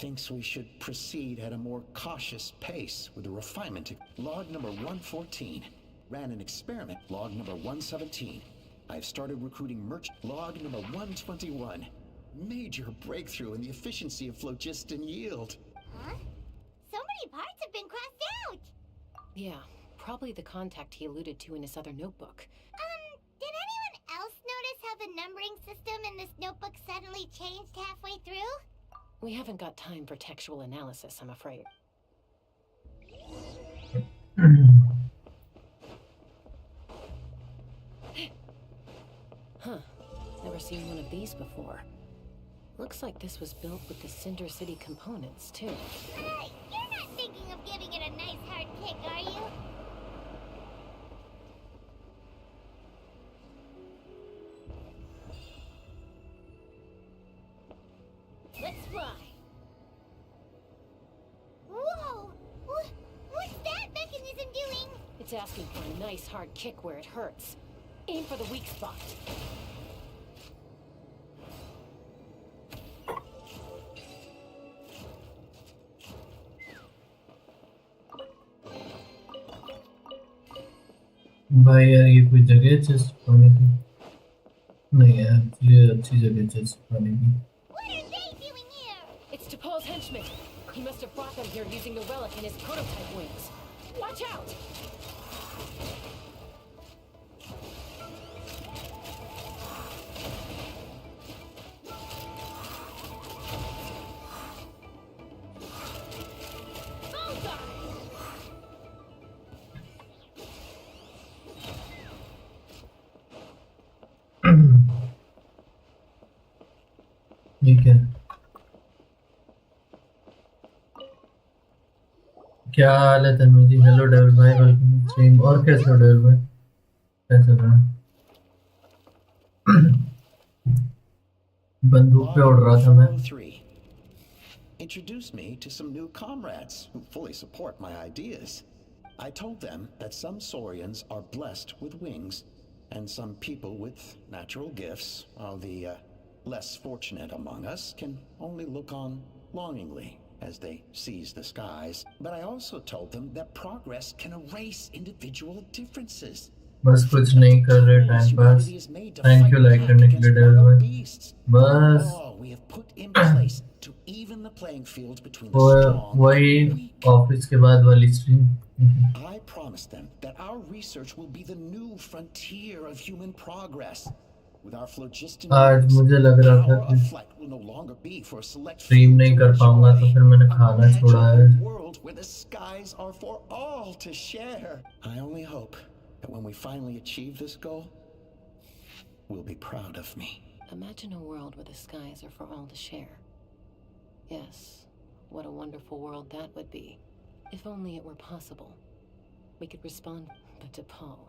thinks we should proceed at a more cautious pace with the refinement. Log number 114. Ran an experiment. Log number 117. I've started recruiting Log number 121. Major breakthrough in the efficiency of phlogiston yield. Huh? So many parts have been crossed out! Yeah, probably the contact he alluded to in his other notebook. Did anyone else notice how the numbering system in this notebook suddenly changed halfway through? We haven't got time for textual analysis, I'm afraid. Huh. Never seen one of these before. Looks like this was built with the Cinder City components, too. Hey, you're not thinking of giving it a nice hard kick, are you? Let's fly. Whoa! What's that mechanism doing? It's asking for a nice hard kick where it hurts. Aim for the weak spot. भाई यार ये कोई जगह है chest पाने की? नहीं यार, ये अच्छी जगह है चेस्ट पाने की. What are they doing here? It's T'Pol's henchman. He must have brought them here using the relic in his prototype wings. Watch out! ये क्या हाल है तन्वी जी? हेलो डेविल भाई, वेलकम स्ट्रीम. और कैसे हो डेविल भाई? क्या चल रहा है? बंदूक पे उड़ रहा था मैं. Introduced me to some new comrades who fully support my ideas. I told them that some Saurians are blessed with wings, and some people with natural gifts, while the less fortunate among us can only look on longingly as they seize the skies. But I also told them that progress can erase individual differences. बस कुछ नहीं कर रहे, time pass. Thank you like करने के लिए devil भाई. बस We have put in place to even the playing field between the strong वही ऑफिस के बाद वाली stream. I promised them that our research will be the new frontier of human progress. With our phlogiston, आज मुझे लग रहा था कि स्ट्रीम नहीं कर पाऊंगा, तो फिर मैंने खाना छोड़ा है. World where the skies are for all to share. I only hope that when we finally achieve this goal, we'll be proud of me. Imagine a world where the skies are for all to share. Yes, what a wonderful world that would be. If only it were possible. We could respond, but to Paul.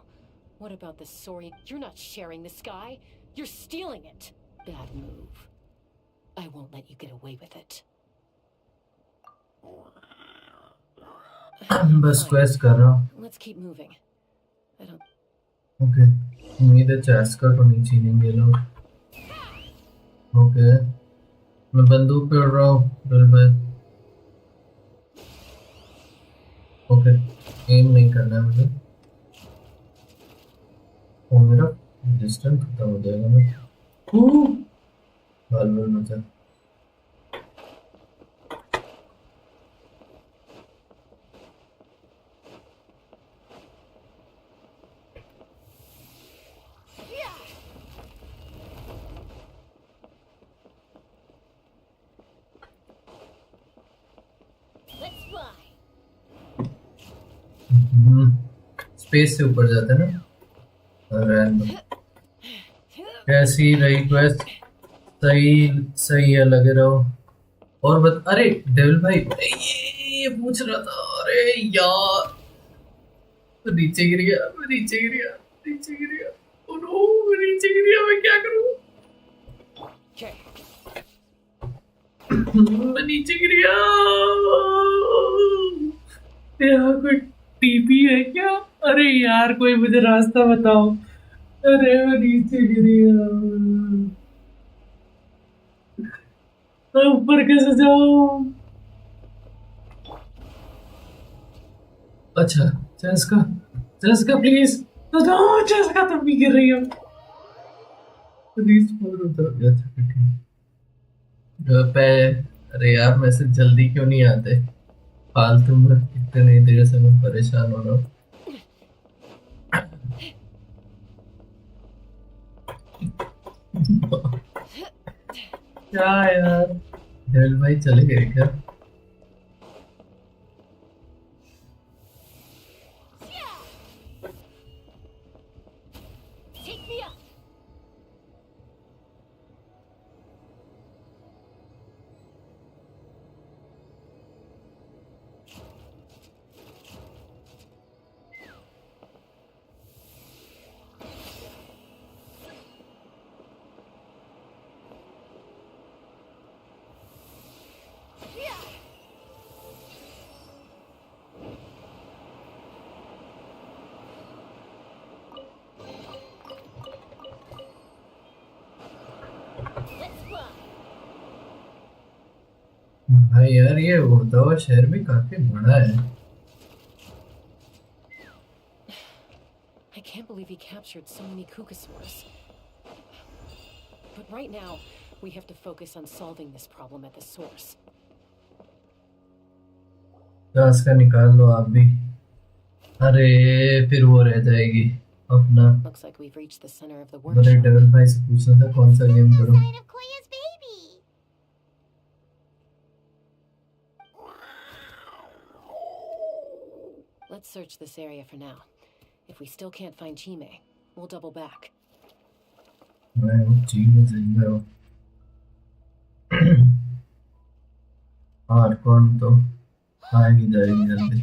What about the Saurian? You're not sharing the sky. You're stealing it. Bad move. I won't let you get away with it. बस quest कर रहा हूँ. Let's keep moving. I don't... Okay. उम्मीद है chest का तो नहीं छीनेंगे लोग. ओके, मैं बंदूक पे उड़ रहा हूँ दिल में. ओके, एम नहीं करना है मुझे. वो मेरा डिस्टेंस खत्म हो जाएगा. मैं बाल बाल मचा. स्पेस से ऊपर जाता है ना. कैसी रही क्वेस्ट? सही है, लगे रहो. और अरे डेविल भाई ये पूछ रहा था। अरे यार तो नीचे गिर गया, मैं नीचे गिर गया, नीचे गिर गया। ओ नो, मैं नीचे गिर गया, मैं क्या करूं? मैं नीचे गिर गया। यहाँ कोई टीपी है क्या? अरे यार कोई मुझे रास्ता बताओ। अरे मैं नीचे गिर गया, मैं ऊपर कैसे जाऊं? अच्छा चेस्का, चेस्का प्लीज बताओ। चेस्का तुम भी गिर रही हो प्लीज, फोन उठा गया था पे। अरे यार मैसेज जल्दी क्यों नहीं आते? फालतू में इतनी देर से मैं परेशान हो रहा हूँ। क्या यार, डेविल भाई चले गए क्या? भाई यार ये उड़ता हुआ शहर भी काफी बड़ा है। I can't believe he captured so many Kukasaurs. But right now, we have to focus on solving this problem at the source. घास का निकाल लो आप भी। अरे फिर वो रह जाएगी अपना। Looks like we've reached the center of the मैंने workshop. डेविल भाई से पूछना था कौन सा गेम करूं। Let's search this area for now. If we still can't find Chime, we'll double back. मैं वो चीज़ जिंदा हूँ। और कौन तो आएगी जाएगी जल्दी।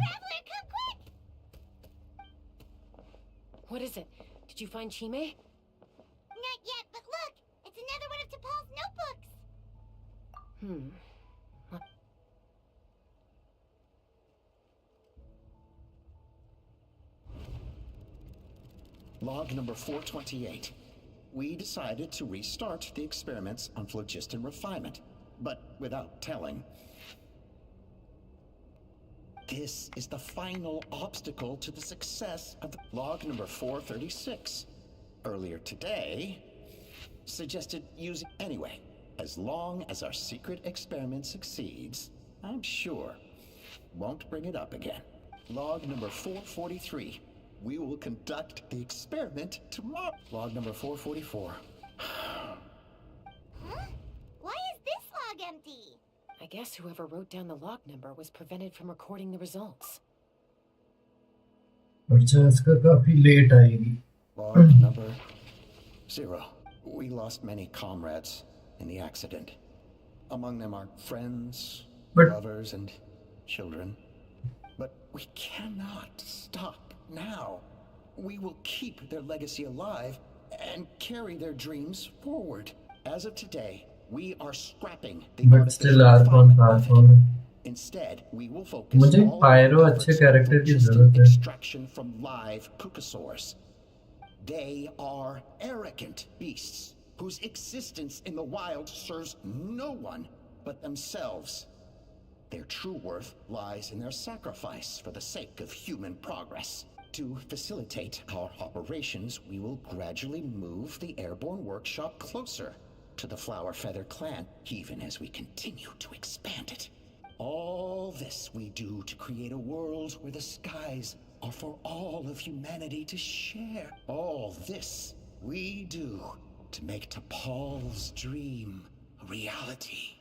What is it? Did you find Chime? Not yet, but look! It's another one of T'Pol's notebooks! Log number 428. We decided to restart the experiments on phlogiston refinement, but without telling. This is the final obstacle to the success of log number 436. Earlier today, suggested using anyway. As long as our secret experiment succeeds, I'm sure won't bring it up again. Log number 443. We will conduct the experiment tomorrow. Log number 444. Huh? Why is this log empty? I guess whoever wrote down the log number was prevented from recording the results. अच्छा इसका काफी late आएगी। Log number 0. We lost many comrades in the accident. Among them are friends, lovers, and children. But we cannot stop now. We will keep their legacy alive and carry their dreams forward. As of today, we are scrapping the artificial refinement. Instead, we will focus मुझे pyro अच्छे character की जरूरत है। Extraction from live Kukasaurs. They are arrogant beasts whose existence in the wild serves no one but themselves. Their true worth lies in their sacrifice for the sake of human progress. To facilitate our operations, we will gradually move the airborne workshop closer to the Flower Feather clan, even as we continue to expand it. All this we do to create a world where the skies are for all of humanity to share. All this we do to make T'Pol's dream a reality.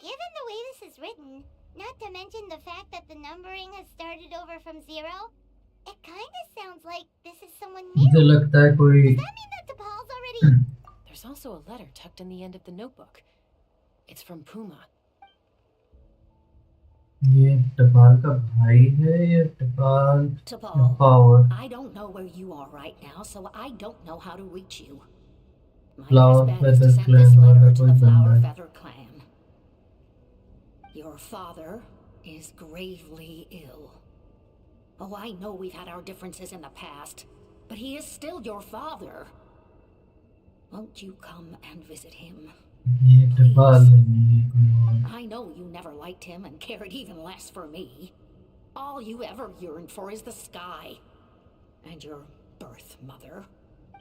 Given the way this is written, not to mention the fact that the numbering has started over from 0, it kind of sounds like this is someone new. मुझे लगता है कोई। Does that mean that T'Pol's already? There's also a letter tucked in the end of the notebook. It's from Puma. ये टपाल का भाई है या टपाल T'Pol, power I don't know where you are right now, so I don't know how to reach you. My flower best bet is to feather send this clan letter वाला to कोई the बंदा Flower है। Feather clan. Your father is gravely ill. Oh, I know we've had our differences in the past, but he is still your father. Won't you come and visit him? ये टपाल Please. नहीं है कोई और। I know you never liked him and cared even less for me. All you ever yearned for is the sky. And your birth mother.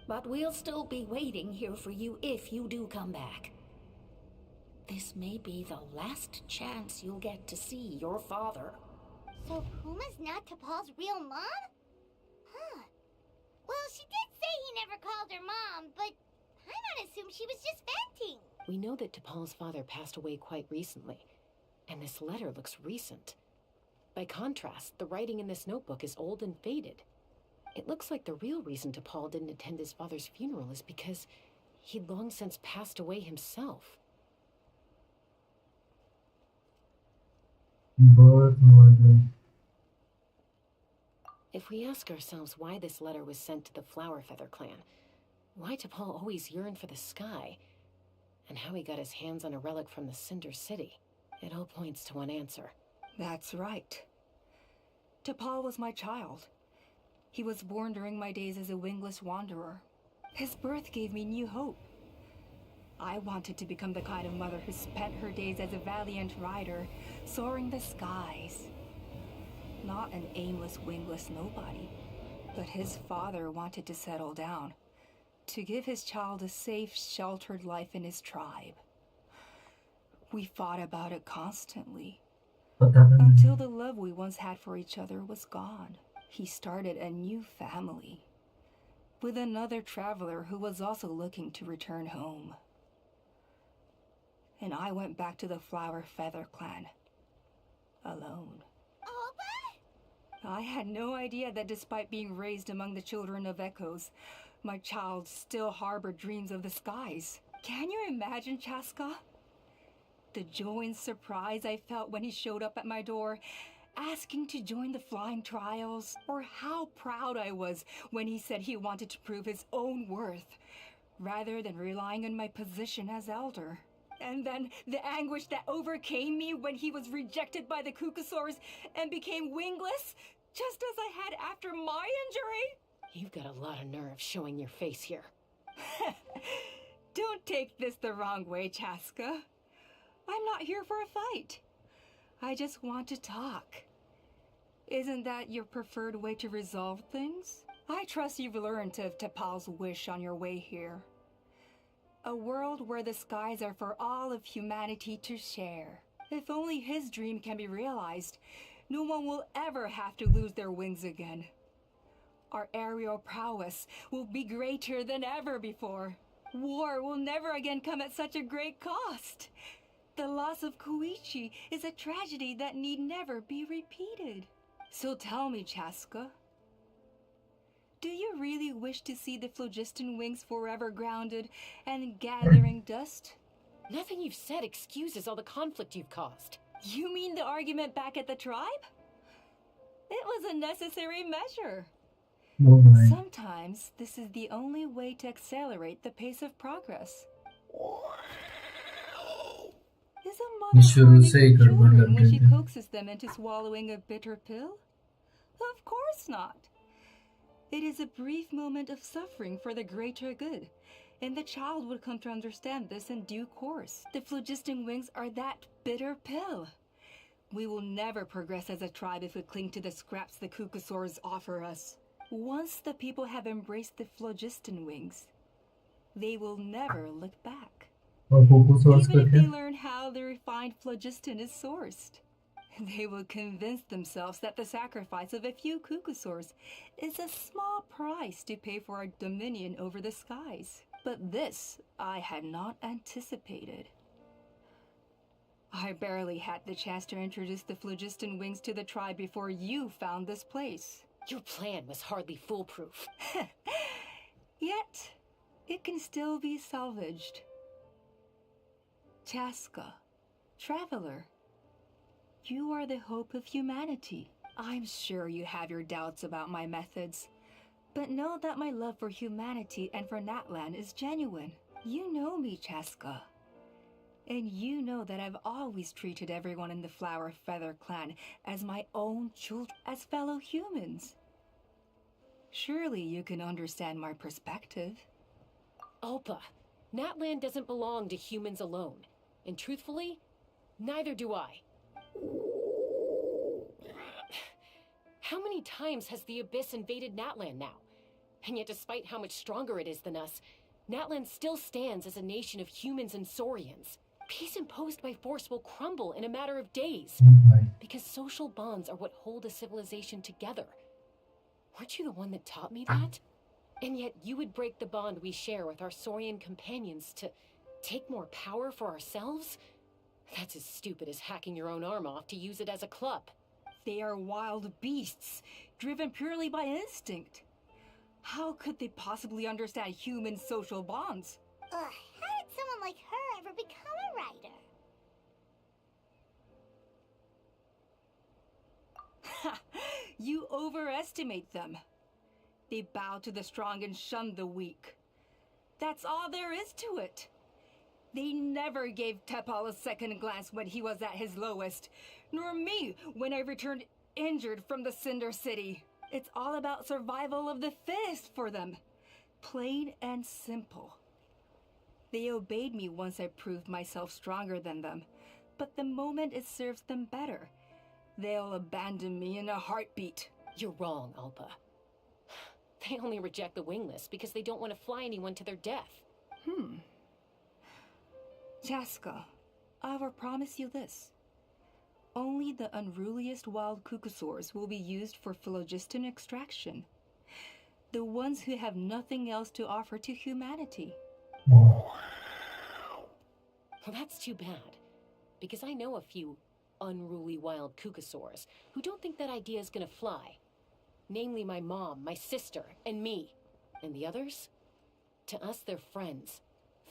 But we'll still be waiting here for you if you do come back. This may be the last chance you'll get to see your father. So Puma's not T'Pol's real mom? Huh. Well, she did say he never called her mom, but Paimon assumed she was just venting. We know that T'Pol's father passed away quite recently, and this letter looks recent. By contrast, the writing in this notebook is old and faded. It looks like the real reason T'Pol didn't attend his father's funeral is because he'd long since passed away himself. birth mother If we ask ourselves why this letter was sent to the Flower Feather clan, why T'Pol always yearned for the sky, and how he got his hands on a relic from the Cinder City, it all points to one answer. That's right. T'Pol was my child. He was born during my days as a wingless wanderer. His birth gave me new hope. I wanted to become the kind of mother who spent her days as a valiant rider, soaring the skies. Not an aimless, wingless nobody. But his father wanted to settle down, to give his child a safe, sheltered life in his tribe. We fought about it constantly, until the love we once had for each other was gone. He started a new family, with another traveler who was also looking to return home. And I went back to the Flower Feather clan, alone. I had no idea that despite being raised among the children of echoes, my child still harbored dreams of the skies. Can you imagine, Chaska? The joy and surprise I felt when he showed up at my door, asking to join the flying trials, or how proud I was when he said he wanted to prove his own worth, rather than relying on my position as elder. And then the anguish that overcame me when he was rejected by the Kukasaurs and became wingless, just as I had after my injury. You've got a lot of nerve showing your face here. Don't take this the wrong way, Chaska. I'm not here for a fight. I just want to talk. Isn't that your preferred way to resolve things? I trust you've learned of T'Pol's wish on your way here. A world where the skies are for all of humanity to share. If only his dream can be realized, no one will ever have to lose their wings again. Our aerial prowess will be greater than ever before. War will never again come at such a great cost. The loss of Koichi is a tragedy that need never be repeated. So tell me, Chaska, do you really wish to see the phlogiston wings forever grounded and gathering dust? Nothing you've said excuses all the conflict you've caused. You mean the argument back at the tribe? It was a necessary measure. Oh my Sometimes this is the only way to accelerate the pace of progress. Is a mother शुरू से ही harming her गड़बड़ children लग when गई she थी coaxes them into swallowing a bitter pill? Of course not. It is a brief moment of suffering for the greater good, and the child would come to understand this in due course. The phlogiston wings are that bitter pill. We will never progress as a tribe if we cling to the scraps the Kukasaurs offer us. Once the people have embraced the phlogiston wings, they will never look back. और cocoa sauce Even का if क्या they learn how the refined phlogiston is sourced. They will convince themselves that the sacrifice of a few Kukasaurs is a small price to pay for our dominion over the skies. But this I had not anticipated. I barely had the chance to introduce the phlogiston wings to the tribe before you found this place. Your plan was hardly foolproof. Yet, it can still be salvaged. Chaska, traveler, You are the hope of humanity. I'm sure you have your doubts about my methods, but know that my love for humanity and for Natlan is genuine. You know me, Chaska. And you know that I've always treated everyone in the Flower Feather clan as my own children, as fellow humans. Surely you can understand my perspective. Alpa, Natlan doesn't belong to humans alone. And truthfully, neither do I. How many times has the Abyss invaded Natlan now? And yet despite how much stronger it is than us, Natlan still stands as a nation of humans and Saurians. Peace imposed by force will crumble in a matter of days. Because social bonds are what hold a civilization together. Weren't you the one that taught me that? And yet you would break the bond we share with our Saurian companions to take more power for ourselves? That's as stupid as hacking your own arm off to use it as a club. They are wild beasts, driven purely by instinct. How could they possibly understand human social bonds? How did someone like her ever become a writer? Ha! You overestimate them. They bow to the strong and shun the weak. That's all there is to it. They never gave Tepal a second glance when he was at his lowest, nor me when I returned injured from the Cinder City. It's all about survival of the fittest for them. Plain and simple. They obeyed me once I proved myself stronger than them, but the moment it serves them better, they'll abandon me in a heartbeat. You're wrong, Alpa. They only reject the wingless because they don't want to fly anyone to their death. Chaska, I will promise you this. Only the unruliest wild cucosaurs will be used for phlogiston extraction. The ones who have nothing else to offer to humanity. Well, that's too bad. Because I know a few unruly wild cucosaurs who don't think that idea is gonna fly. Namely my mom, my sister, and me. And the others? To us, they're friends,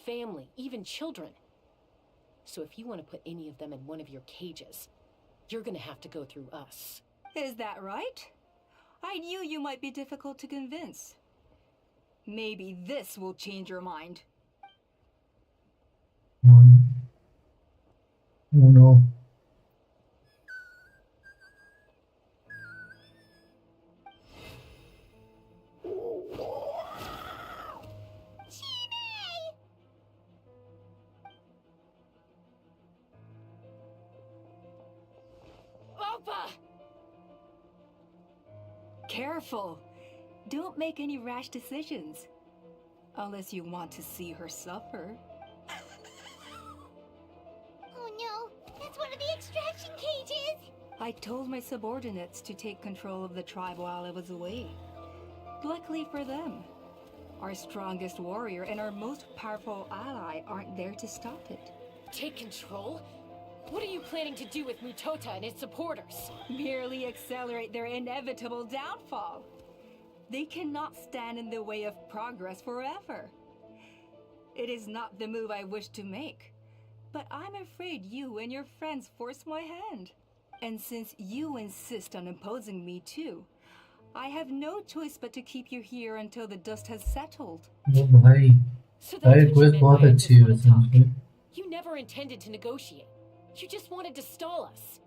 family, even children. So if you want to put any of them in one of your cages, you're gonna have to go through us. Is that right? I knew you might be difficult to convince. Maybe this will change your mind. Oh no. Alpa! Careful! Don't make any rash decisions. Unless you want to see her suffer. Oh no, that's one of the extraction cages! I told my subordinates to take control of the tribe while I was away. Luckily for them, our strongest warrior and our most powerful ally aren't there to stop it. Take control? What are you planning to do with Mutota and his supporters? Merely accelerate their inevitable downfall. They cannot stand in the way of progress forever. It is not the move I wish to make, but I'm afraid you and your friends force my hand. And since you insist on imposing me too, I have no choice but to keep you here until the dust has settled. Oh भाई, So भाई that's what request you meant बहुत by I अच्छी just है want to talk. वैसे। You never intended to negotiate. You just wanted to stall us.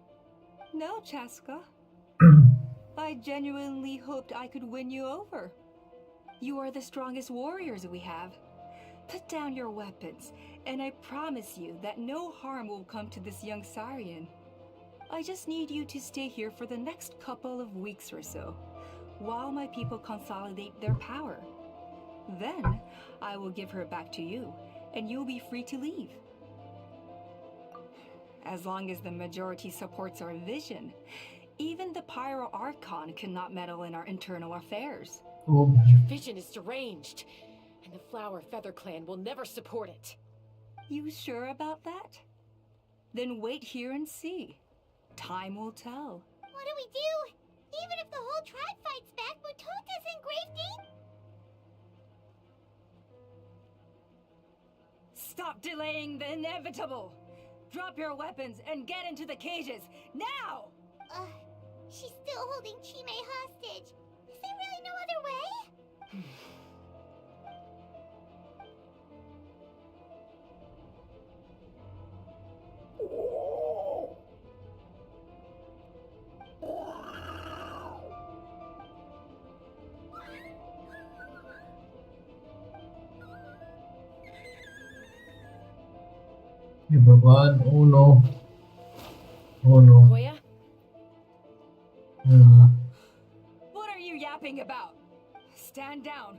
No, Chaska. I genuinely hoped I could win you over. You are the strongest warriors we have. Put down your weapons, and I promise you that no harm will come to this young Saurian. I just need you to stay here for the next couple of weeks or so, while my people consolidate their power. Then, I will give her back to you, and you'll be free to leave. As long as the majority supports our vision, even the Pyro Archon cannot meddle in our internal affairs. Oh Your vision is deranged, and the Flower Feather Clan will never support it. You sure about that? Then wait here and see. Time will tell. What do we do? Even if the whole tribe fights back, Mutota's in grave danger. Stop delaying the inevitable! Drop your weapons and get into the cages, now! She's still holding Chime hostage. Is there really no other way? Hey, Bhagwan, oh no. Oh no. Koya? What are you yapping about? Stand down.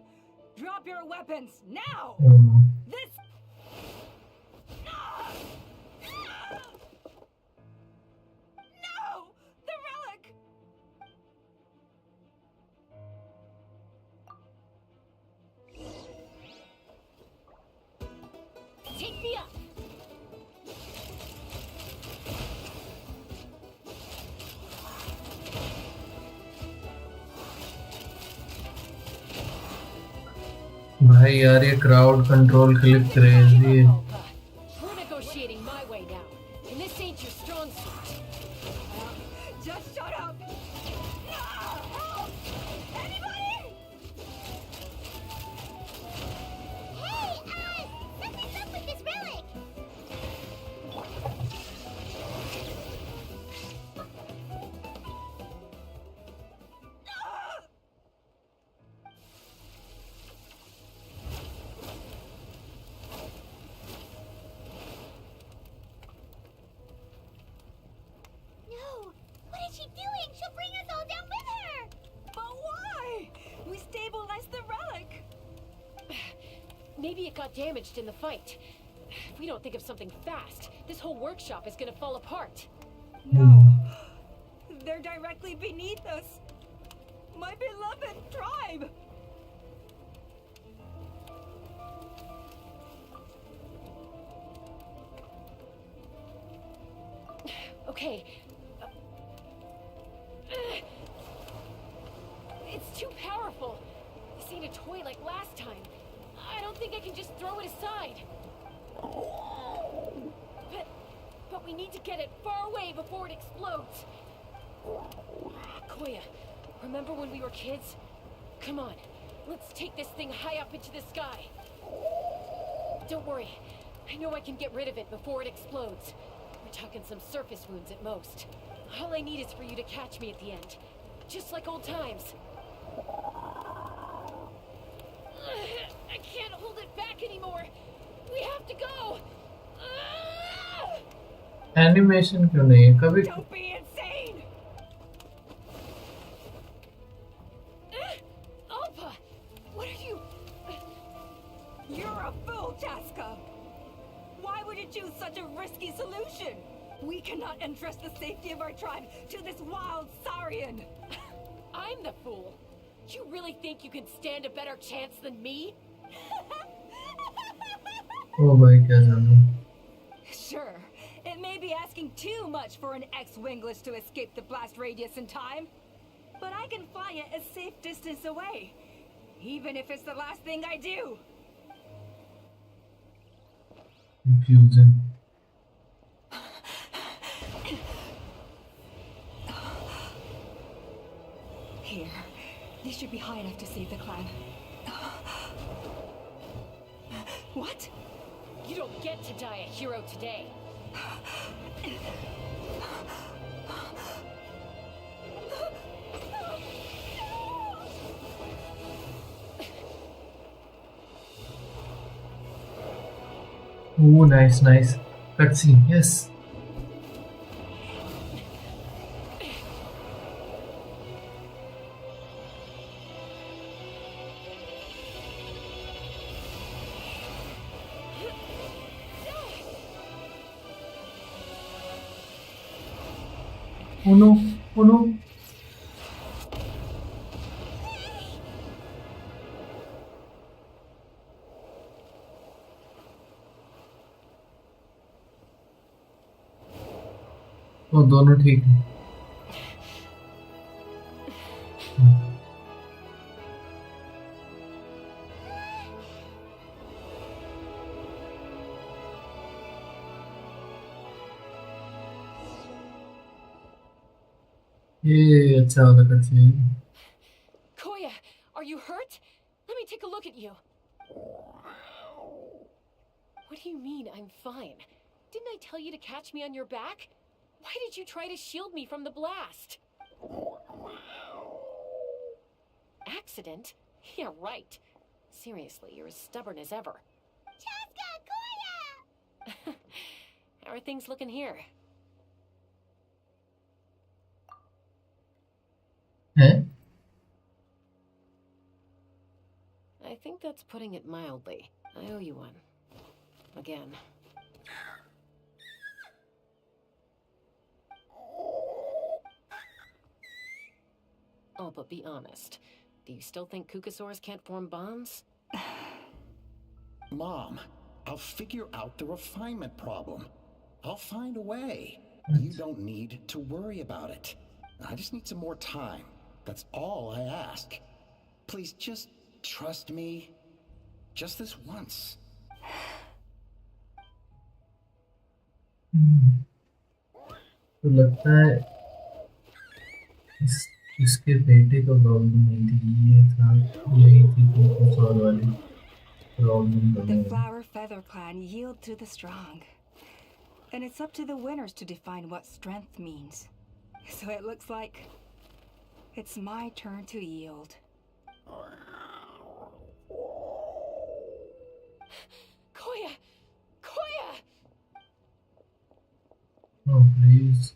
Drop your weapons, now! Oh no. This... No! The relic! Take me up! भाई यार ये crowd control के लिए crazy है. We're negotiating my way now, and this ain't your strong suit. Just shut up! Help! Anybody? Hey, something's up with this relic! No! What is she doing? She'll bring us all down with her! But why? We stabilized the relic. Maybe it got damaged in the fight. If we don't think of something fast, this whole workshop is gonna fall apart. No. They're directly beneath us. My beloved tribe. Okay. It's too powerful. This ain't a toy like last time. I don't think I can just throw it aside. But we need to get it far away before it explodes. Koya, remember when we were kids? Come on, let's take this thing high up into the sky. Don't worry, I know I can get rid of it before it explodes. We're talking some surface wounds at most. All I need is for you to catch me at the end. Just like old times. I can't hold it back anymore. We have to go. Animation क्यों नहीं है कभी? Don't be insane. Alpa, what are you? You're a fool, Chaska. Why would you choose such a risky solution? We cannot entrust the safety of our tribe to this wild Saurian. I'm the fool. You really think you can stand a better chance than me? Oh भाई क्या जानो? Sure, it may be asking too much for an ex-wingless to escape the blast radius in time, but I can fly it a safe distance away, even if it's the last thing I do. Confusing. Here, these should be high enough to save the clan. What? You don't get to die a hero today. Oh, nice, nice. Cutscene, yes. Oh no, oh no. वो दोनों ठीक हैं. ये अच्छा वाला cutscene. Koya, are you hurt? Let me take a look at you. What do you mean, I'm fine? Didn't I tell you to catch me on your back? Why did you try to shield me from the blast? Accident? Yeah, right. Seriously, you're as stubborn as ever. Chaska, Koya! How are things looking here? हैं? I think that's putting it mildly. I owe you one. Again. Oh, but be honest. Do you still think Kukasaurs can't form bonds? Mom, I'll figure out the refinement problem. I'll find a way. You don't need to worry about it. I just need some more time. That's all I ask. Please just trust me. Just this once. तो लगता है इसके बेटे को problem नहीं थी, ये था, यही थी कुकुसॉर वाली प्रॉब्लम The करने वाली. Flower Feather Clan yield to the strong. And it's up to the winners to define what strength means. So it looks like it's my turn to yield. Koya! Koya! Oh, please.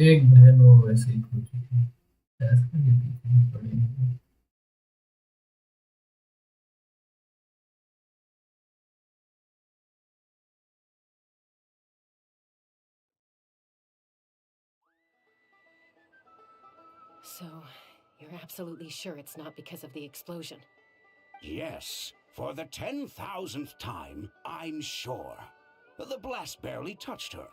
एक बहन वो वैसे ही खो चुकी है, ऐसा के पीछे ही पड़ी है. So, you're absolutely sure it's not because of the explosion? Yes, for the 10,000th time, I'm sure. The blast barely touched her.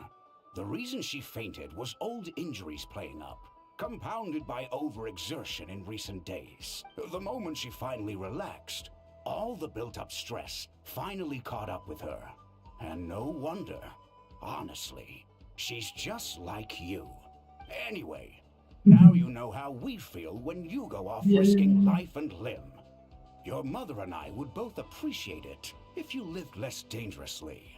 The reason she fainted was old injuries playing up, compounded by overexertion in recent days. The moment she finally relaxed, all the built-up stress finally caught up with her. And no wonder. Honestly, she's just like you. Anyway, now you know how we feel when you go off risking life and limb. Your mother and I would both appreciate it if you lived less dangerously.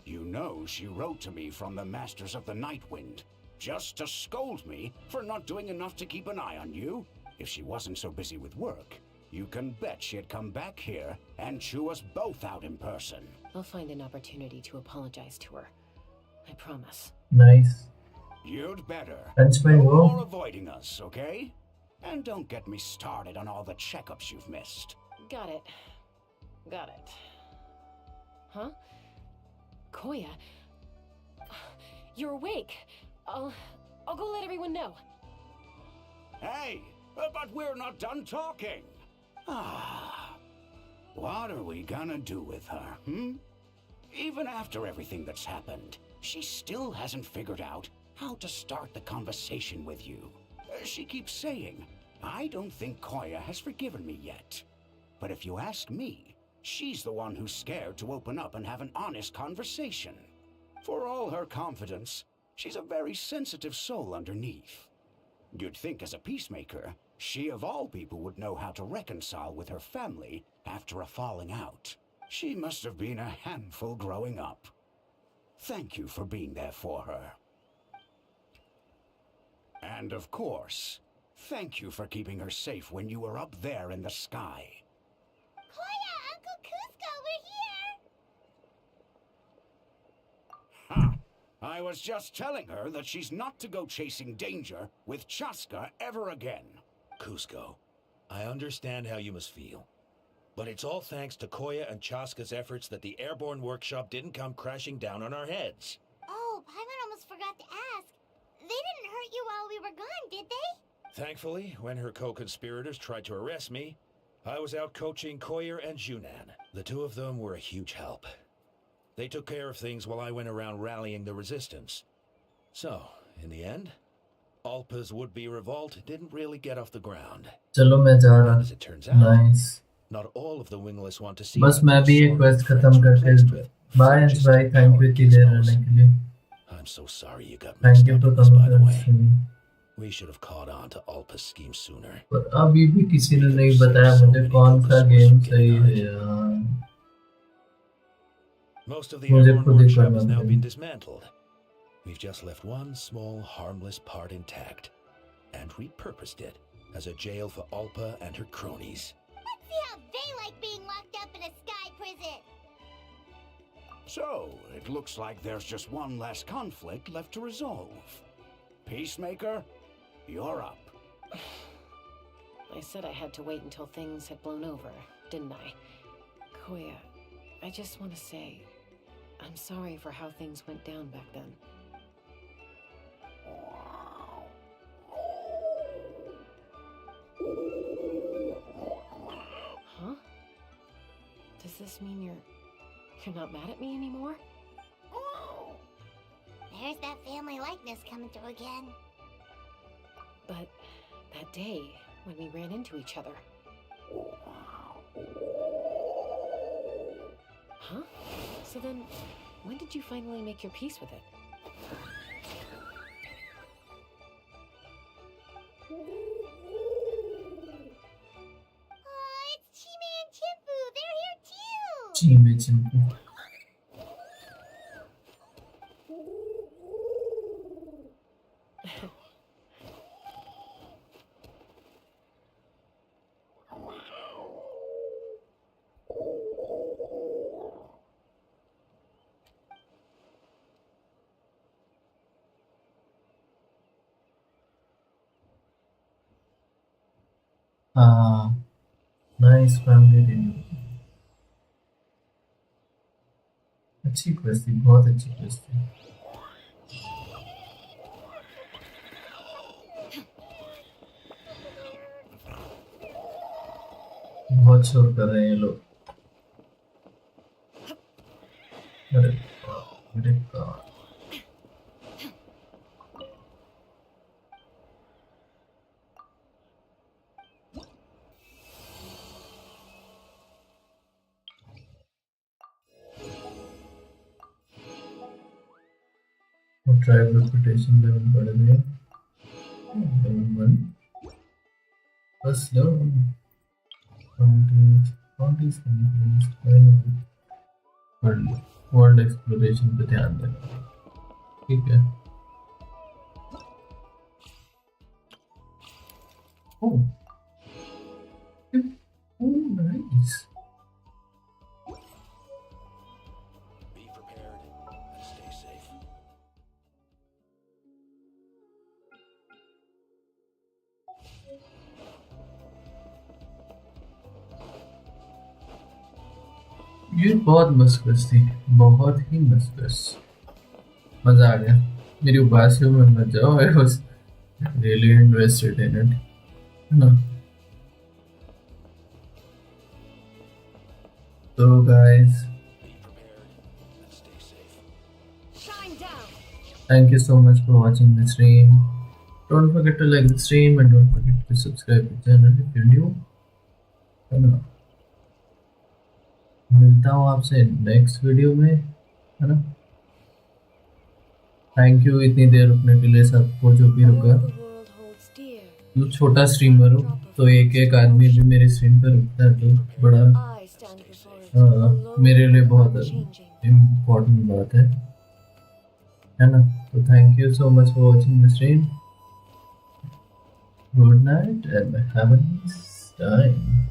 You know she wrote to me from the Masters of the Nightwind, just to scold me for not doing enough to keep an eye on you. If she wasn't so busy with work, you can bet she'd come back here and chew us both out in person. I'll find an opportunity to apologize to her. I promise. Nice. You'd better. That's my No goal. more avoiding us, okay? And don't get me started on all the checkups you've missed. Got it. Got it. Huh? Koya? You're awake. I'll go let everyone know. Hey, but we're not done talking. What are we gonna do with her, Even after everything that's happened, she still hasn't figured out how to start the conversation with you. She keeps saying, I don't think Koya has forgiven me yet. But if you ask me, she's the one who's scared to open up and have an honest conversation. For all her confidence, she's a very sensitive soul underneath. You'd think as a peacemaker, she of all people would know how to reconcile with her family after a falling out. She must have been a handful growing up. Thank you for being there for her. And of course, thank you for keeping her safe when you were up there in the sky. Koya, Uncle Cusco, we're here! Ha! I was just telling her that she's not to go chasing danger with Chaska ever again. Cusco, I understand how you must feel. But it's all thanks to Koya and Chaska's efforts that the airborne workshop didn't come crashing down on our heads. Oh, Paimon almost forgot to ask. They didn't hurt you while we were gone, did they? Thankfully, when her co-conspirators tried to arrest me, I was out coaching Koya and Junan. The two of them were a huge help. They took care of things while I went around rallying the resistance. So, in the end, Alpa's would-be revolt didn't really get off the ground. चलो मैं जा रहा. And as it turns out, Nice. Not all of the wingless want to see बस that मैं their भी एक Saurian quest friends खत्म replaced करके with बाय अंश भाई phlogistic थैंक यू powered इतनी देर gizmos. रहने के लिए I'm so sorry you got thank mixed you up for in this, by the coming way. We should have caught on to Alpa's scheme sooner. पर अभी भी किसी ने We could नहीं have saved बताया so मुझे many कौन सा Cucasaurs गेम from सही getting है hurt. यार Most of the मुझे airborne खुद ही workshop करना has now पड़ेगा been dismantled. We've just left one small, harmless part intact and repurposed it as a jail for Alpa and her cronies. Let's see how they like being locked up in a sky prison. So, it looks like there's just one less conflict left to resolve. Peacemaker, you're up. I said I had to wait until things had blown over, didn't I? Koya, I just want to say, I'm sorry for how things went down back then. Huh? Does this mean you're not mad at me anymore? There's that family likeness coming through again. But that day, when we ran into each other. Huh? So then, when did you finally make your peace with it? Oh, it's Chime and Chimpu. They're here too. चीमे Chimpu हाँ nice family renew अच्छी quest थी बहुत अच्छी quest थी बहुत शोर कर रहे हैं ये लोग अरे अरे God. ट्राइब रेपुटेशन लेवल बढ़ गए लेवल 1 बस लो काउंटीज वर्ल्ड एक्सप्लोरेशन पे ध्यान देना ठीक है oh nice Be prepared and stay safe. ये बहुत मस्त क्वेस्ट थी बहुत ही मस्त क्वेस्ट मजा आ गया मेरी उबासियों में मत जाओ I was really invested in it है ना तो guys thank you so much for watching the stream don't forget to like the stream and don't forget to subscribe to the channel if you're new है ना मिलता हूँ आपसे next video में है ना थैंक यू इतनी देर रुकने के लिए सबको जो भी रुका जो छोटा स्ट्रीमर हो तो एक एक आदमी भी मेरे स्ट्रीम पर रुकता है तो बड़ा मेरे लिए बहुत इम्पोर्टेंट बात है ना तो thank you so much for watching the stream good night and have a nice time